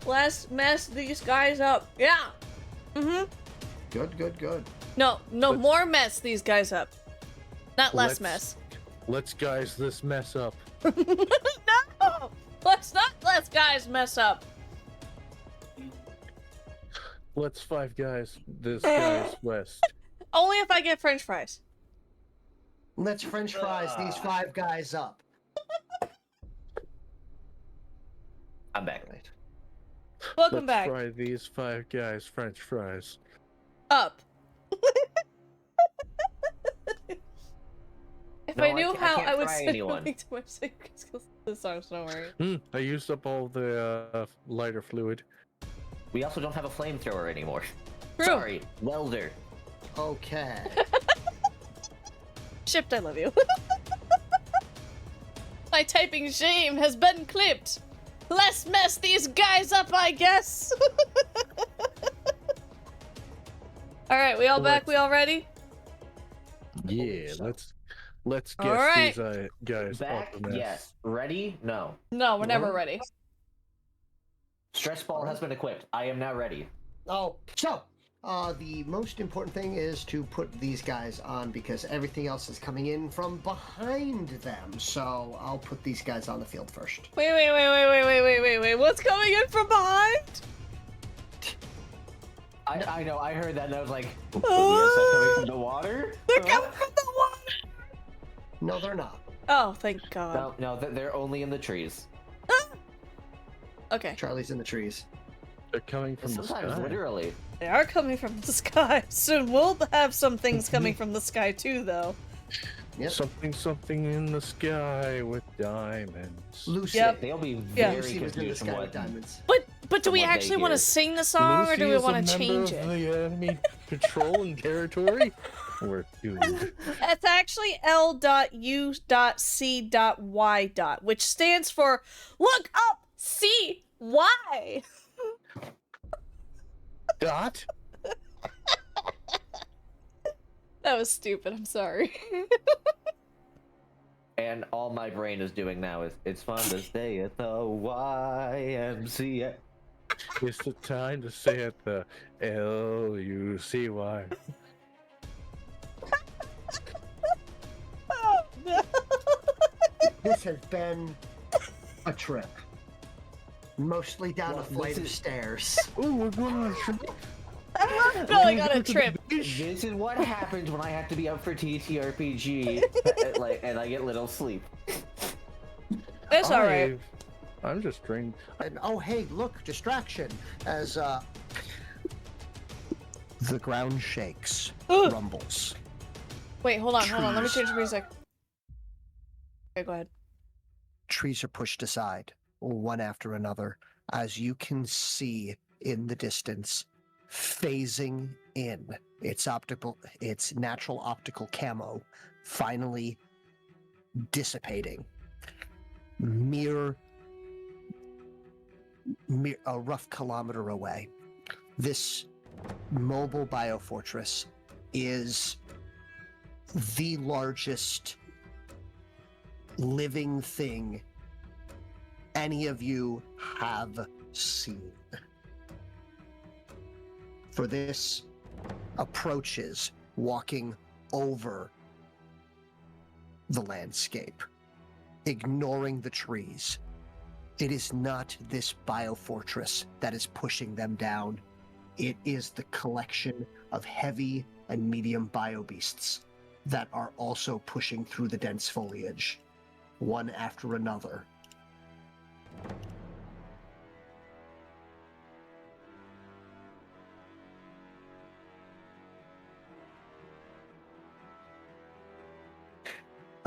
Let's mess these guys up. Yeah. Mm-hmm. Good. No, more mess these guys up. Not less mess. Let's guys this mess up. No! Let's not let guys mess up. Let's five guys this guy's west. Only if I get French fries. Let's French fries these 5 guys up. I'm back. Right. Welcome Let's back. fry these 5 guys French fries. Up. If No, I knew how can't I would fry say anyone. something to my secret skills this song, don't worry. I used up all the lighter fluid. We also don't have a flamethrower anymore. True. Sorry, welder. Okay. Shipped, I love you. My typing shame has been clipped. Let's mess these guys up, I guess. Alright, we all back? We all ready? Yeah, let's guess All right. these guys Back? up a mess. Yes. Ready? No. No, we're never ready. Stress ball has been equipped. I am now ready. Oh, so the most important thing is to put these guys on because everything else is coming in from behind them. So I'll put these guys on the field first. Wait. What's coming in from behind? I know, I heard that and I was like, yes, they're coming from the water? They're coming from the water! No, they're not. Oh, thank God. No, they're only in the trees. Okay. Charlie's in the trees. They're coming from the Sometimes, sky. literally. They are coming from the sky. Soon we'll have some things coming from the sky too, though. Yep. Something in the sky with diamonds. Lucy. Yep. They'll be Yeah. very Lucy was in the confused from sky with what... diamonds. But do we From what they actually want to hear. sing the song, or do we want to change Lucy is a member it? of the enemy patrolling territory? We're doomed. It's actually L.U.C.Y. which stands for Look Up C.Y. Dot? That was stupid, I'm sorry. And all my brain is doing now is, it's fun to stay at the YMCA. It's the time to say it the L-U-C-Y. Oh, no. This has been a trip. Mostly down a flight of stairs. Oh, we're going on a trip. I love going on a trip. This is what happens when I have to be up for TTRPG, and I get little sleep. It's alright. I'm just drained. And oh, hey, look, distraction. As the ground shakes, rumbles. Wait, hold on. Let me change the music. Okay, go ahead. Trees are pushed aside, one after another, as you can see in the distance, phasing in its natural optical camo, finally dissipating. A rough kilometer away. This mobile biofortress is the largest living thing any of you have seen. For this approaches walking over the landscape, ignoring the trees. It is not this biofortress that is pushing them down. It is the collection of heavy and medium biobeasts that are also pushing through the dense foliage, one after another.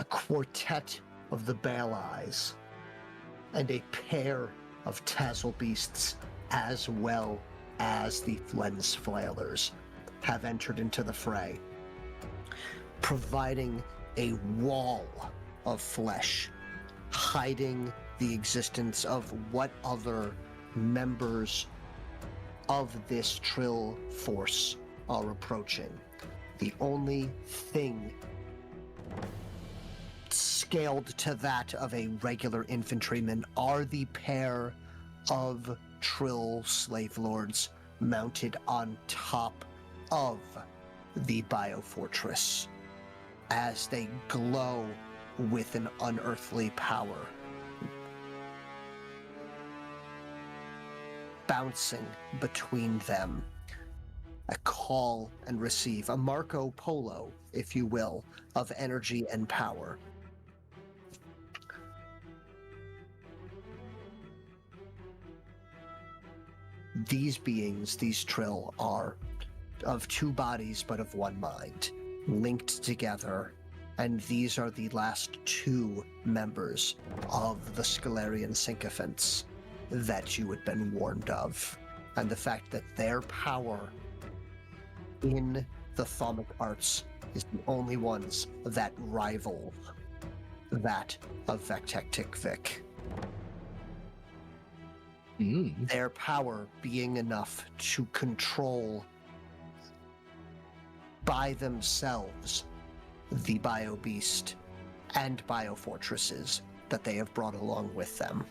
quartet of the Bale Eyes, and a pair of Tassel Beasts, as well as the Lens Flailers, have entered into the fray, providing a wall of flesh, hiding the existence of what other members of this Trill force are approaching. The only thing scaled to that of a regular infantryman are the pair of Trill slave lords mounted on top of the biofortress as they glow with an unearthly power, bouncing between them. A call and receive, a Marco Polo, if you will, of energy and power. These beings, these Trill, are of two bodies but of one mind, linked together, and these are the last two members of the Scalarian Sycophants that you had been warned of, and the fact that their power in the Thaumic arts is the only ones that rival that of Vectectic Vic. Their power being enough to control by themselves the Bio-Beast and Biofortresses that they have brought along with them.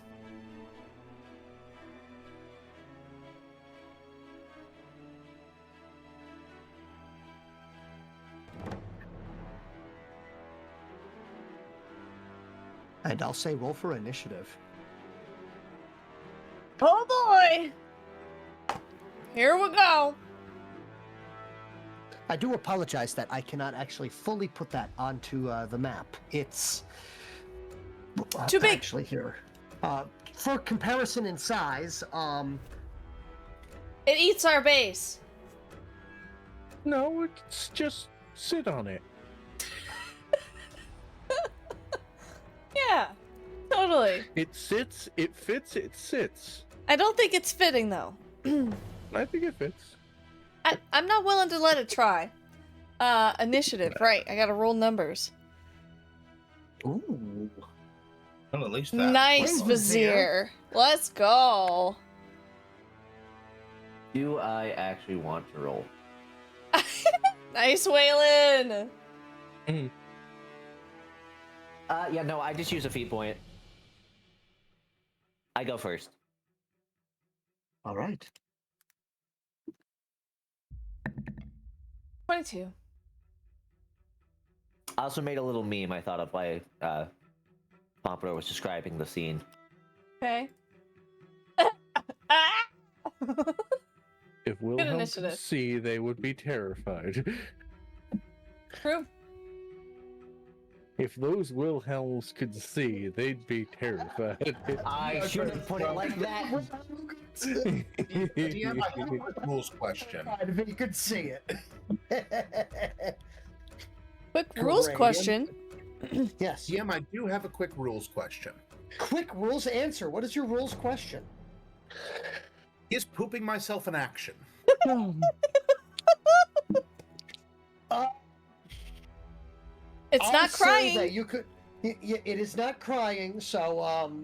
And I'll say roll for initiative. Oh boy! Here we go. I do apologize that I cannot actually fully put that onto the map. It's too big. Actually, here, for comparison in size, it eats our base. No, it's just sit on it. Yeah, totally. It sits, it fits, it sits. I don't think it's fitting though. I think it fits. I'm not willing to let it try. Initiative, right? I gotta roll numbers. Ooh. Well, at least that. Nice, Vizier. Let's go. Do I actually want to roll? Nice, Waylon. Yeah, no, I just use a feat point. I go first. all right. 22. I also made a little meme I thought of while Pompador was describing the scene. Okay. If Wilhelm could see, they would be terrified. True. If those Wilhelms could see, they'd be terrified. I should have put it like that. DM, I have a quick rules question. If you could see it. Quick rules Great. question. Yes. DM, I do have a quick rules question. Quick rules answer. What is your rules question? Is pooping myself an action? It's not say crying. that you could. It is not crying. So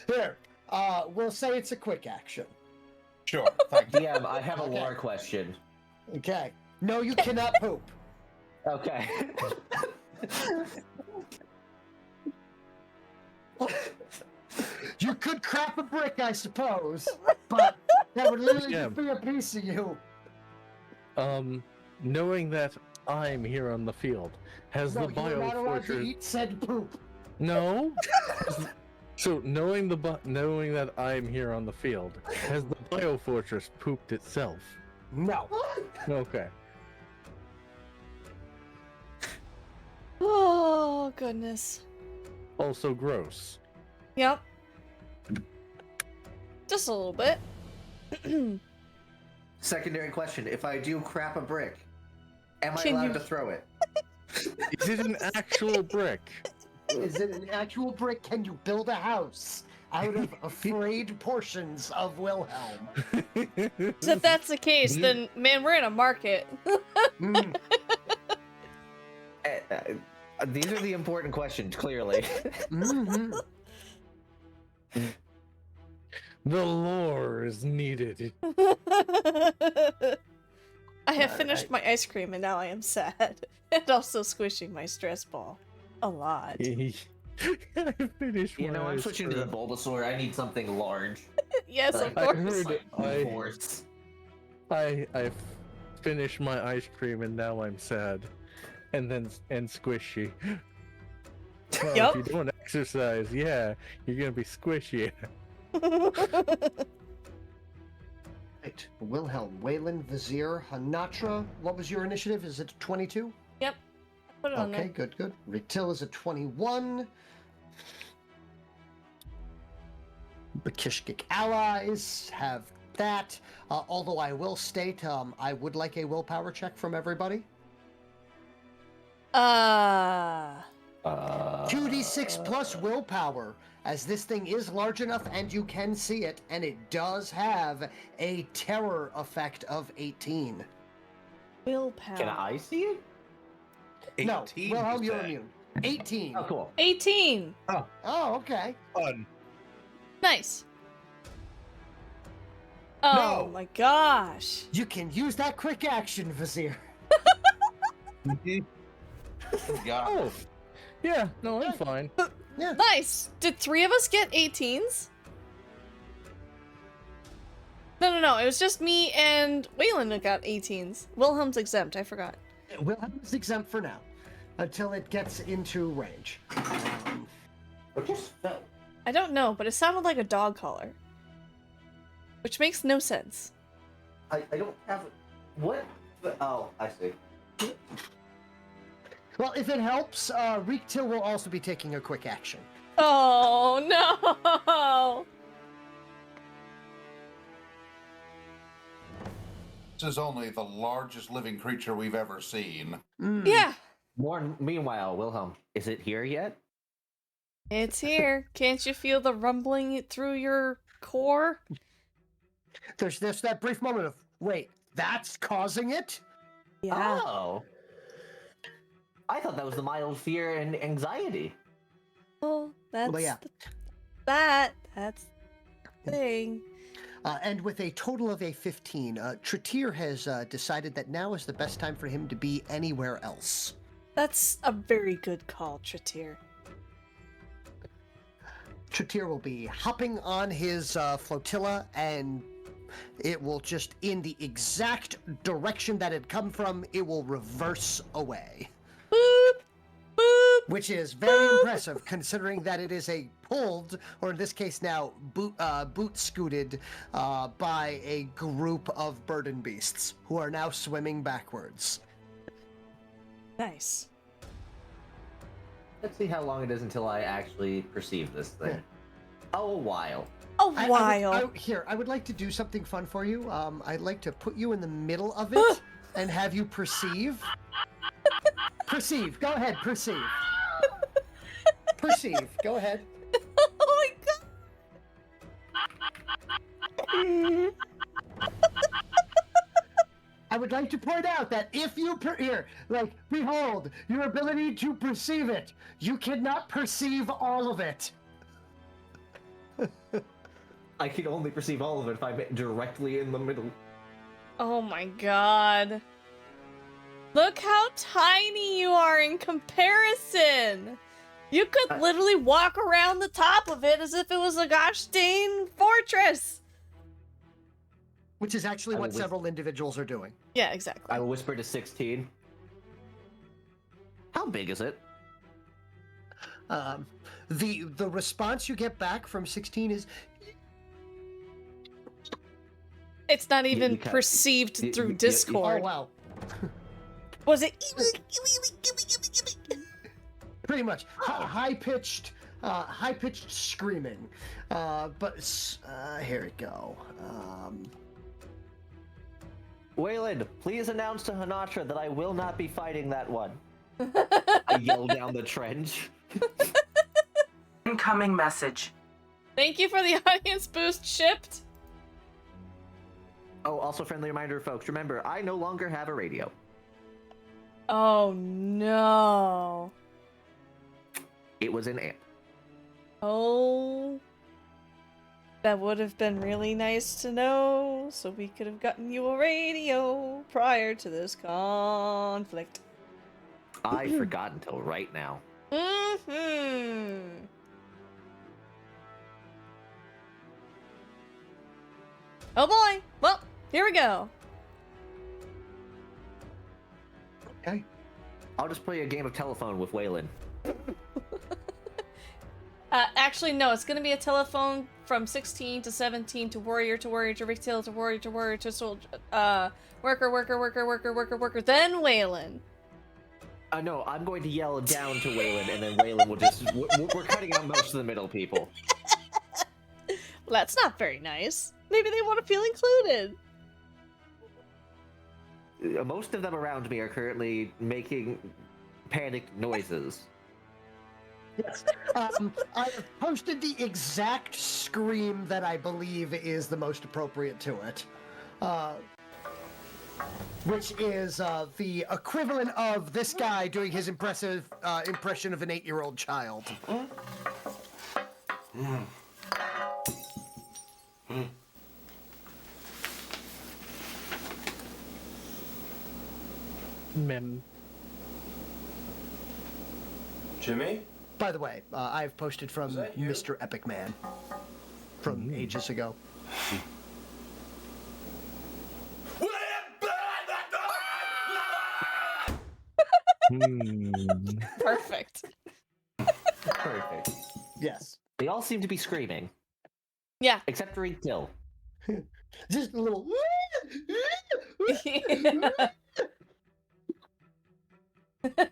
here. We'll say it's a quick action. Sure. Thank you. DM, I have a Okay. lore question. Okay. No, you cannot poop. Okay. You could crap a brick, I suppose, but that would literally Yeah. be a piece of you. Knowing that I'm here on the field, has No, the you're not allowed to Biofortress... eat said poop. No? So, knowing that I'm here on the field, has the Biofortress pooped itself? No. Okay. Oh, goodness. Also gross. Yep. Just a little bit. Secondary question: if I do crap a brick, am I Can allowed you- to throw it? Is it an actual brick? Is it an actual brick? Can you build a house out of afraid portions of Wilhelm? So if that's the case, then man, we're in a market. Mm. These are the important questions, clearly. Mhm. The lore is needed. I have finished my ice cream and now I am sad. And also squishing my stress ball. A lot. I finished. You know, my I'm ice switching to the cream. Bulbasaur. I need something large. Yes, of Like, I course. heard like, force. I finished my ice cream and now I'm sad, and squishy. Well, Yup. If you don't exercise, yeah, you're gonna be squishy. Right. Wilhelm, Wayland, Vizier, Honatra. What was your initiative? Is it 22? Yep. Put it on Okay, there. good, good. Ritil is a 21. The Kishkik allies have that. Although I will state, I would like a willpower check from everybody. 2d6 plus willpower, as this thing is large enough and you can see it, and it does have a terror effect of 18. Willpower. Can I see it? No, 18, Wilhelm, you you're said. immune. 18. Oh, cool. 18. Oh, okay. Fun. Nice. Oh No. my gosh. You can use that quick action, Vizier. God. Oh, yeah, no, I'm fine. Yeah. Nice. Did 3 of us get 18s? No. It was just me and Wayland that got 18s. Wilhelm's exempt. I forgot. Wilhelm is exempt for now, until it gets into range. I don't know, but it sounded like a dog collar. Which makes no sense. I don't have. What? Oh, I see. Well, if it helps, Ritil will also be taking a quick action. Oh no! This is only the largest living creature we've ever seen. Mm. Yeah, Meanwhile, Wilhelm, is it here yet? it's here. Can't you feel the rumbling through your core? There's that brief moment of, wait, that's causing it? Yeah. Oh. I thought that was the mild fear and anxiety. Oh, that's Well, yeah. that's the thing. And with a total of a 15, Tratir has decided that now is the best time for him to be anywhere else. That's a very good call, Tratir. Tratir will be hopping on his flotilla, and it will just, in the exact direction that it come from, it will reverse away. Boop, boop. Which is very impressive, considering that it is a pulled, or in this case now, boot scooted by a group of burden beasts who are now swimming backwards. Nice. Let's see how long it is until I actually perceive this thing. Yeah. Oh, a while. A I while. would like to do something fun for you. I'd like to put you in the middle of it and have you perceive. Perceive. Go ahead, perceive. Perceive. Go ahead. Oh my god. I would like to point out that if you behold your ability to perceive it, you cannot perceive all of it. I can only perceive all of it if I'm directly in the middle. Oh my god. Look how tiny you are in comparison. You could literally walk around the top of it as if it was a gosh dang fortress. Which is actually I what will several individuals are doing. Yeah, exactly. I will whisper to 16. How big is it? The response you get back from 16 is, It's not even you can't- perceived you- through you- you- Discord. oh wow. Was it? Pretty much high-pitched screaming. Here we go. Wayland, please announce to Honatra that I will not be fighting that one. I yell down the trench. Incoming message. Thank you for the audience boost shipped. Oh, also friendly reminder, folks. Remember, I no longer have a radio. Oh no. It was an amp. Oh. That would have been really nice to know, so we could have gotten you a radio prior to this conflict. I forgot until right now. Mm-hmm. Oh boy! Well, here we go. Okay. I'll just play a game of telephone with Waylon. Actually, no, it's gonna be a telephone from 16 to 17 to warrior to warrior to retail to warrior to warrior to soldier, worker, then Waylon. No, I'm going to yell down to Waylon, and then Waylon will just... We're cutting out most of the middle people. Well, that's not very nice. Maybe they want to feel included. Most of them around me are currently making panicked noises. Yes. I have posted the exact scream that I believe is the most appropriate to it. Which is the equivalent of this guy doing his impressive impression of an 8-year-old child. Mem. Jimmy? By the way, I've posted from that you? Mr. Epic Man from ages ago. Perfect. Perfect. Yes. They all seem to be screaming. Yeah. Except for Till. Just a little.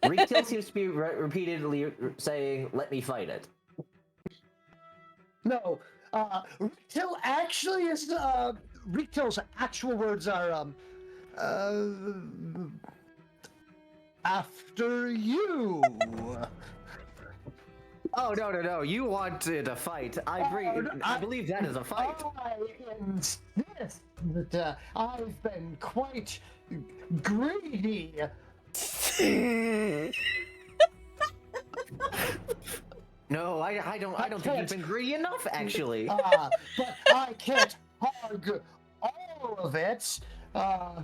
Retail seems to be repeatedly saying, "Let me fight it." No, Retail actually is. Retail's actual words are after you. Oh no! You wanted a fight. I believe that is a fight. I insist that I've been quite greedy. No, I don't think you've been greedy enough, actually. But I can't hug all of it. I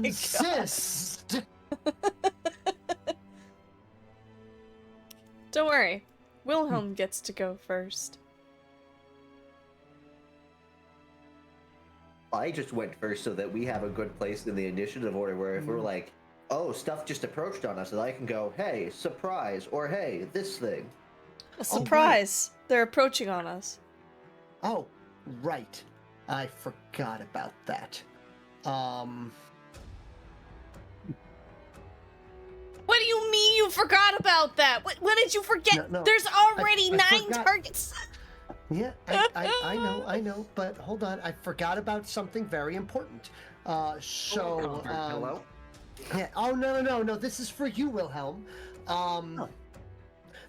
insist. Don't worry. Wilhelm gets to go first. I just went first so that we have a good place in the initiative order where if we're like, oh, stuff just approached on us, that I can go, hey, surprise, or hey, this thing. A surprise! They're approaching on us. Oh, right. I forgot about that. What do you mean you forgot about that? What did you forget? No, There's already I 9 forgot. targets. Yeah, I know, but hold on. I forgot about something very important. Hello? Yeah, oh, no, this is for you, Wilhelm.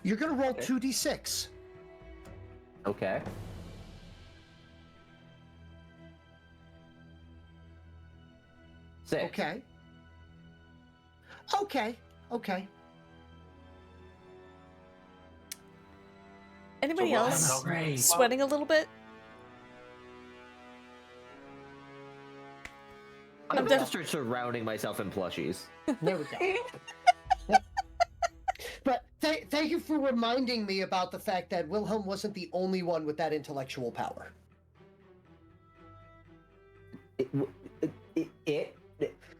You're gonna roll 2d6. Okay. 6. Okay. Anybody So else Great. sweating a little bit? I'm I'm going to def- start surrounding myself in plushies. There we go. But thank you for reminding me about the fact that Wilhelm wasn't the only one with that intellectual power.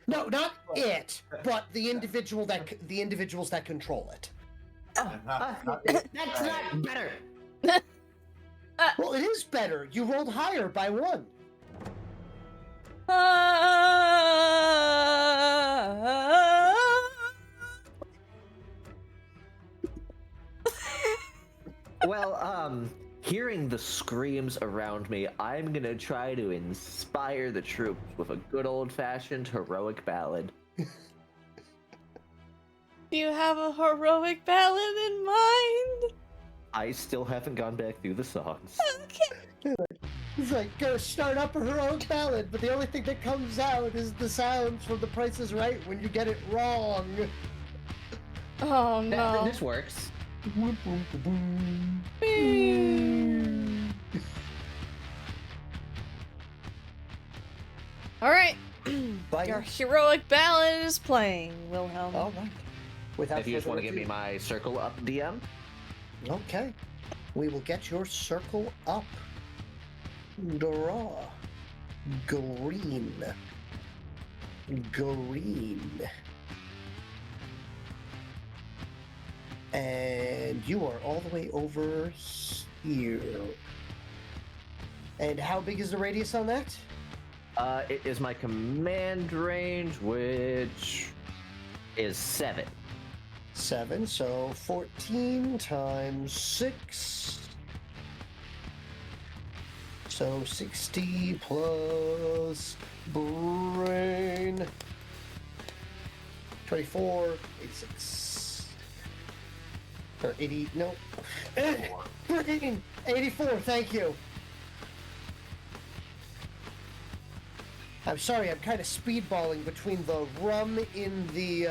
No, not it, but the individuals that control it. That's not better. Well, it is better. You rolled higher by 1. Well, hearing the screams around me, I'm gonna try to inspire the troops with a good old-fashioned heroic ballad. You have a heroic ballad in mind? I still haven't gone back through the songs. Okay. He's like, gonna start up a heroic ballad, but the only thing that comes out is the sounds from The Price is Right when you get it wrong. Oh no. This works. Alright. Your heroic ballad is playing, Wilhelm. All right. Without If you just want to further give me ado- my circle up DM. Okay. We will get your circle up. Draw. Green. Green. And you are all the way over here. And how big is the radius on that? It is my command range, which is 7. 7, so 14 times 6. So 60 plus brain. 24, 86. Or 80, no. Brain! 84, thank you. I'm sorry, I'm kind of speedballing between the rum in the,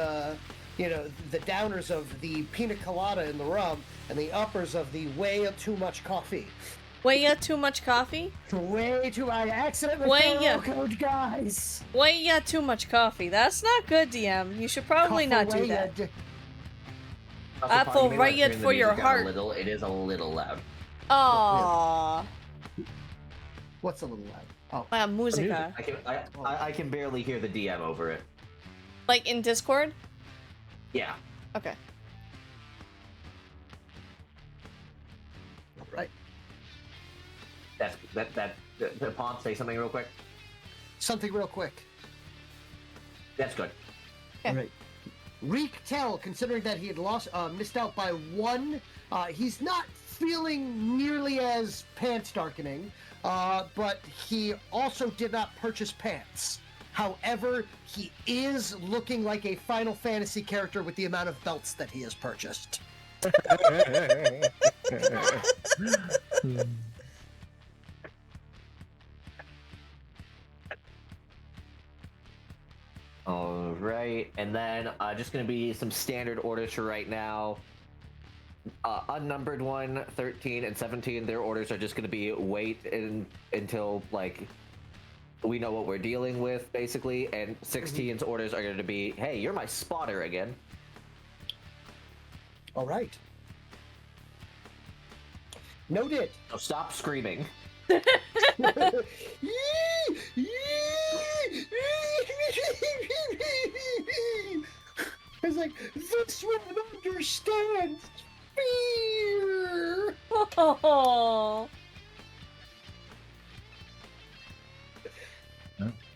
the downers of the pina colada in the rum and the uppers of the way too much coffee. Way too much coffee? Way too, I accidentally Way code, guys. Way too much coffee. That's not good, DM. You should probably not do that. Apple riot for your heart. It is a little loud. Aww. What's a little loud? Oh, musica. I can barely hear the DM over it. Like in Discord? Yeah. Okay. all right. Did Pom say something real quick? Something real quick. That's good. All right. Reek Tell, considering that he had missed out by 1, he's not feeling nearly as pants darkening, but he also did not purchase pants. However, he is looking like a Final Fantasy character with the amount of belts that he has purchased. All right, and then just going to be some standard orders for right now. Unnumbered 1, 13, and 17, their orders are just going to be wait until, like, we know what we're dealing with, basically. And 16's orders are going to be, hey, you're my spotter again. All right. Noted. So stop screaming. It's like, this one understands fear. Oh.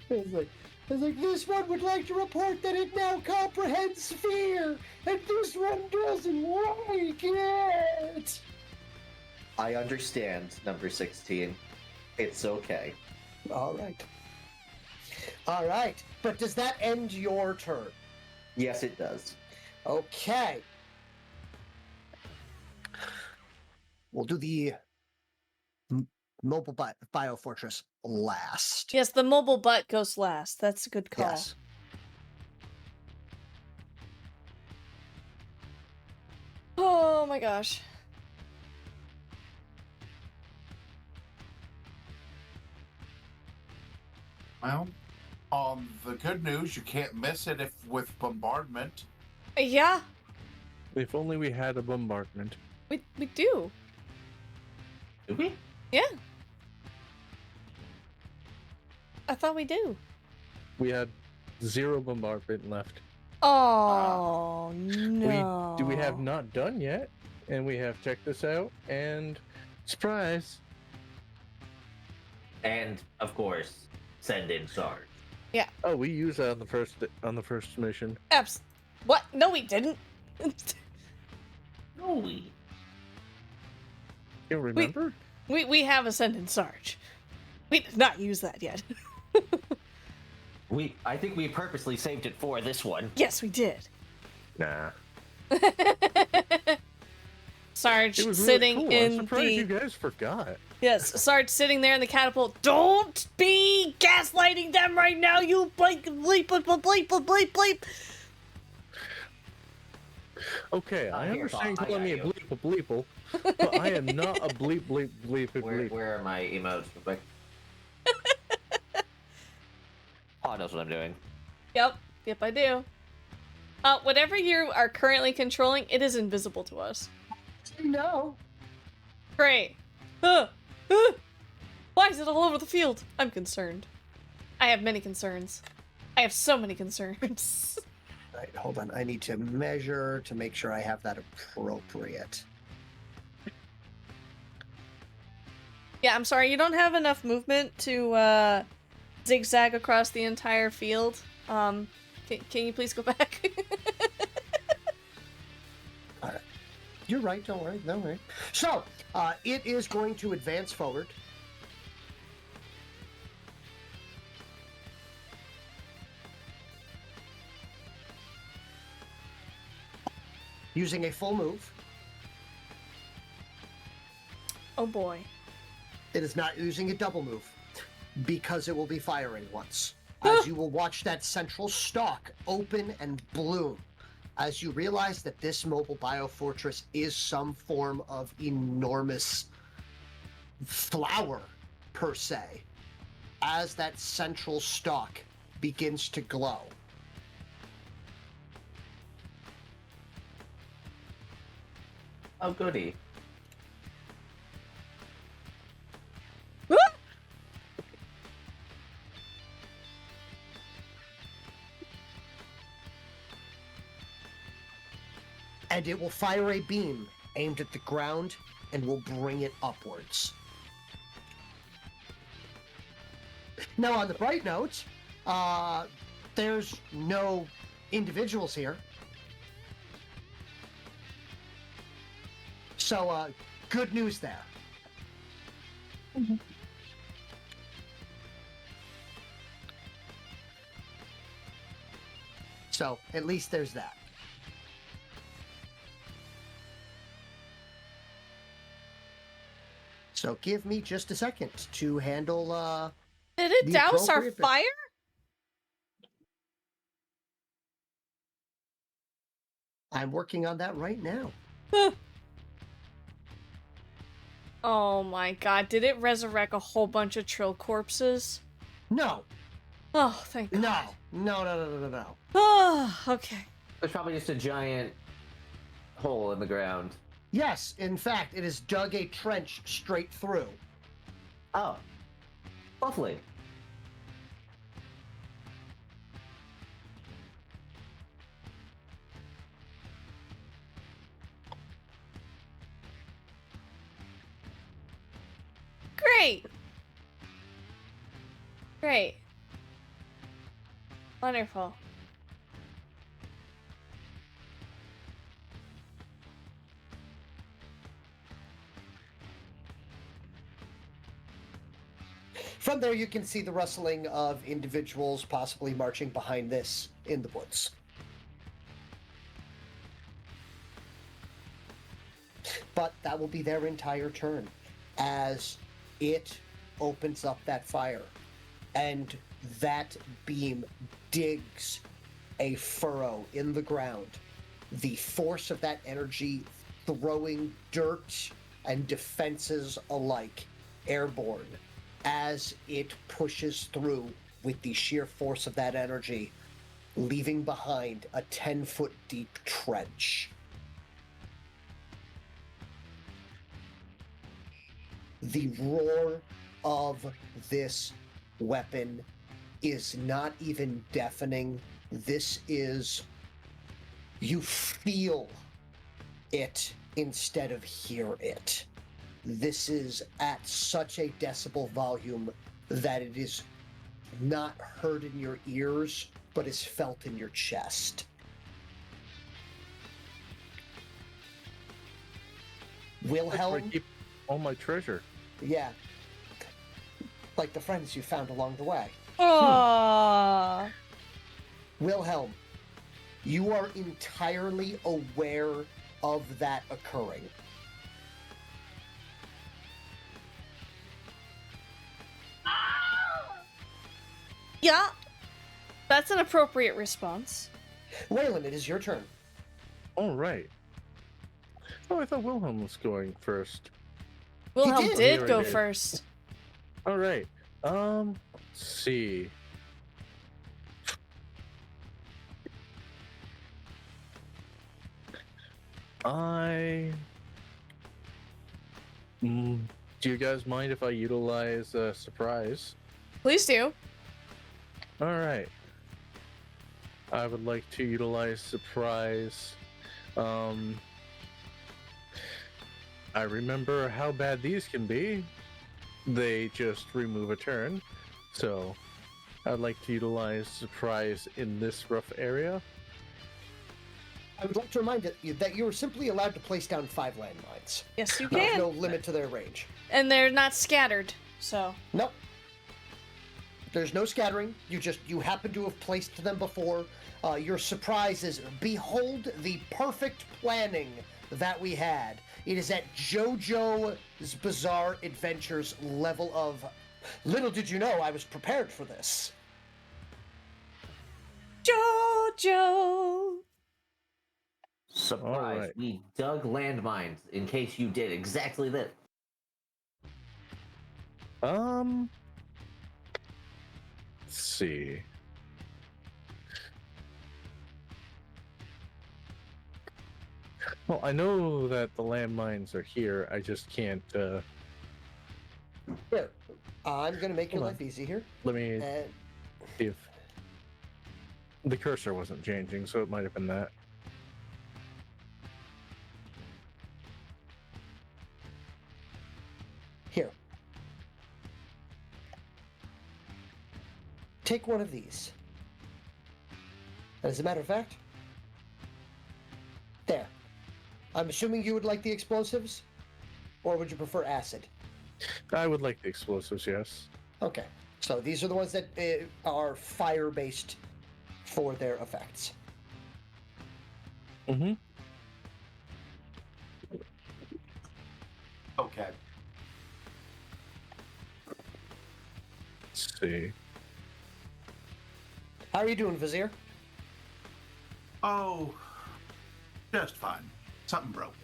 It's like, this one would like to report that it now comprehends fear, and this one doesn't like it. I understand, number 16. It's okay. All right. All right. But does that end your turn? Yes, it does. Okay. We'll do the mobile biofortress last. Yes, the mobile butt goes last. That's a good call. Yes. Oh my gosh. Well, the good news, you can't miss it if with bombardment. Yeah, If only we had a bombardment. we do. Do we? Yeah. I thought we do. We had 0 bombardment left. Oh no. We have not done yet, and we have checked this out, and surprise. And, of course, send in Sarge. Oh, we used that on the first mission. What? No, we didn't. No, we. You remember? We have a sentence, Sarge. We did not use that yet. I think we purposely saved it for this one. Yes, we did. Nah. Sarge It was sitting really cool. I'm in surprised the you guys forgot. yes, Sarge sitting there in the catapult. Don't be gaslighting them right now, you bleep bleep bleep bleep bleep bleep bleep. Okay, I Here, understand Bob, I calling got me a you. bleep, but I am not a bleep, bleep, bleep, bleep. Where are my emotes? Like, Paul knows what I'm doing. Yep, I do. Whatever you are currently controlling, it is invisible to us. No. Great. Why is it all over the field? I'm concerned. I have many concerns. I have so many concerns. All right, hold on. I need to measure to make sure I have that appropriate. Yeah, I'm sorry, you don't have enough movement to zigzag across the entire field. Can you please go back? All right. You're right. Don't worry. Don't worry. So, it is going to advance forward. Using a full move. Oh boy. It is not using a double move because it will be firing once. As you will watch that central stalk open and bloom as you realize that this mobile biofortress is some form of enormous flower, per se, as that central stalk begins to glow. Oh, goody. And it will fire a beam aimed at the ground and will bring it upwards. Now, on the bright note, there's no individuals here. So, good news there. So, at least there's that. So give me just a second to handle, Did it the douse our appropriate bit. fire? I'm working on that right now. Oh my god, did it resurrect a whole bunch of Trill corpses? No, Oh, thank god. no. Oh, okay. There's probably just a giant hole in the ground. Yes, in fact, it has dug a trench straight through. Oh. Lovely. Great! Great. Wonderful. From there, you can see the rustling of individuals possibly marching behind this in the woods. But that will be their entire turn as it opens up that fire and that beam digs a furrow in the ground. The force of that energy throwing dirt and defenses alike airborne as it pushes through with the sheer force of that energy, leaving behind a 10-foot deep trench. The roar of this weapon is not even deafening. This is... You feel it instead of hear it. This is at such a decibel volume that it is not heard in your ears, but is felt in your chest. That's where I Wilhelm? keep all my treasure. Yeah. Like the friends you found along the way. Aww. Wilhelm, You are entirely aware of that occurring. Yeah, that's an appropriate response. Waylon, it is your turn. All right. Oh, I thought Wilhelm was going first. Wilhelm did. did He go already did. first. All right. Let's see. Do you guys mind if I utilize surprise? Please do. All right. I would like to utilize surprise. I remember how bad these can be. They just remove a turn. So I'd like to utilize surprise in this rough area. I would like to remind you that you are simply allowed to place down 5 landmines. Yes, you There's can. no limit to their range. And they're not scattered, so. Nope. There's no scattering. You happen to have placed them before. Your surprise is, behold the perfect planning that we had. It is at JoJo's Bizarre Adventures level of, little did you know I was prepared for this. JoJo! Surprise, right. we dug landmines in case you did exactly this. Let's see. Well, I know that the landmines are here. I just can't. Here, I'm going to make your Hold on. life easy here. Let me And see if the cursor wasn't changing, so it might have been that. here. Take one of these. And as a matter of fact, there. I'm assuming you would like the explosives? Or would you prefer acid? I would like the explosives, yes. Okay. So these are the ones that are fire-based for their effects. Mm-hmm. Okay. Let's see. How are you doing, Vizier? Oh, just fine. Something broke.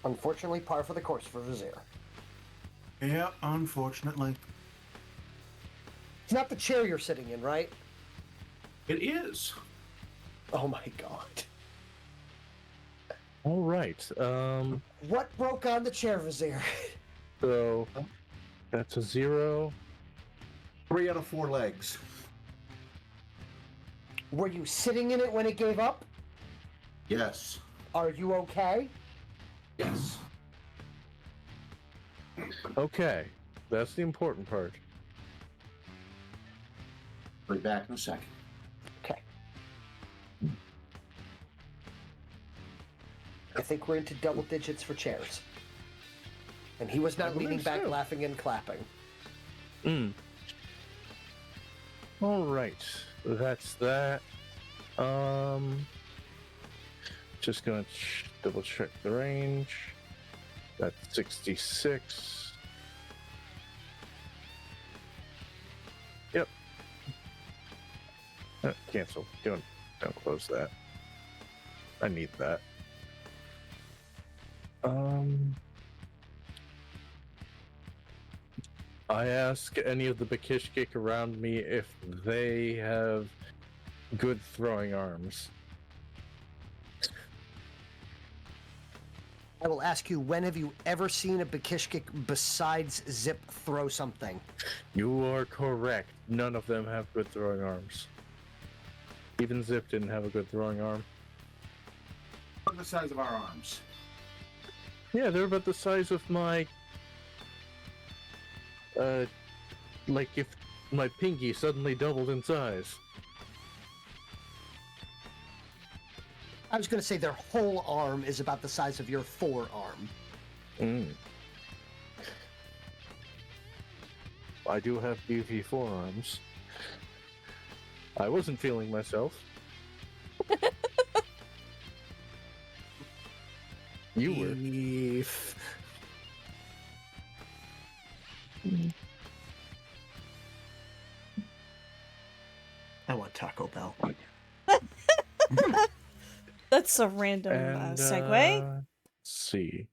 Unfortunately, par for the course for Vizier. Yeah, unfortunately. It's not the chair you're sitting in, right? It is. Oh my god. All right. What broke on the chair, Vizier? So that's a 0. 3 out of 4 legs. Were you sitting in it when it gave up? Yes. Are you okay? Yes. Okay, that's the important part. Be back in a second. Okay. I think we're into double digits for chairs. And he was I not leaning believe back, so. laughing and clapping. All right, that's that. Just gonna double check the range. That's 66. Yep. Cancel. Don't close that. I need that. I ask any of the Bakishkik around me if they have good throwing arms. I will ask you, when have you ever seen a Bakishkik besides Zip throw something? You are correct. None of them have good throwing arms. Even Zip didn't have a good throwing arm. What are the size of our arms? Yeah, they're about the size of my... like if my pinky suddenly doubled in size. I was going to say their whole arm is about the size of your forearm. I do have beefy forearms. I wasn't feeling myself. You were. Beef. I want Taco Bell. That's a random And, segue. let's see.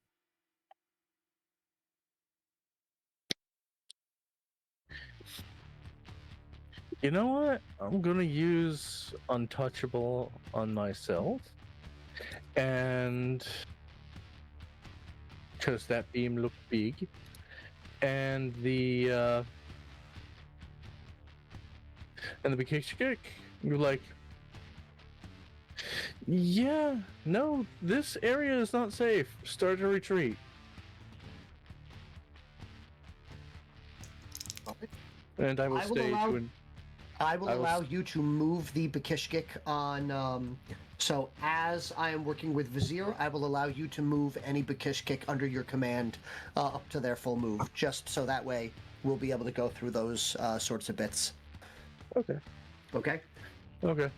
You know what? I'm gonna use Untouchable on myself. And because that beam looked big. And the kick, you're like, yeah, no, this area is not safe. Start a retreat. And I will stay to. I will allow you to move the Bakishkik on. So as I am working with Vizier, I will allow you to move any Bakishkik under your command up to their full move, just so that way we'll be able to go through those sorts of bits. Okay. Okay. Okay.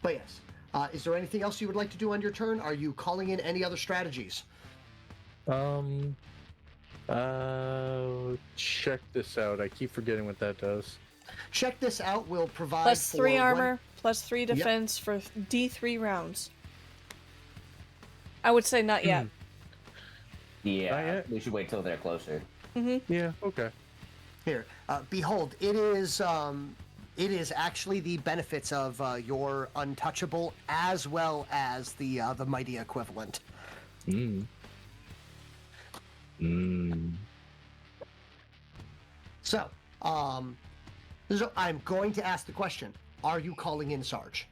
But yes, is there anything else you would like to do on your turn? Are you calling in any other strategies? Check this out. I keep forgetting what that does. Check this out. Will provide +3 for armor, +3 defense for D3 rounds. I would say not yet. Yeah, we should wait till they're closer. Yeah. Okay. Here, behold, it is actually the benefits of your untouchable as well as the mighty equivalent. So, I'm going to ask the question: are you calling in Sarge?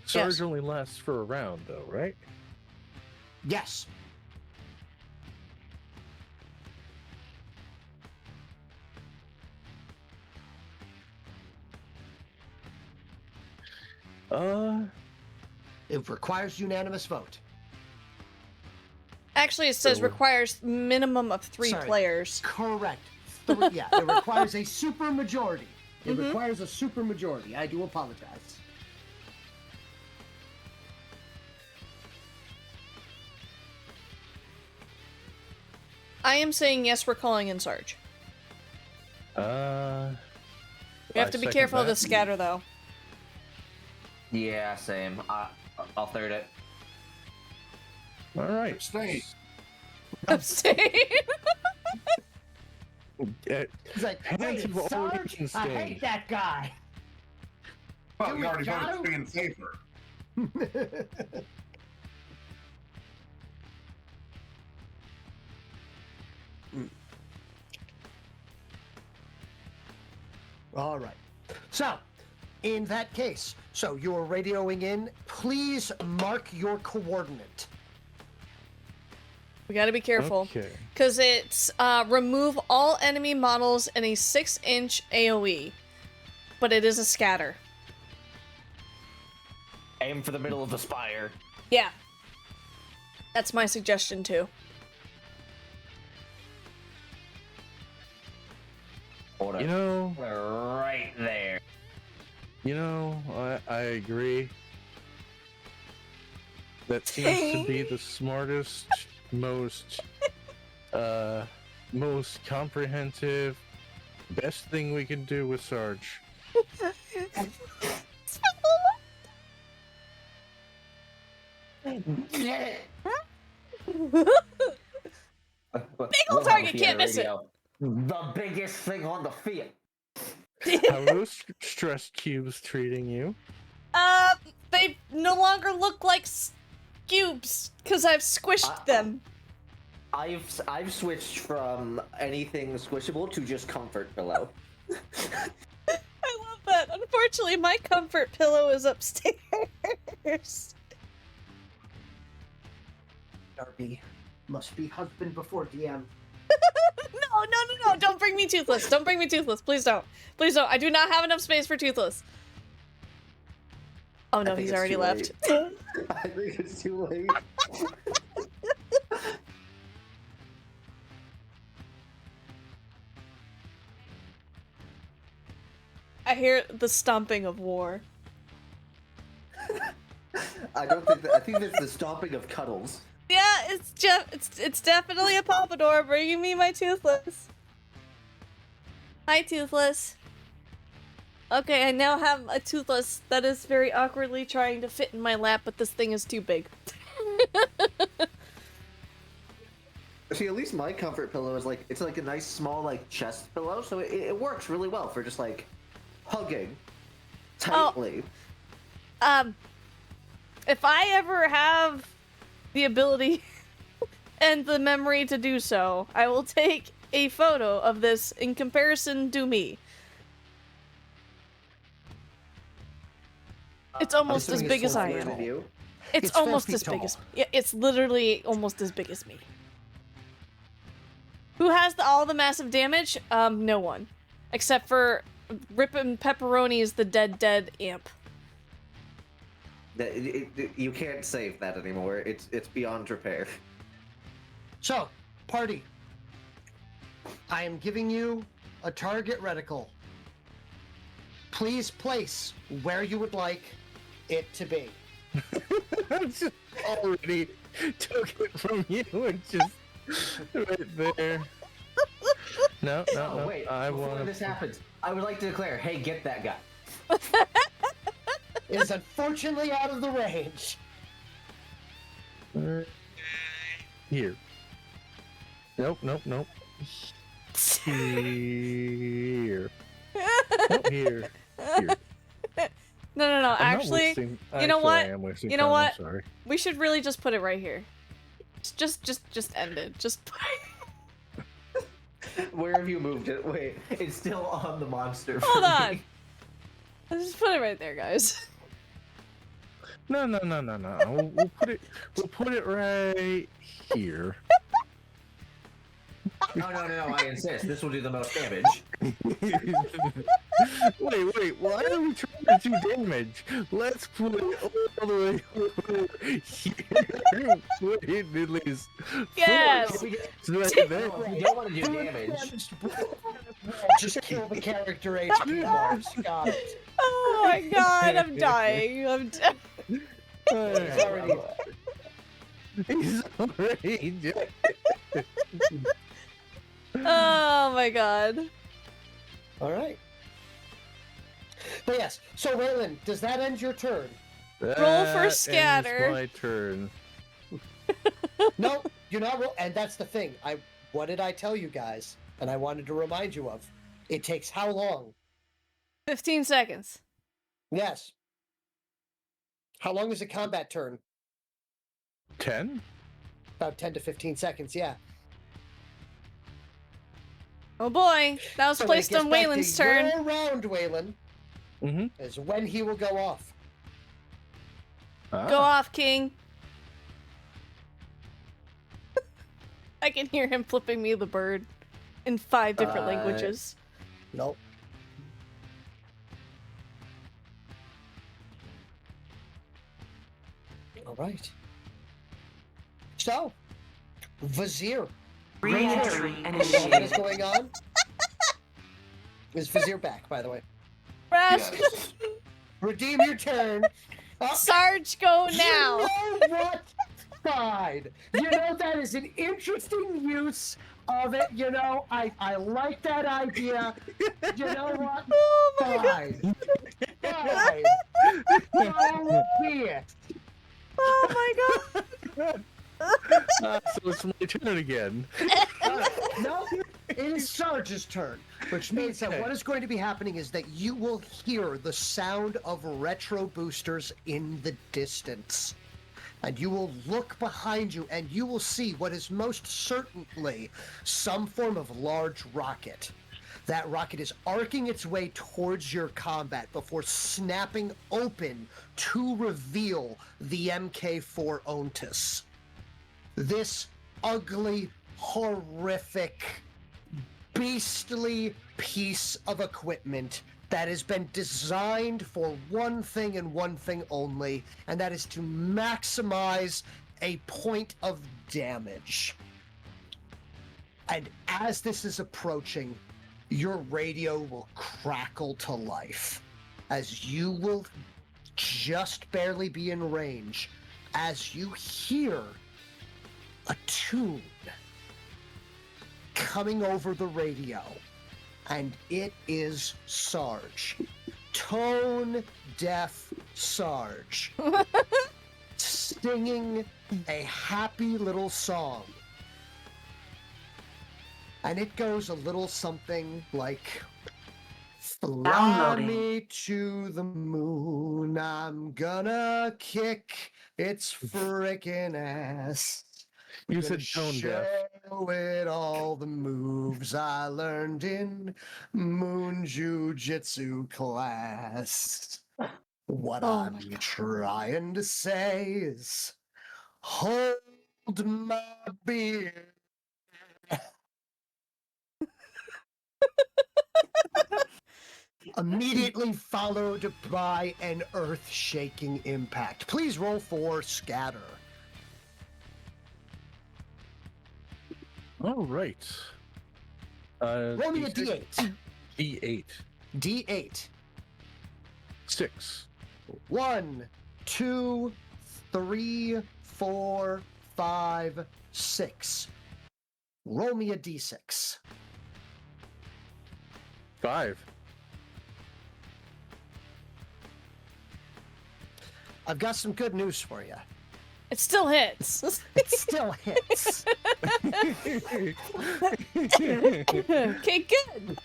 Sarge only lasts for a round, though, right? Yes. It requires unanimous vote. Actually, it says requires minimum of 3 players. Correct. Yeah, it requires a super majority. It requires a super majority. I do apologize. I am saying yes, we're calling in Sarge. We have to be careful of the scatter, though. Yeah, same. I'll third it. All right. Abstain. Abstain. He's like, hey, Sarge, I hate that guy. Well, you already voted to be in favor. All right. So, in that case, so you're radioing in. Please mark your coordinate. We gotta be careful. Because it's remove all enemy models in a 6-inch AoE. But it is a scatter. Aim for the middle of the spire. Yeah. That's my suggestion, too. You know, right there. You know, I agree. That seems to be the smartest, most comprehensive, best thing we can do with Sarge. Big ol' target, can't miss it. The biggest thing on the field. How are those stress cubes treating you? They no longer look like cubes because I've squished them. I've switched from anything squishable to just comfort pillow. I love that. Unfortunately, my comfort pillow is upstairs. Darby must be husband before DM. No, don't bring me Toothless. Don't bring me Toothless. Please don't. Please don't. I do not have enough space for Toothless. Oh no, he's already left. I think it's too late. I hear the stomping of war. I don't think that. I think that's the stomping of cuddles. Yeah, it's definitely a Pompador bringing me my Toothless. Hi, Toothless. Okay, I now have a Toothless that is very awkwardly trying to fit in my lap, but this thing is too big. See, at least my comfort pillow is like, it's like a nice small like chest pillow, so it works really well for just like hugging tightly. If I ever have the ability and the memory to do so, I will take a photo of this in comparison to me. It's almost as big as I am. It's almost as big as... Yeah, it's literally almost as big as me. Who has all the massive damage? No one. Except for Rippin' Pepperoni's the dead amp. You can't save that anymore. It's beyond repair. So, party. I am giving you a target reticle. Please place where you would like it to be. Just already took it from you and just right there. No. Wait, I before want this happens, I would like to declare, hey, get that guy. It is unfortunately out of the range. Here. Nope. Here. Nope, here. No. Actually, you know what? You know what? I'm sorry. We should really just put it right here. Just end it. Just. Where have you moved it? Wait, it's still on the monster. Hold on. Let's just put it right there, guys. No. We'll put it right here. No, I insist. This will do the most damage. Wait, why are we trying to do damage? Let's put it all the way over here. Put it at least. Yes! Right there. You don't want to do damage. Just kill the character HP bars. Got it. Oh my god, I'm dying. He's already dead. Oh my god. Alright. But yes, so Waylon, does that end your turn? Roll for scatter. Ends my turn. No, you're not and that's the thing. What did I tell you guys? And I wanted to remind you of. It takes how long? 15 seconds. Yes. How long is a combat turn? 10? About 10 to 15 seconds, yeah. Oh boy, that was placed on Waylon's turn. Your round, Waylon, is when he will go off. Go off, King. I can hear him flipping me the bird in 5 different languages. Nope. All right. So, Vizier. Re-entry What initiated. is going on? Is Vizier back, by the way? Yes. Redeem your turn. Sarge, go now. You know what? Fine. You know, that is an interesting use of it. You know, I like that idea. You know what? Oh my Fine. Fine. So be it. Oh my god. So it's my turn again. No, it is Sarge's turn, which means that what is going to be happening is that you will hear the sound of retro boosters in the distance. And you will look behind you and you will see what is most certainly some form of large rocket. That rocket is arcing its way towards your combat before snapping open to reveal the MK4 Ontus. This ugly, horrific, beastly piece of equipment that has been designed for one thing and one thing only, and that is to maximize a point of damage. And as this is approaching, your radio will crackle to life as you will just barely be in range as you hear a tune coming over the radio, and it is Sarge. Tone deaf Sarge singing a happy little song. And it goes a little something like, fly Downloading. me to the moon, I'm gonna kick its frickin' ass. You Gonna said tone deaf. show it all the moves I learned in Moon Jiu-Jitsu class. What Oh I'm my God. trying to say is, hold my beer. Immediately followed by an earth-shaking impact. Please roll for scatter. All right. Roll me a D6? D8. D8. D8. 6. 1, 2, 3, 4, 5, 6. Roll me a D6. 5. I've got some good news for you. It still hits. It still hits. Okay, good.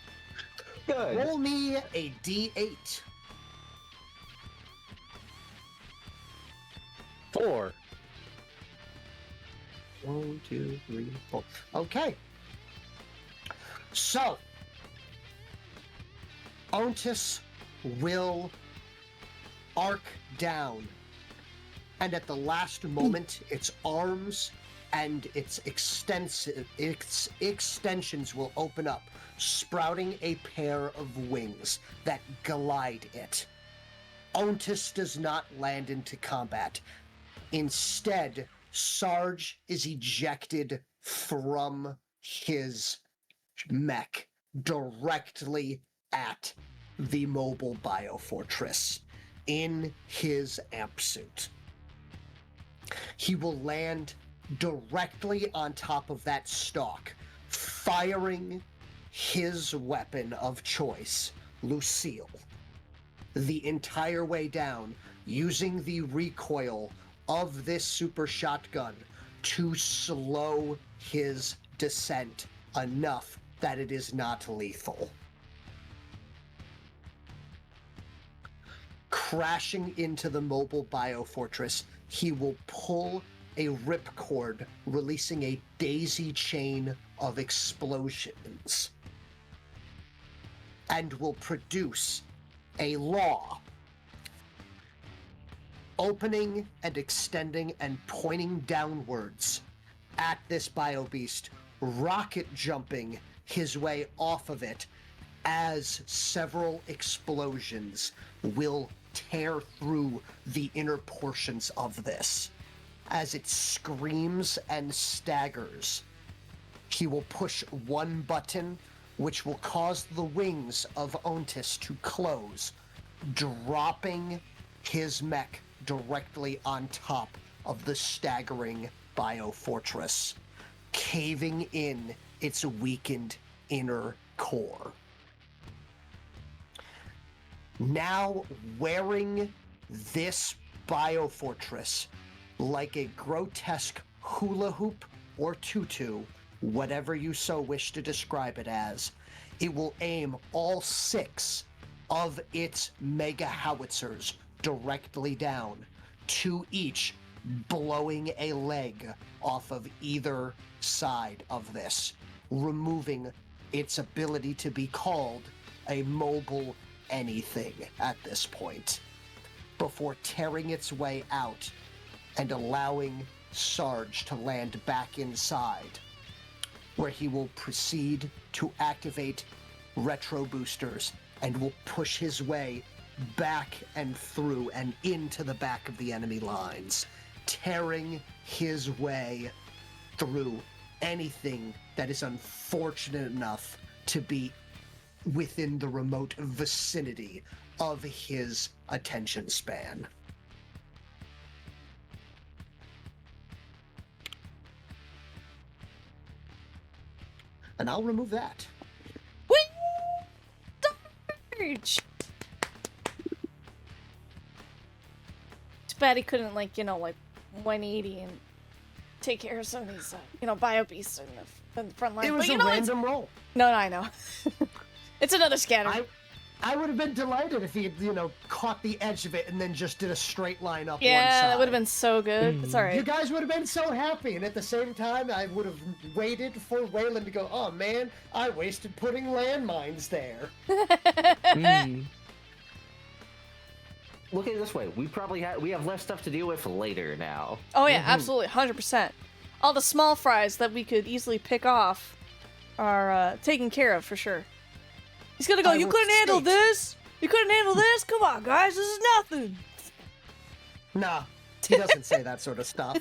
Good. Roll me a D8. 4. 1, 2, 3, 4. Okay. So, Ontis will arc down, and at the last moment, its arms and its extensions will open up, sprouting a pair of wings that glide it. Ontis does not land into combat. Instead, Sarge is ejected from his mech directly at the mobile biofortress in his amp suit. He will land directly on top of that stalk, firing his weapon of choice, Lucille, the entire way down, using the recoil of this super shotgun to slow his descent enough that it is not lethal. Crashing into the mobile biofortress, he will pull a ripcord, releasing a daisy chain of explosions, and will produce a law opening and extending and pointing downwards at this biobeast, rocket jumping his way off of it as several explosions will tear through the inner portions of this. As it screams and staggers, he will push one button, which will cause the wings of Ontis to close, dropping his mech directly on top of the staggering biofortress, caving in its weakened inner core. Now wearing this biofortress like a grotesque hula hoop or tutu, whatever you so wish to describe it as, it will aim all 6 of its mega howitzers directly down, 2 each blowing a leg off of either side of this, removing its ability to be called a mobile anything at this point, before tearing its way out and allowing Sarge to land back inside, where he will proceed to activate retro boosters and will push his way back and through and into the back of the enemy lines, tearing his way through anything that is unfortunate enough to be within the remote vicinity of his attention span. And I'll remove that. Surge! Too bad he couldn't, like, 180 and take care of some of these, bio beasts in the front line. It was a random roll. No, I know. It's another scatter. I would have been delighted if he had, caught the edge of it and then just did a straight line up one side. Yeah, that would have been so good. It's alright. You guys would have been so happy, and at the same time, I would have waited for Waylon to go, oh man, I wasted putting landmines there. Look at it this way: we have less stuff to deal with later now. Oh yeah, absolutely, 100%. All the small fries that we could easily pick off are taken care of for sure. He's gonna go, you couldn't handle this? You couldn't handle this? Come on, guys, this is nothing. Nah, he doesn't say that sort of stuff.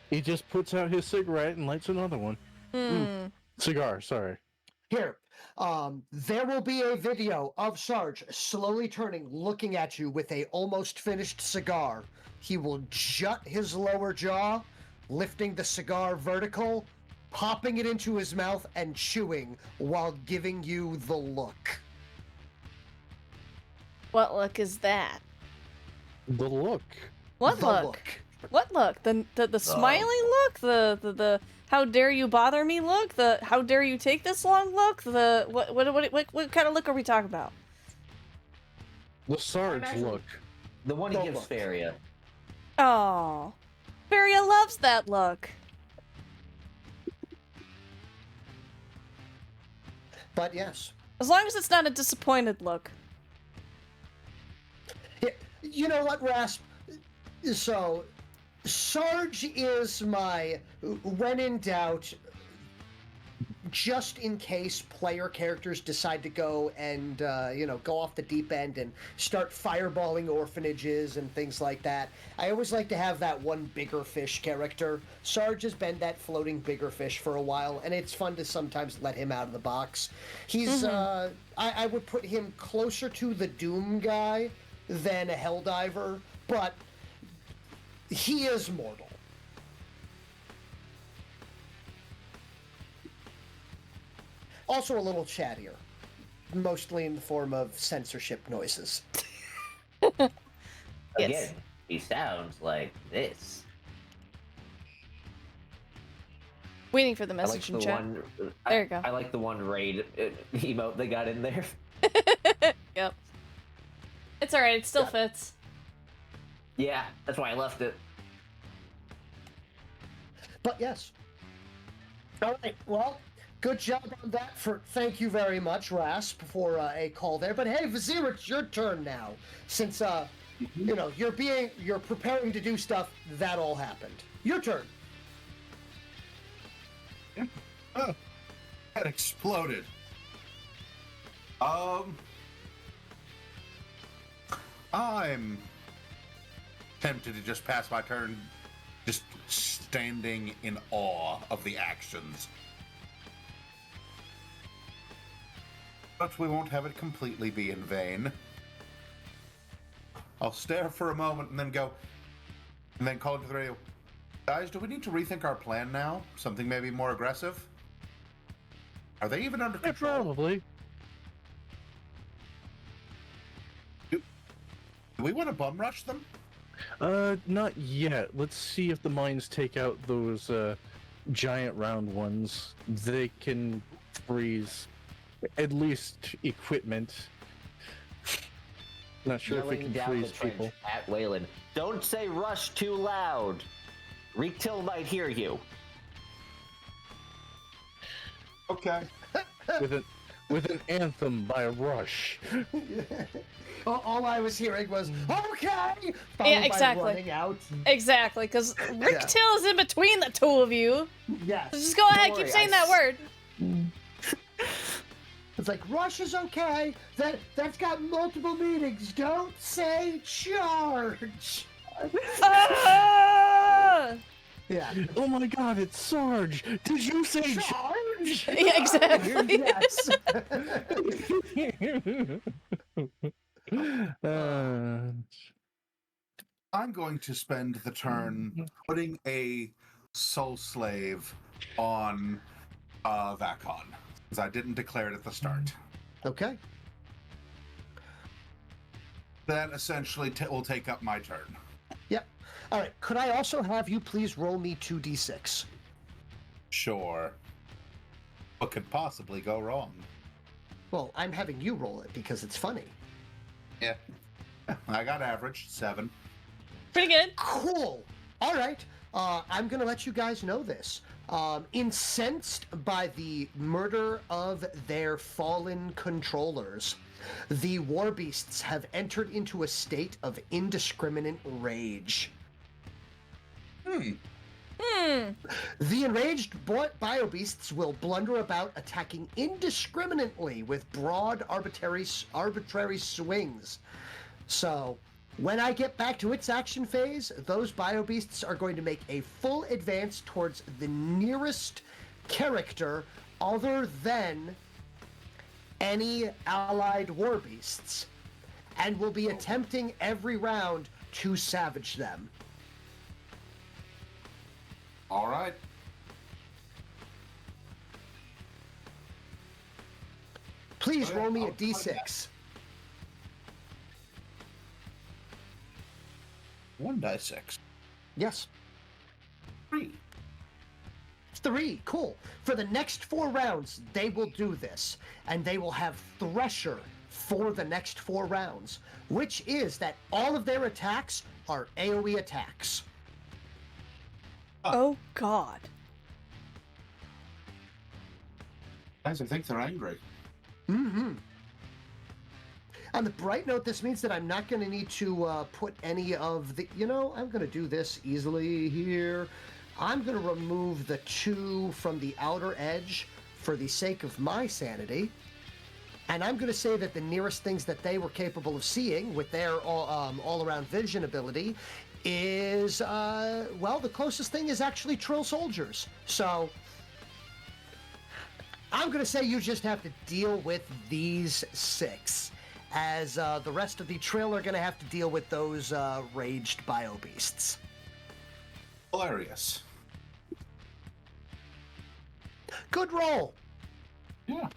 He just puts out his cigarette and lights another one. Cigar, sorry. Here, there will be a video of Sarge slowly turning, looking at you with a almost finished cigar. He will jut his lower jaw, lifting the cigar vertical, popping it into his mouth and chewing while giving you the look. What look is that? The look. What The look? look. What look? The smiling look? The how dare you bother me look? The how dare you take this long look? The what kind of look are we talking about? The Sarge look. The one he gives Faria. Oh, Faria loves that look. But yes. As long as it's not a disappointed look. Yeah, you know what, Rasp? So, Sarge is my, when in doubt, just in case player characters decide to go and, go off the deep end and start fireballing orphanages and things like that. I always like to have that one bigger fish character. Sarge has been that floating bigger fish for a while, and it's fun to sometimes let him out of the box. He's, I would put him closer to the Doom guy than a Helldiver, but he is mortal. Also a little chattier, mostly in the form of censorship noises. Again, he sounds like this. Waiting for the message in chat. There you go. I like the one raid emote they got in there. Yep. It's alright, it still fits. Yeah, that's why I left it. But yes. All right, well, good job on that. Thank you very much, Rasp, for a call there. But hey, Vizier, it's your turn now. Since you're preparing to do stuff, that all happened. Your turn. Oh, that exploded. I'm tempted to just pass my turn just standing in awe of the actions. But we won't have it completely be in vain. I'll stare for a moment and then call into the radio. Guys, do we need to rethink our plan now? Something maybe more aggressive? Are they even under control? Probably. Do we want to bum rush them? Not yet. Let's see if the mines take out those giant round ones. They can freeze at least equipment. Not sure if it can freeze people. At Waylon, don't say rush too loud. Retil might hear you. Okay. With an anthem by Rush. All I was hearing was, okay! Yeah, exactly. By running out. Exactly, because Rick Till is in between the two of you. Yes. So just go ahead, keep saying that word. It's like, Rush is okay. That's got multiple meanings. Don't say charge. Ah! Yeah. Oh my god, it's Sarge! Did you say Charge? revenge. Yeah, exactly. Yes. I'm going to spend the turn putting a soul slave on Vakon, because I didn't declare it at the start. Okay. That essentially will take up my turn. Yep. All right. Could I also have you please roll me 2d6? Sure. What could possibly go wrong? Well, I'm having you roll it because it's funny. Yeah. I got average 7. Pretty good. Cool. All right. I'm going to let you guys know this. Incensed by the murder of their fallen controllers, the war beasts have entered into a state of indiscriminate rage. The enraged biobeasts will blunder about, attacking indiscriminately with broad, arbitrary swings. So, when I get back to its action phase, those biobeasts are going to make a full advance towards the nearest character other than any allied war beasts, and will be attempting every round to savage them. All right. Please roll me a d6. 1d6. Yes. 3. 3. Cool. For the next 4 rounds, they will do this, and they will have Thresher for the next 4 rounds, which is that all of their attacks are AoE attacks. Oh, God. Guys, I think they're angry. Mm-hmm. On the bright note, this means that I'm not going to need to put any of the... You know, I'm going to do this easily here. I'm going to remove the 2 from the outer edge for the sake of my sanity. And I'm going to say that the nearest things that they were capable of seeing with their all-around vision ability is, well, the closest thing is actually Trill Soldiers. So I'm going to say you just have to deal with these 6, as the rest of the Trill are going to have to deal with those raged biobeasts. Hilarious. Good roll. Yeah.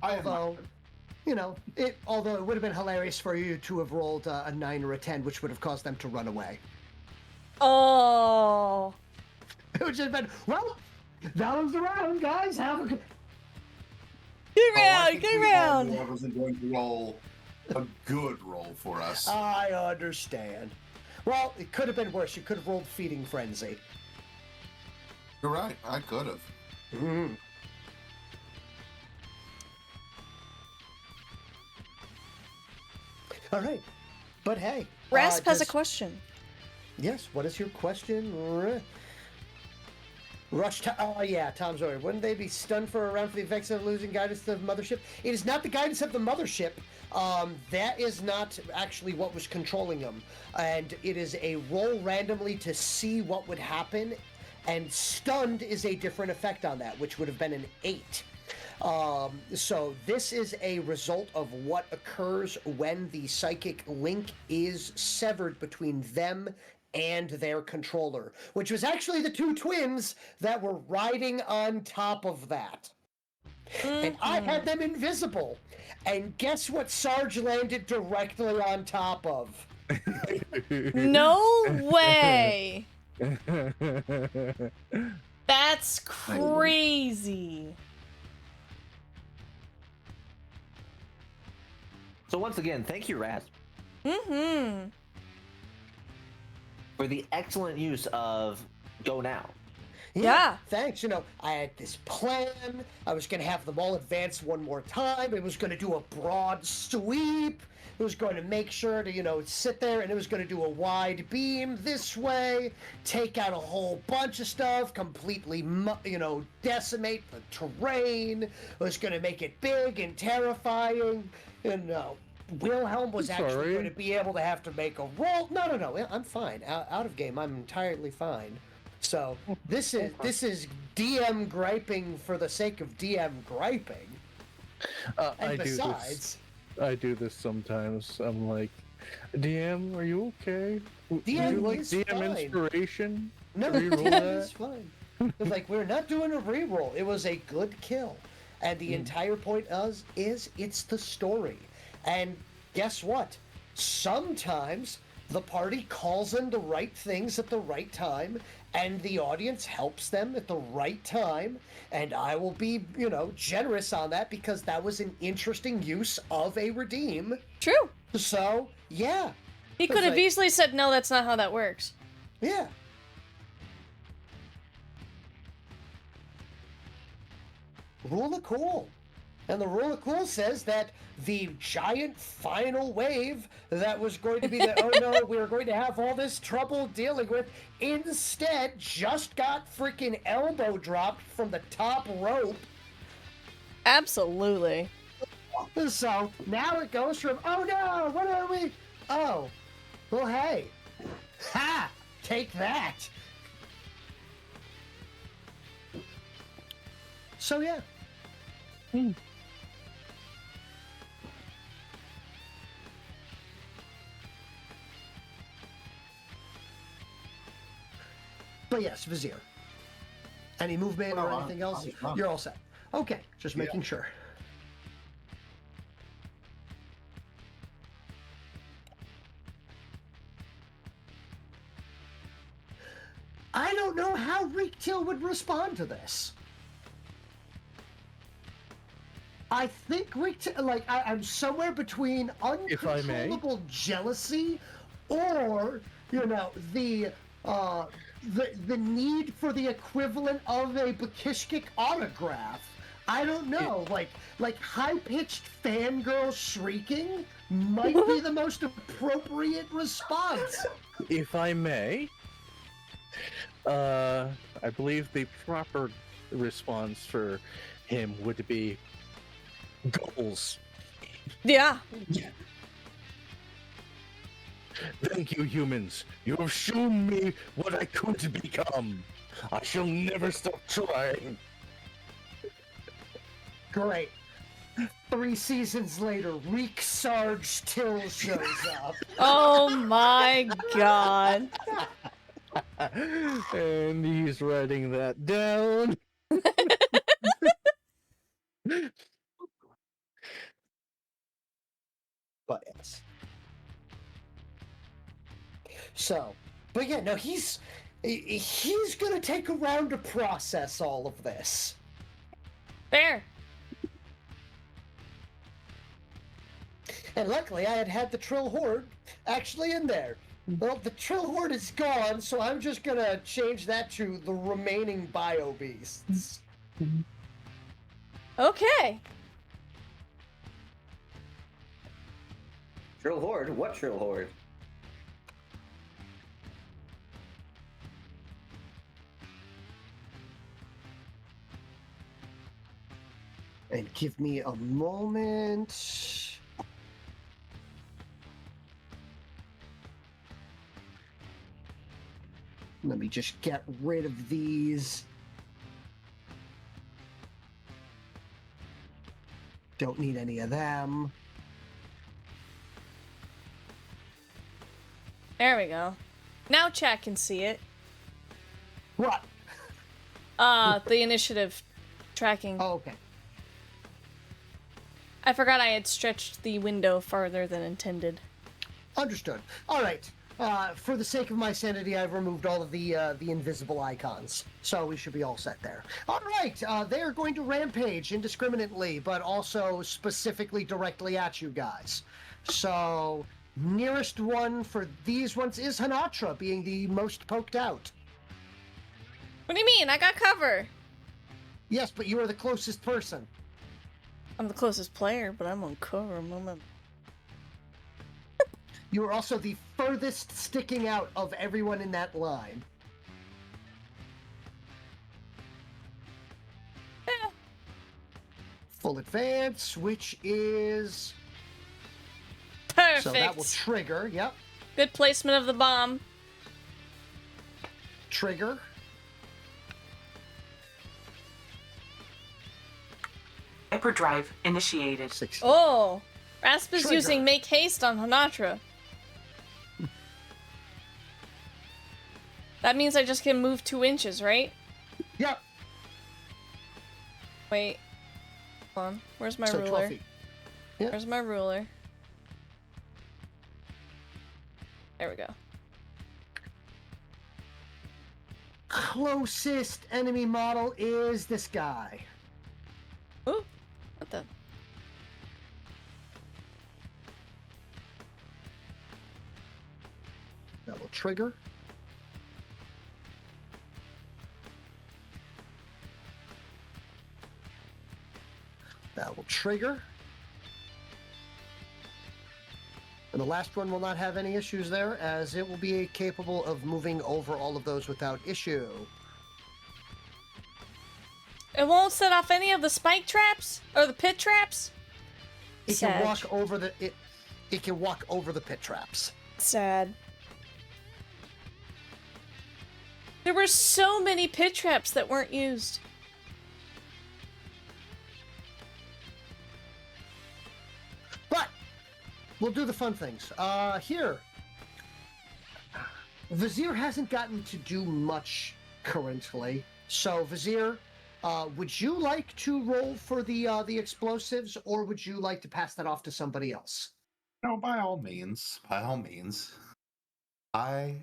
Although, you know, although it would have been hilarious for you to have rolled a 9 or a 10, which would have caused them to run away. Oh. It would just have been, well, that was the round, guys. Have a good... Good round, good round. I wasn't going to roll a good roll for us. I understand. Well, it could have been worse. You could have rolled Feeding Frenzy. You're right. I could have. Mm-hmm. All right. But hey. Rasp has a question. Yes, what is your question? Rush to... Oh, yeah, Tom Sawyer. Wouldn't they be stunned for a round for the effects of losing guidance to the mothership? It is not the guidance of the mothership. That is not actually what was controlling them. And it is a roll randomly to see what would happen. And stunned is a different effect on that, which would have been an 8. So this is a result of what occurs when the psychic link is severed between them and their controller, which was actually the 2 twins that were riding on top of that. And I had them invisible. And guess what Sarge landed directly on top of? No way. That's crazy. So once again, thank you, Rasp, Mm-hmm. for the excellent use of Go Now. Yeah. Thanks. You know, I had this plan. I was going to have them all advance one more time. It was going to do a broad sweep. It was going to make sure to, you know, sit there, and it was going to do a wide beam this way, take out a whole bunch of stuff, completely, you know, decimate the terrain. It was going to make it big and terrifying. And Wilhelm was actually going to be able to have to make a roll. No, I'm fine. Out of game, I'm entirely fine. So this is DM griping for the sake of DM griping. And I besides, I do this sometimes. I'm like, DM, are you okay? Would you DM like is DM fine. inspiration? No, Reroll DM that? is fine. It's like, we're not doing a reroll. It was a good kill. And the entire point is it's the story. And guess what? Sometimes the party calls in the right things at the right time, and the audience helps them at the right time. And I will be, generous on that because that was an interesting use of a redeem. True. So, yeah. He could have easily said, no, that's not how that works. Yeah. Rule of cool. And the rule of cool says that the giant final wave that was going to be the, oh no, we were going to have all this trouble dealing with, instead just got freaking elbow dropped from the top rope. Absolutely. So now it goes from, oh no, what are we? Oh, well, hey. Ha! Take that. So yeah. But yes, Vizier. Any movement or anything else? You're all set. Okay, just making sure. I don't know how Reektil would respond to this. I think Reektil, I'm somewhere between uncontrollable jealousy or, the need for the equivalent of a Bakishkik autograph. I don't know, like high-pitched fangirl shrieking might be the most appropriate response. If I may, I believe the proper response for him would be goals. Yeah. Thank you, humans. You have shown me what I could become. I shall never stop trying. Great. 3 seasons later, Reek Sarge Till shows up. Oh my god. And he's writing that down. But yes. So, but yeah, no, he's gonna take a round to process all of this. Fair. And luckily, I had the Trill Horde actually in there. Well, the Trill Horde is gone, so I'm just gonna change that to the remaining Bio Beasts. Okay. Trill Horde? What Trill Horde? And give me a moment. Let me just get rid of these. Don't need any of them. There we go. Now chat can see it. What? The initiative tracking. Oh, okay. I forgot I had stretched the window farther than intended. Understood. All right. For the sake of my sanity, I've removed all of the invisible icons, so we should be all set there. All right. They are going to rampage indiscriminately, but also specifically directly at you guys. So, nearest one for these ones is Honatra, being the most poked out. What do you mean? I got cover. Yes, but you are the closest person. I'm the closest player, but I'm on cover. You are also the furthest sticking out of everyone in that line. Yeah. Full advance, which is... Perfect. So that will trigger, yep. Good placement of the bomb. Trigger. Hyperdrive initiated. 60. Oh! Rasp is Trigger. using Make Haste on Honatra. That means I just can move 2 inches, right? Yep. Wait. Hold on. Where's my So 12 ruler? feet. Yeah. Where's my ruler? There we go. Closest enemy model is this guy. Ooh! What the? That will trigger. That will trigger. And the last one will not have any issues there, as it will be capable of moving over all of those without issue. It won't set off any of the spike traps? Or the pit traps? It Sad. can walk over the it can walk over the pit traps. Sad. There were so many pit traps that weren't used. But we'll do the fun things. Here. Vizier hasn't gotten to do much currently. So Vizier, would you like to roll for the explosives, or would you like to pass that off to somebody else? No, by all means. By all means. I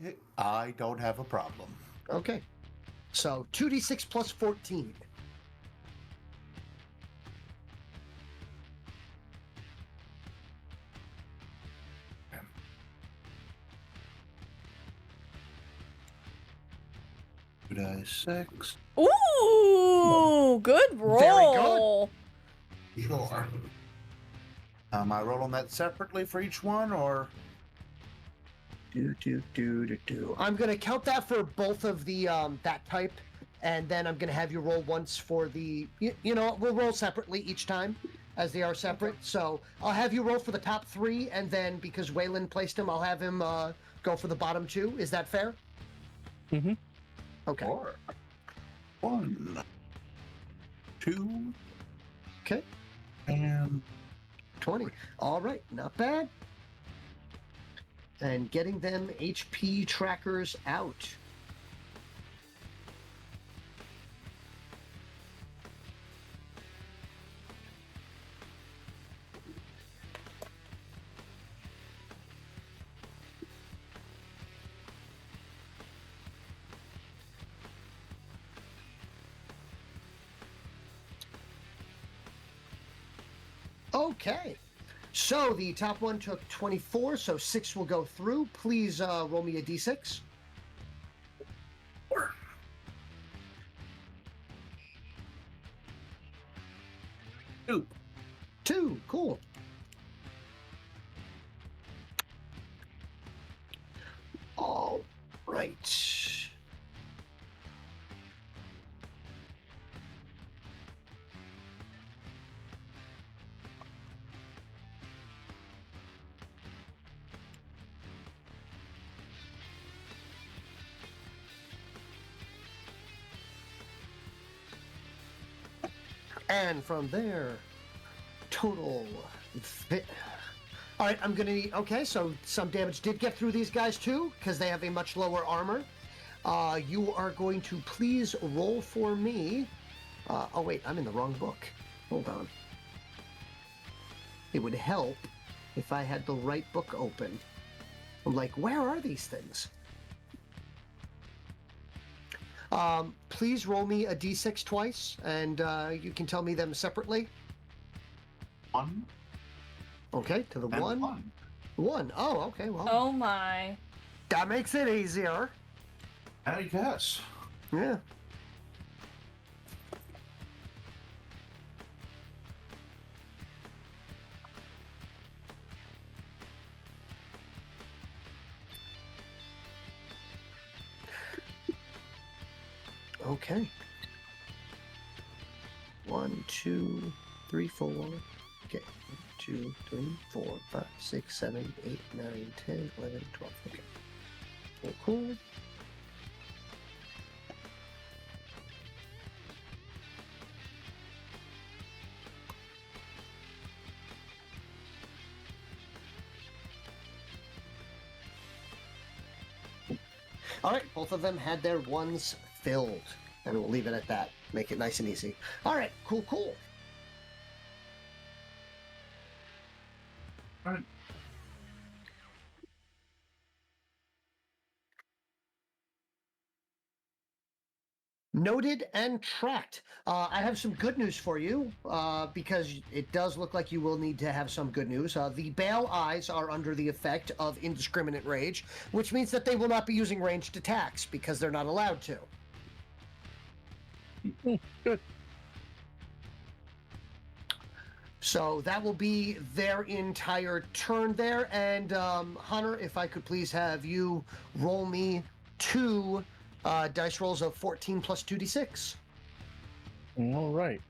don't have a problem. Okay. So 2d6 plus 14. Six. Ooh! Good roll! Very good. Sure. Am I rolling that separately for each one, or? I'm gonna count that for both of the that type, and then I'm gonna have you roll once for the. You know, we'll roll separately each time, as they are separate. So I'll have you roll for the top 3, and then because Waylon placed him, I'll have him go for the bottom 2. Is that fair? Mm-hmm. Okay. 1, 2, Okay. and 20. All right, not bad. And getting them HP trackers out. Okay. So the top one took 24, so 6 will go through. Please roll me a d6. 2. 2, cool. All right. And from there, total. All right, I'm gonna need. Okay, so some damage did get through these guys too, because they have a much lower armor. You are going to please roll for me. Oh wait, I'm in the wrong book. Hold on. It would help if I had the right book open. I'm like, where are these things? Please roll me a d6 twice, and you can tell me them separately. 1. Okay, to the And 1. 1. 1. Oh, okay, well, Oh my. that makes it easier. I guess. Yeah. Okay. 1, 2, 3, 4. Okay. 1, 2, 3, 4, 5, 6, 7, 8, 9, 10, 11, 12. Okay. Cool, cool. All right, both of them had their ones filled, and we'll leave it at that. Make it nice and easy. All right, cool. All right. Noted and tracked. I have some good news for you because it does look like you will need to have some good news. The Bale eyes are under the effect of indiscriminate rage, which means that they will not be using ranged attacks because they're not allowed to. Good. So that will be their entire turn there. And Hunter, if I could please have you roll me 2 dice rolls of 14 plus 2d6. All right.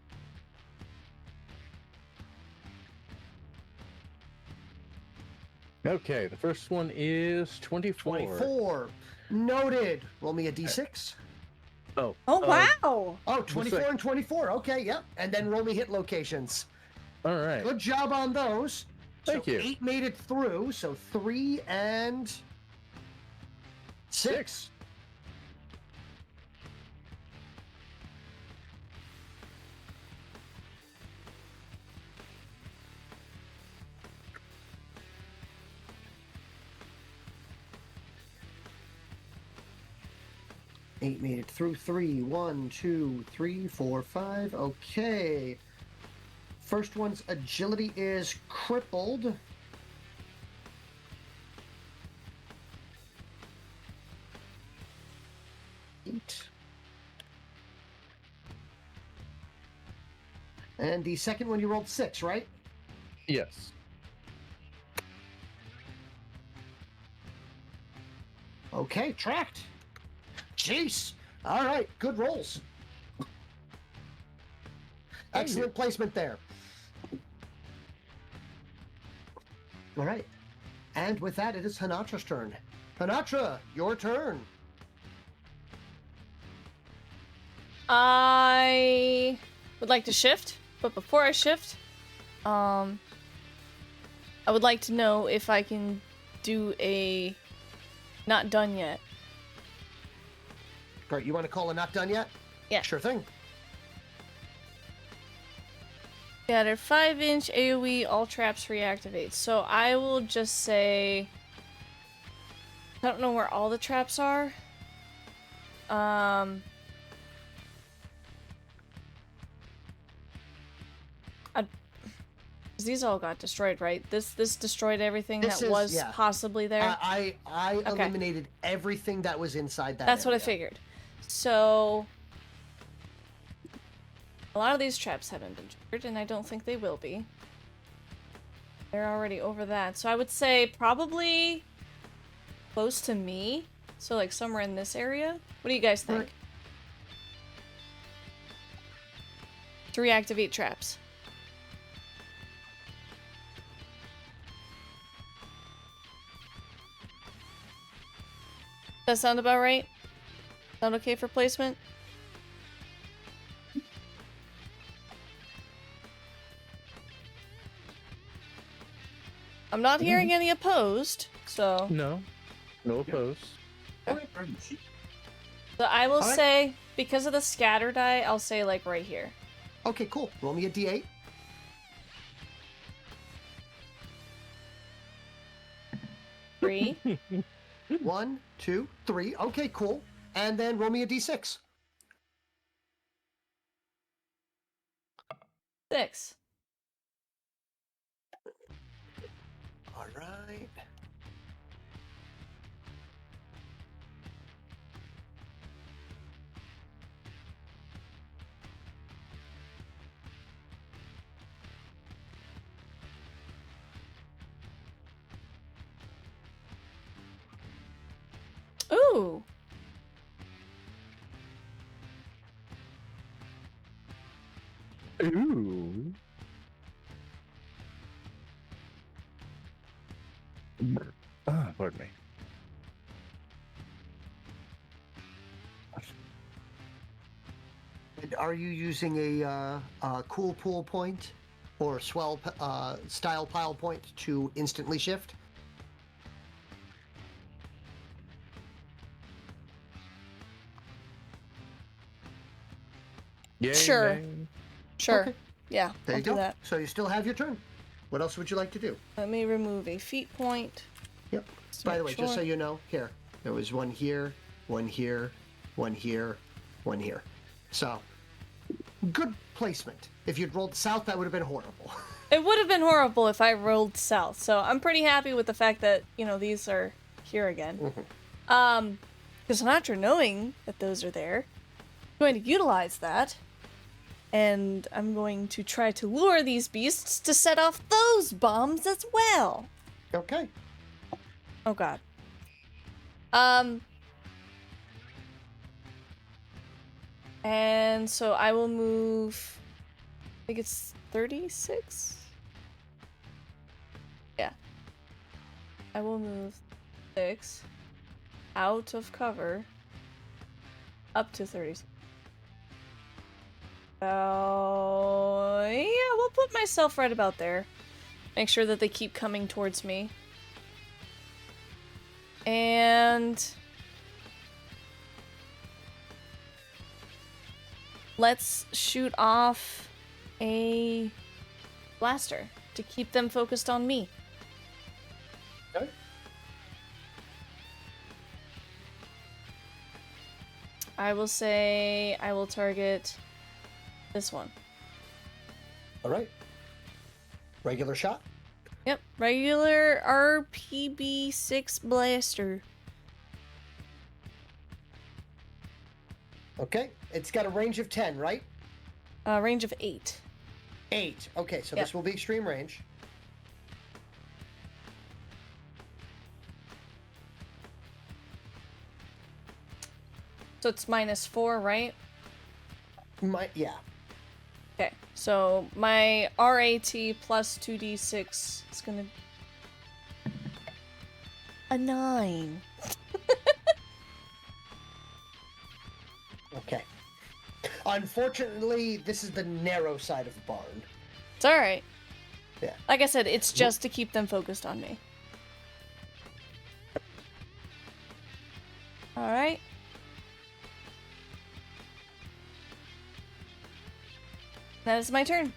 Okay, the first one is 24. 24. Noted. Roll me a d6. Oh. Oh, wow. Oh, 24 and 24. Okay, yep. And then roll me hit locations. All right. Good job on those. Thank you. 8 made it through, so 3 and 6. Eight made it through. 3, 1, 2, 3, 4, 5. Okay. First one's agility is crippled. Eight. And the second one you rolled 6, right? Yes. Okay, tracked. Jeez. All right, good rolls. Excellent placement there. All right. And with that, it is Honatra's turn. Honatra, your turn. I would like to shift, but before I shift, I would like to know if I can do a not done yet. Great. You want to call a not done yet? Yeah. Sure thing. Scatter 5-inch AoE, all traps reactivate. So I will just say, I don't know where all the traps are. 'Cause these all got destroyed, right? This destroyed everything that was possibly there. I eliminated everything that was inside that. That's what I area. figured. So a lot of these traps haven't been triggered, and I don't think they will be. They're already over that. So I would say probably close to me. So like somewhere in this area. What do you guys think? To reactivate traps. Does that sound about right? Sound okay for placement? I'm not hearing any opposed, so... No. No opposed. So I will say, because of the scatter die, I'll say like right here. Okay, cool. Roll me a d8. Three. 1, 2, 3. Okay, cool. And then roll me a d6. 6. All right. Ooh. Ooh. Pardon me. And are you using a cool pool point or swell style pile point to instantly shift? Yay, Sure. man. Sure. Okay. Yeah, There I'll you do go. that. So you still have your turn. What else would you like to do? Let me remove a feat point. Yep. Just to By the make way, just so sure. you know, here, there was one here, one here, one here, one here. So, good placement. If you'd rolled south, that would have been horrible. It would have been horrible if I rolled south, so I'm pretty happy with the fact that, you know, these are here again. Because Honatra, knowing that those are there, I'm going to utilize that, and I'm going to try to lure these beasts to set off those bombs as well. Okay. Oh god. And so I will move, I think it's 36? Yeah. I will move 6 out of cover up to 36. So, yeah, we'll put myself right about there. Make sure that they keep coming towards me. And let's shoot off a blaster to keep them focused on me. Okay. I will say I will target this one. All right. Regular shot. Yep, regular RPB-6 blaster. Okay. It's got a range of 10, right? Range of 8. 8. Okay, so Yep. this will be extreme range. So it's -4, right? Yeah. Okay, so my RAT plus 2d6 is gonna... a 9. Okay. Unfortunately, this is the narrow side of the barn. It's alright. Yeah. Like I said, it's just to keep them focused on me. Alright. That is my turn.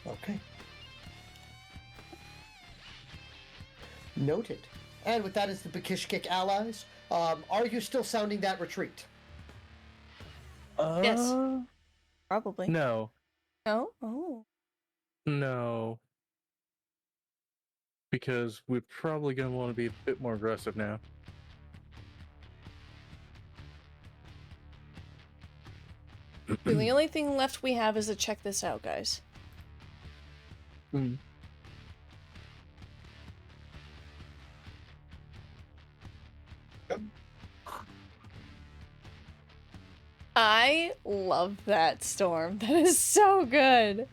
Okay. Noted. And with that as the Bakishkik allies, are you still sounding that retreat? Yes. Probably. No. No? Oh. No. Because we're probably going to want to be a bit more aggressive now. The only thing left we have is to check this out, guys. Mm. I love that storm. That is so good.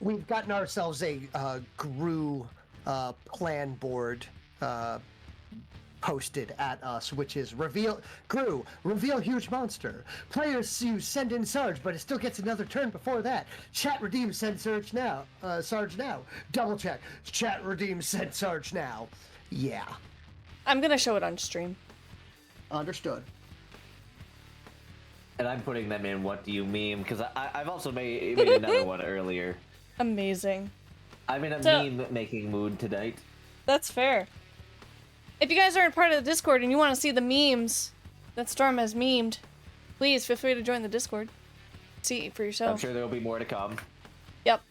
We've gotten ourselves a GRU plan board posted at us, which is GRU, reveal huge monster. Players use send in Sarge, but it still gets another turn before that. Chat redeem send Sarge now. Sarge now. Double check. Chat redeem send Sarge now. Yeah. I'm gonna show it on stream. Understood. And I'm putting them in What Do You Meme? Because I've also made another one earlier. Amazing. I'm in a So- meme-making mood tonight. That's fair. If you guys aren't part of the Discord and you want to see the memes that Storm has memed, please feel free to join the Discord. See for yourself. I'm sure there'll be more to come. Yep.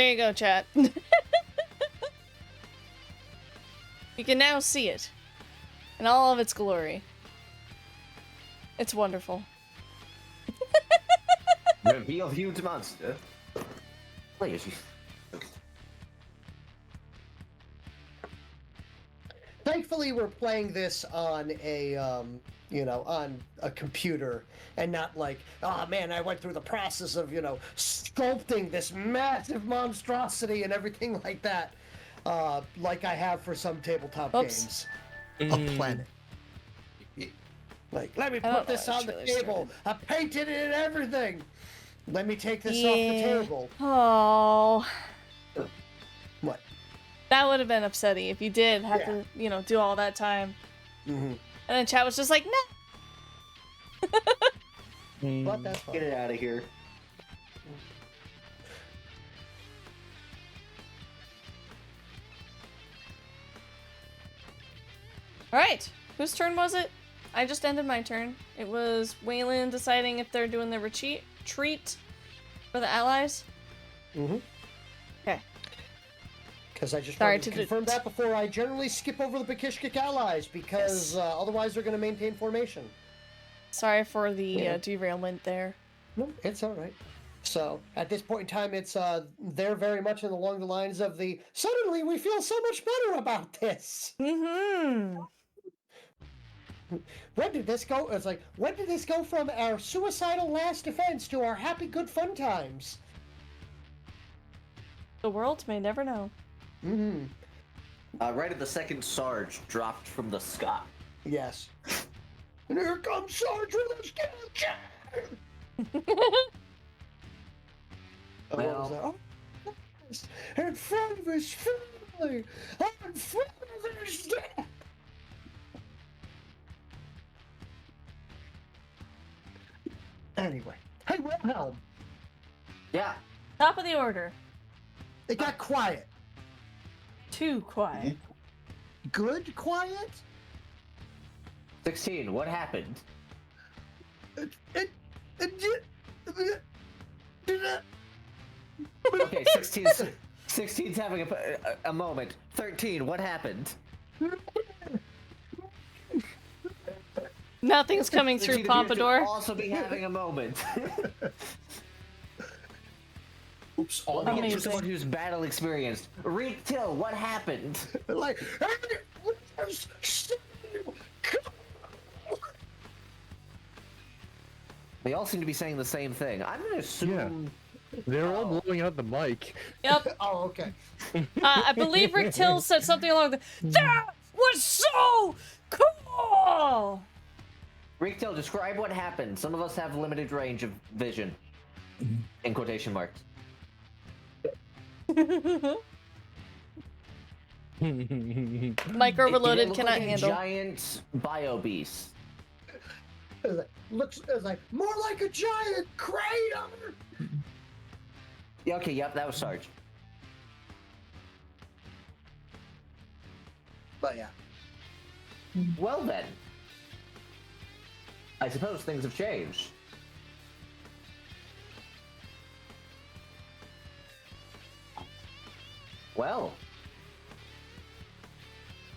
There you go, chat. You can now see it in all of its glory. It's wonderful. Reveal huge monster. Players, you. Thankfully, we're playing this on a, on a computer, and not like, oh man, I went through the process of, sculpting this massive monstrosity and everything like that, like I have for some tabletop Oops. games. A planet. Like, let me put this on the table. I painted it and everything. Let me take this off the table. Oh. What? That would have been upsetting if you did have to, do all that time. Mm-hmm. And then chat was just like, no. But that's fine. Get it out of here. Alright. Whose turn was it? I just ended my turn. It was Waylon deciding if they're doing the retreat for the allies. Mm-hmm. Okay. Because I just wanted to confirm that before I generally skip over the Bakishkik allies, because otherwise they're going to maintain formation. Sorry for the derailment there. No, it's all right. So at this point in time, it's they're very much along the lines of the suddenly we feel so much better about this. Mm-hmm. When did this go? It's like, when did this go from our suicidal last defense to our happy good fun times? The world may never know. Mm-hmm. Right at the second Sarge dropped from the sky. Yes. And here comes Sarge with his gun. Well, in front of his family, in front of his dad. Anyway, hey Wilhelm. Yeah. Top of the order. It got quiet. Too quiet. Good quiet? 16, what happened? Okay, 16's having a moment. 13, what happened? Nothing's coming through Pompador. Also be having a moment. Oops, Well, let me get someone who's battle experienced. Reek Till, what happened? Like, they all seem to be saying the same thing. I'm gonna assume. They're all blowing out the mic. Yep. Oh, okay. I believe Rick Till said something along the. That was so cool. Reek Till, describe what happened. Some of us have limited range of vision. In quotation marks. Mic overloaded, cannot like handle. A giant bio beast. Looks like more like a giant crater. Yeah, okay, yep, that was Sarge. But yeah. Well then. I suppose things have changed. Well.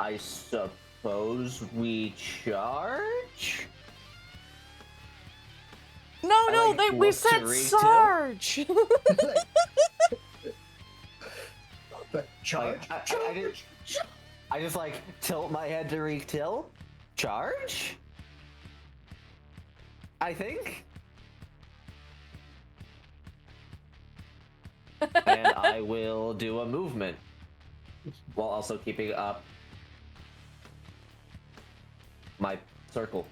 I suppose we charge? No, we said Sarge. But charge. I just like tilt my head to Reek Till. Charge? I think. And I will do a movement while also keeping up my circle.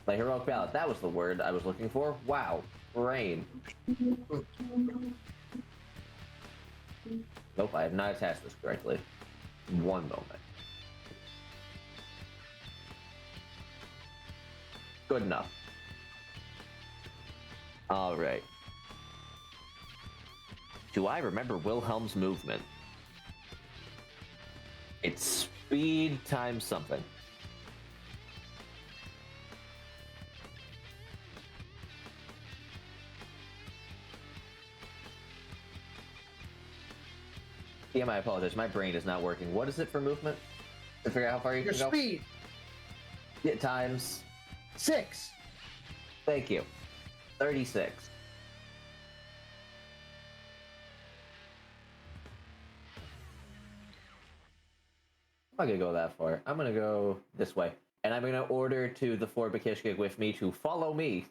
My heroic ballot. That was the word I was looking for. Wow. Brain. Nope, I have not attached this correctly. One moment. Good enough. Alright. Do I remember Wilhelm's movement? It's speed times something. Yeah, I apologize. My brain is not working. What is it for movement? To figure out how far you Your can go? speed. Yeah, times. 6. Thank you. 36. I'm not gonna go that far. I'm gonna go this way. And I'm gonna order to the 4 Bakishkik with me to follow me.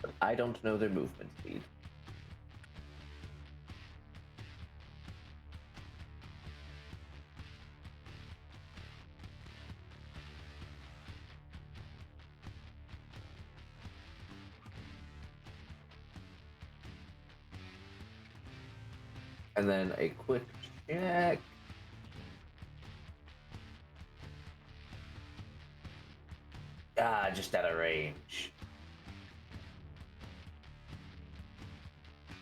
But I don't know their movement speed. And then a quick check. Just out of range.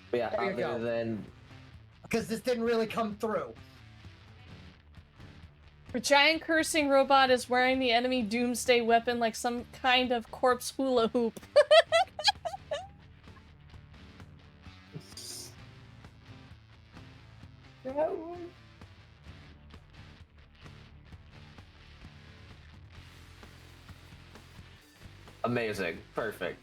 But yeah, There you other go. than Because this didn't really come through. The giant cursing robot is wearing the enemy doomsday weapon like some kind of corpse hula hoop. amazing. Perfect.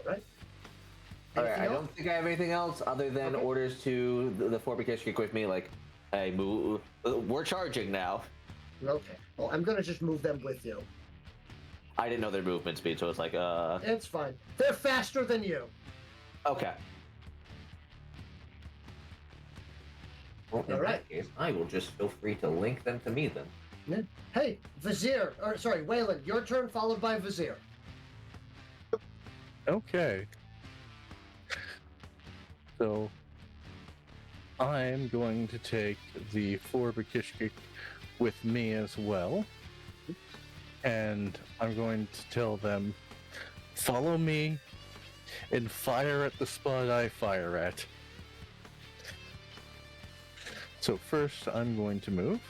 Right? All right, Anything I else? don't think I have anything else other than Okay. orders to the 4 Bakishkik with me, like, hey, move. We're charging now. Okay. Well, I'm gonna just move them with you. I didn't know their movement speed, so it's like, It's fine. They're faster than you. okay. Well, in All right. that case, I will just feel free to link them to me then. Yeah. Hey, Vizier, or sorry, Waylon, your turn followed by Vizier. Okay. So I'm going to take the 4 Bakishkik with me as well. And I'm going to tell them, follow me and fire at the spot I fire at. So first I'm going to move.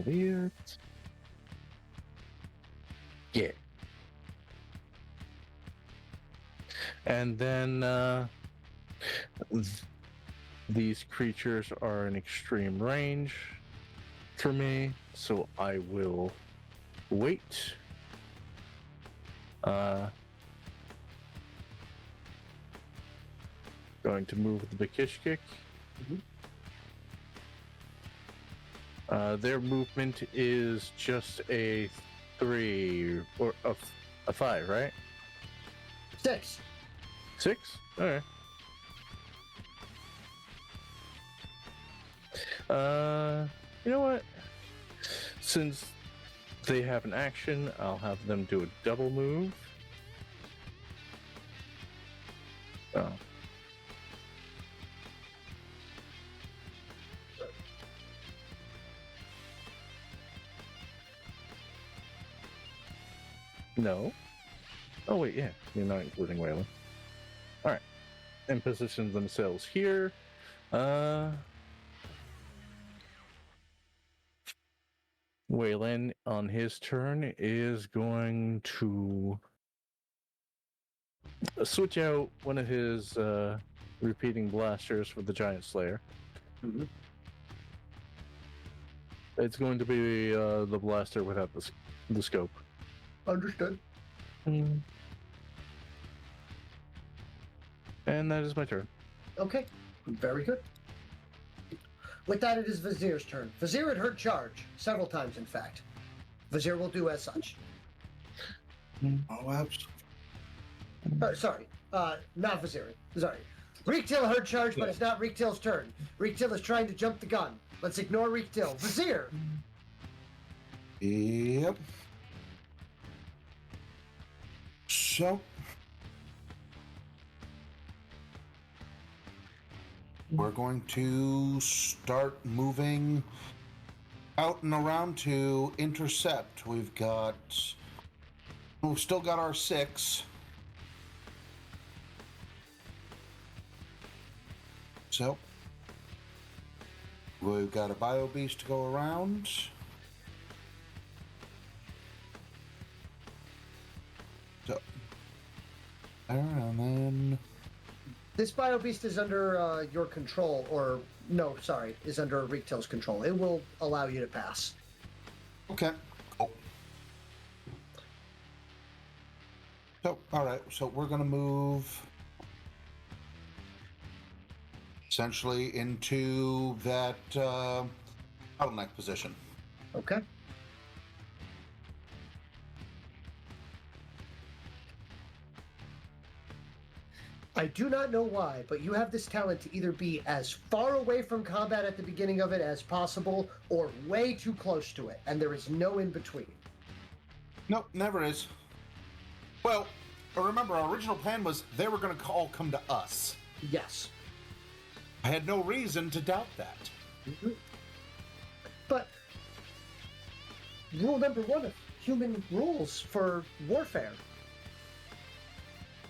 Weird. Yeah. And then these creatures are in extreme range for me, so I will wait. Going to move the Bakishkik. Their movement is just a 3 or a 5, right? 6. 6? Alright. You know what? Since they have an action, I'll have them do a double move. Oh. No. Oh wait, yeah. You're not including Waylon. Alright. And position themselves here. Waylon, on his turn, is going to switch out one of his repeating blasters for the Giant Slayer. It's going to be the blaster without the scope. Understood. And that is my turn. Okay. Very good. With that, it is Vizier's turn. Vizier had heard charge several times, in fact. Vizier will do as such. Oh, absolutely. Sorry, not Vizier. Sorry. Reektil heard charge, but it's not Reektil's turn. Reektil is trying to jump the gun. Let's ignore Reektil. Vizier! Yep. So, we're going to start moving out and around to intercept. We've still got our 6. So, we've got a bio beast to go around. So, there, and then... This bio beast is under your control, or no, sorry, is under Reektail's control. It will allow you to pass. Okay. Cool. So, alright, so we're gonna move essentially into that bottleneck position. Okay. I do not know why, but you have this talent to either be as far away from combat at the beginning of it as possible, or way too close to it, and there is no in between. Nope, never is. Well, remember, our original plan was they were going to all come to us. Yes. I had no reason to doubt that. Mm-hmm. But rule number 1 of human rules for warfare.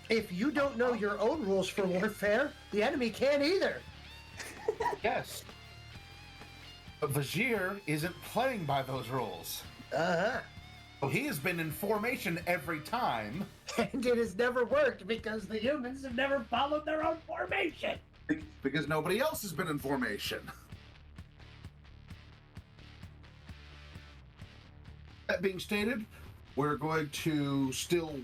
If you don't know your own rules for warfare, the enemy can't either. Yes. But Vajir isn't playing by those rules. Uh-huh. So he has been in formation every time. And it has never worked because the humans have never followed their own formation. Because nobody else has been in formation. That being stated, we're going to still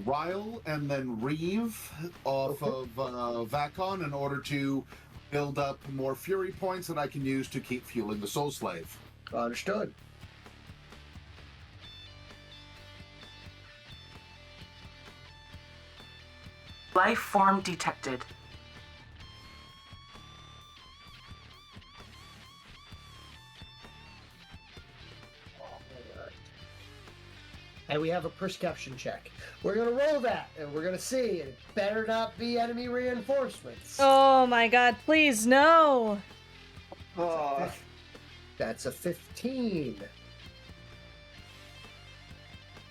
Ryle and then Reeve off of Vakon in order to build up more fury points that I can use to keep fueling the Soul Slave. Understood. Life form detected. And we have a perception check. We're going to roll that, and we're going to see. It better not be enemy reinforcements. Oh my god, please, no! Oh, That's a 15.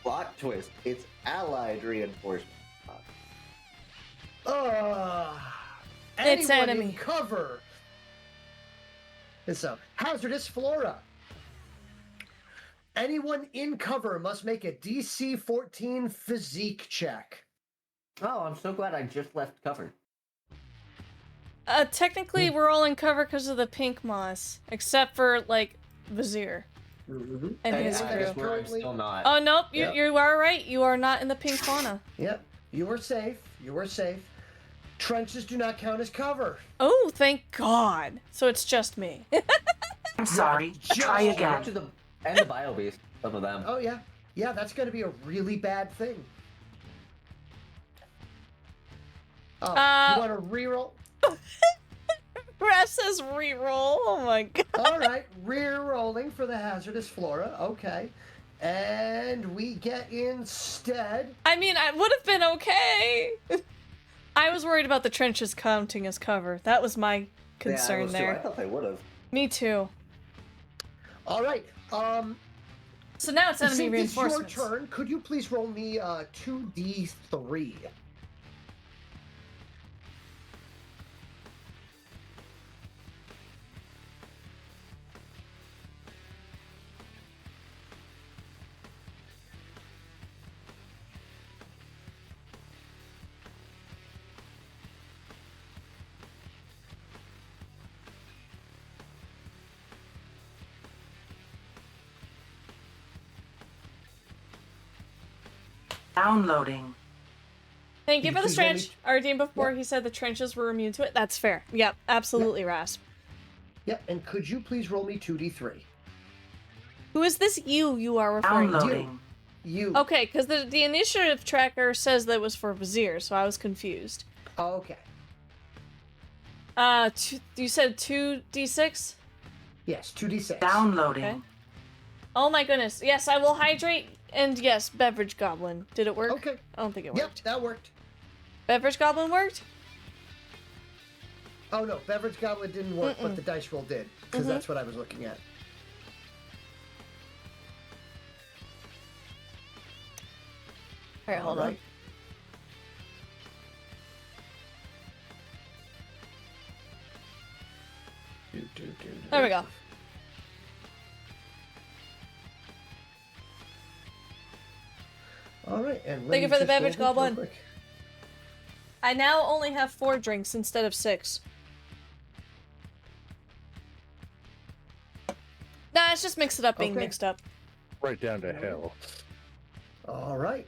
plot twist. It's allied reinforcement. It's Anyone enemy. in cover. It's a hazardous flora. Anyone in cover must make a DC 14 physique check. Oh, I'm so glad I just left cover. Technically, we're all in cover because of the pink moss, except for, like, Vizier. Mm-hmm. And Hey, his I crew. guess where I'm still not. Oh, nope, Yep. you are right. You are not in the pink fauna. Yep, you are safe. You are safe. Trenches do not count as cover. Oh, thank God. So it's just me. I'm sorry. Try again. To the and the bio beast. Some of them. Oh, yeah. Yeah, that's going to be a really bad thing. Oh, you want to reroll? Raph says reroll. Oh my God. All right, re-rolling for the hazardous flora. Okay. And we get instead... I mean, I would have been okay. I was worried about the trenches counting as cover. That was my concern yeah, I was there. Too. I thought they would have. Me too. All right. So now it's enemy Since reinforcements. it's your turn, could you please roll me 2d3? Downloading. Thank you Could for the you please roll trench. me- Ardean, before he said the trenches were immune to it. That's fair. Yep, absolutely, Rasp. Yep, and could you please roll me 2d3? Who is this you are referring to? Downloading. You. Okay, because the initiative tracker says that it was for Vizier, so I was confused. Okay. You said 2d6? Yes, 2d6. Downloading. Okay. Oh my goodness. Yes, I will hydrate, and yes, beverage goblin. Did it work? Okay. I don't think it Yep, worked. that worked. Beverage goblin worked? Oh no, beverage goblet didn't work, but the dice roll did, because that's what I was looking at. All right, hold on. There we go. All right, and Thank you for the beverage goblin. I now only have 4 drinks instead of 6. Nah, it's just mix it up being mixed up. Right down to hell. All right.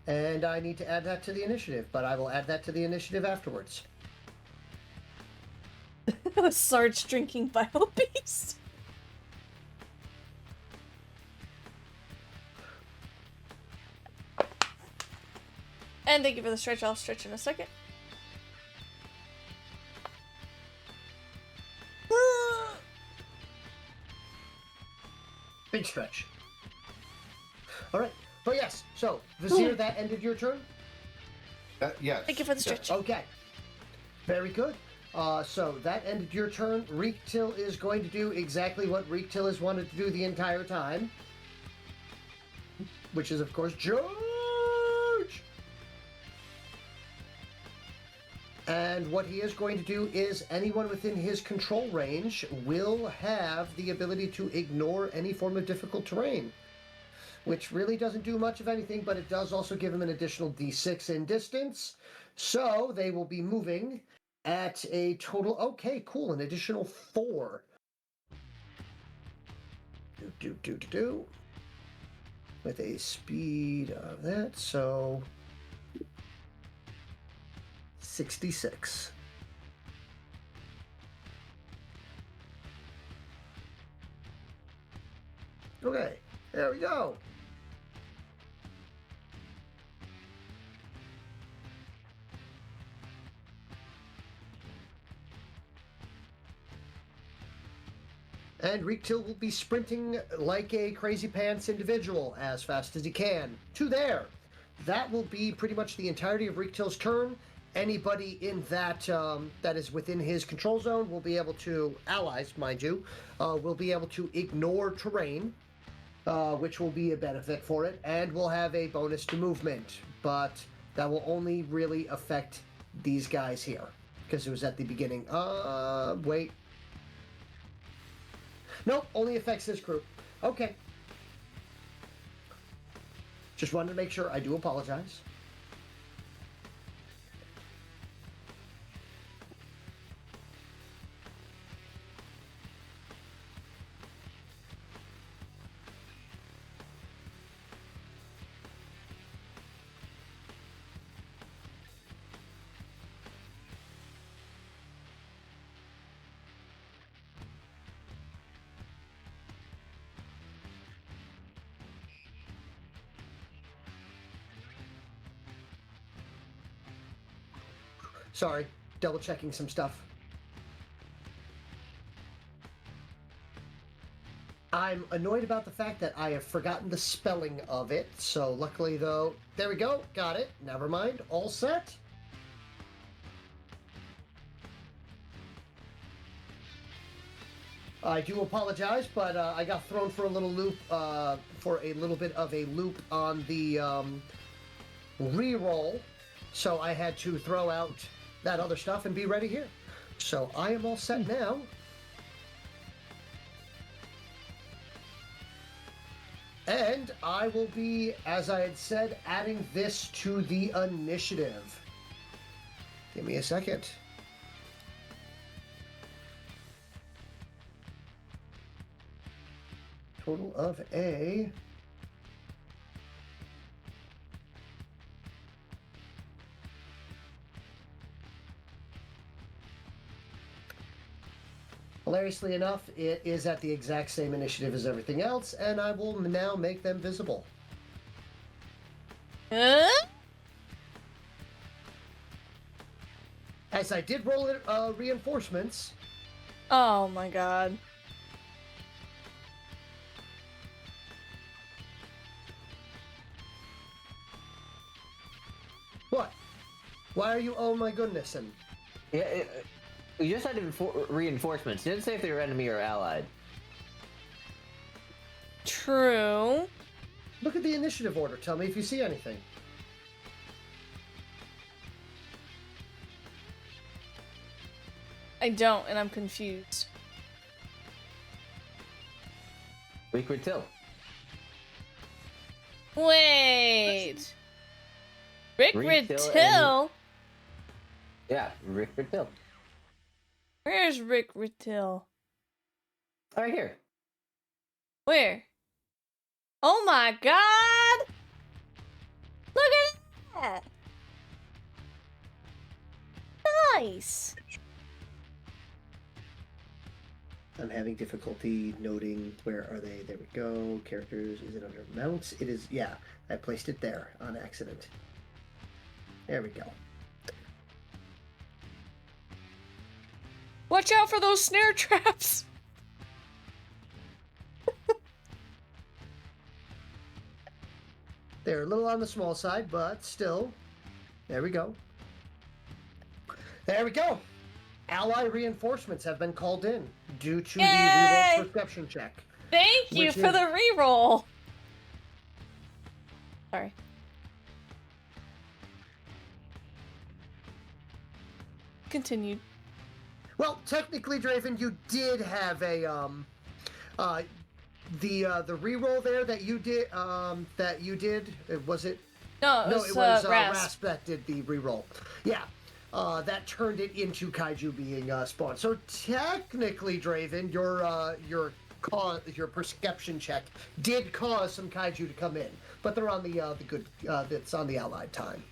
And I need to add that to the initiative, but I will add that to the initiative afterwards. Sarge drinking Biobeast. And thank you for the stretch. I'll stretch in a second. Big stretch. All right. But yes, so, Vizier, that ended your turn? Yes. Thank you for the stretch. Okay. Very good. So that ended your turn. Reektil is going to do exactly what Reektil has wanted to do the entire time. Which is, of course, charge! And what he is going to do is anyone within his control range will have the ability to ignore any form of difficult terrain. Which really doesn't do much of anything, but it does also give him an additional d6 in distance. So they will be moving at a total... Okay, cool, an additional 4. With a speed of that, so... 66. Okay, there we go. And Reektil will be sprinting like a crazy pants individual as fast as he can to there. That will be pretty much the entirety of Reektil's turn. Anybody in that that is within his control zone will be able to, allies, mind you, will be able to ignore terrain, which will be a benefit for it, and will have a bonus to movement. But that will only really affect these guys here, because it was at the beginning. Wait. Nope, only affects this group. Okay. Just wanted to make sure. I do apologize. Sorry, double checking some stuff. I'm annoyed about the fact that I have forgotten the spelling of it, so luckily though, there we go, got it, never mind, all set. I do apologize, but I got thrown for a little loop, for a little bit of a loop on the reroll, so I had to throw out that other stuff and be ready here. So I am all set now. And I will be, as I had said, adding this to the initiative. Give me a second. Total of a... Hilariously enough, it is at the exact same initiative as everything else, and I will now make them visible. As I did roll reinforcements. Oh my god. What? Why are you, oh my goodness, and... Yeah, You just had reinforcements. You didn't say if they were enemy or allied. True. Look at the initiative order. Tell me if you see anything. I don't, and I'm confused. Liquid Till. Wait. Rick Till Till? Yeah, Rick Till. Where's Rick Till? Right here. Where? Oh my god! Look at that! Nice! I'm having difficulty noting where are they. There we go. Characters. Is it under mounts? It is. Yeah, I placed it there on accident. There we go. Watch out for those snare traps! They're a little on the small side, but still. There we go. There we go. Ally reinforcements have been called in due to the reroll perception check. Thank you for the reroll! Sorry. Continued. Well, technically, Draven, you did have a the reroll there that you did was it? No, it was Rasp. Rasp that did the reroll. Yeah. That turned it into kaiju being spawned. So technically, Draven, your perception check did cause some kaiju to come in, but they're on the good. That's on the allied time.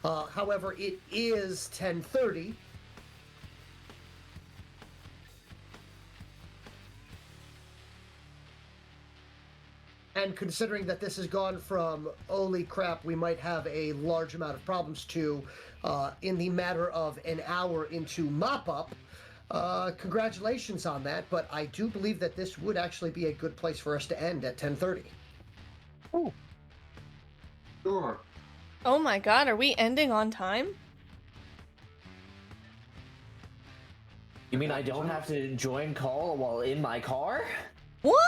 However, it is 10:30. And considering that this has gone from, holy crap, we might have a large amount of problems to, in the matter of an hour into mop-up, congratulations on that, but I do believe that this would actually be a good place for us to end at 10:30. Oh. Sure. Oh my god, are we ending on time? You mean I don't have to join call while in my car? What?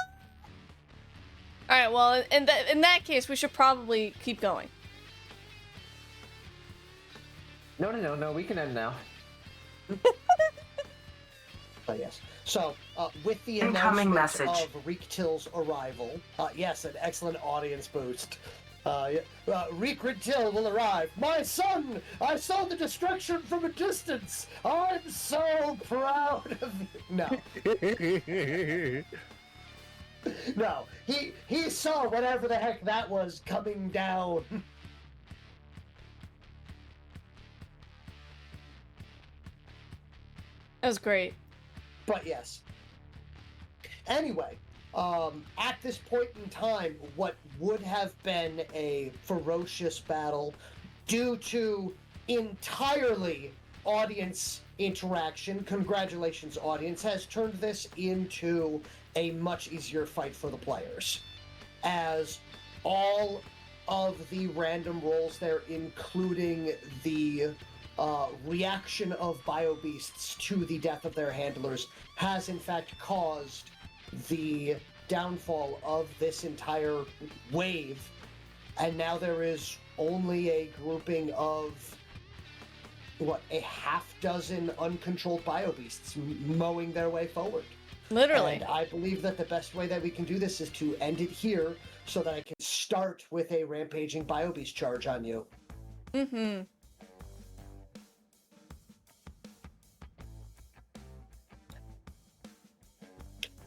Alright, well, in that case, we should probably keep going. No, we can end now. Yes. So, with the Incoming announcement message. of Reek Till's arrival, yes, an excellent audience boost. Reek Till will arrive. My son! I saw the destruction from a distance! I'm so proud of you! No. No, he saw whatever the heck that was coming down. That was great. But yes. Anyway, at this point in time, what would have been a ferocious battle due to entirely audience interaction, congratulations audience, has turned this into a much easier fight for the players. As all of the random rolls there, including the reaction of biobeasts to the death of their handlers, has in fact caused the downfall of this entire wave. And now there is only a grouping of a half dozen uncontrolled biobeasts mowing their way forward. Literally. And I believe that the best way that we can do this is to end it here so that I can start with a rampaging biobeast charge on you. Mm-hmm.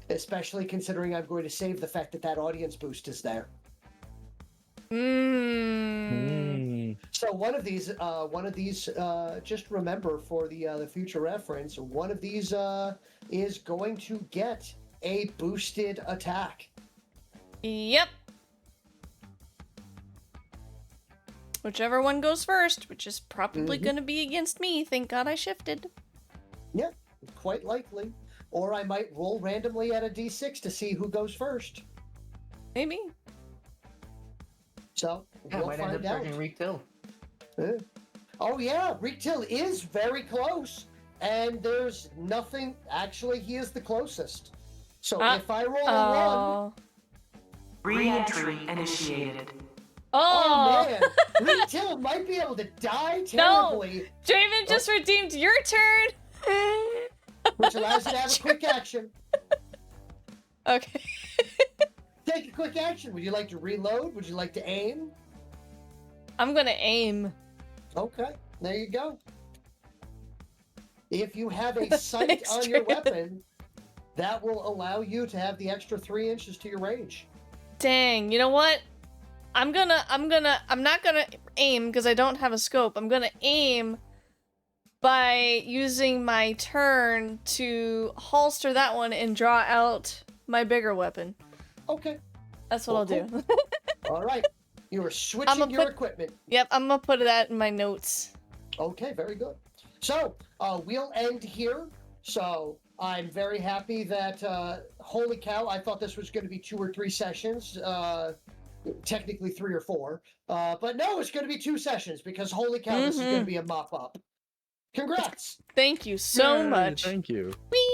Especially considering I'm going to save the fact that that audience boost is there. So one of these, just remember for the future reference, one of these is going to get a boosted attack. Yep. Whichever one goes first, which is probably going to be against me. Thank God I shifted. Yeah, quite likely. Or I might roll randomly at a d6 to see who goes first. Maybe. So, we'll might find end up out. charging Reek Till. Oh yeah, Reek Till is very close. and there's nothing. Actually, he is the closest. So if I roll a Oh. 1, Re-entry initiated. Oh. man, Retail might be able to die terribly, Draven just redeemed your turn. which allows you to have a quick action. Okay. Take a quick action. Would you like to reload? Would you like to aim? I'm gonna aim. Okay, there you go. If you have a sight Thanks, on your Draven. weapon, that will allow you to have the extra 3 inches to your range. Dang, you know what? I'm not gonna aim because I don't have a scope. I'm gonna aim by using my turn to holster that one and draw out my bigger weapon. Okay. That's what I'll do. All right. You are switching your equipment. Yep, I'm gonna put that in my notes. Okay, very good. So, we'll end here. So, I'm very happy that, holy cow, I thought this was going to be 2 or 3 sessions. Technically 3 or 4. But no, it's going to be 2 sessions because holy cow, this is going to be a mop-up. Congrats! Thank you so Yay, much. Thank you. Whee!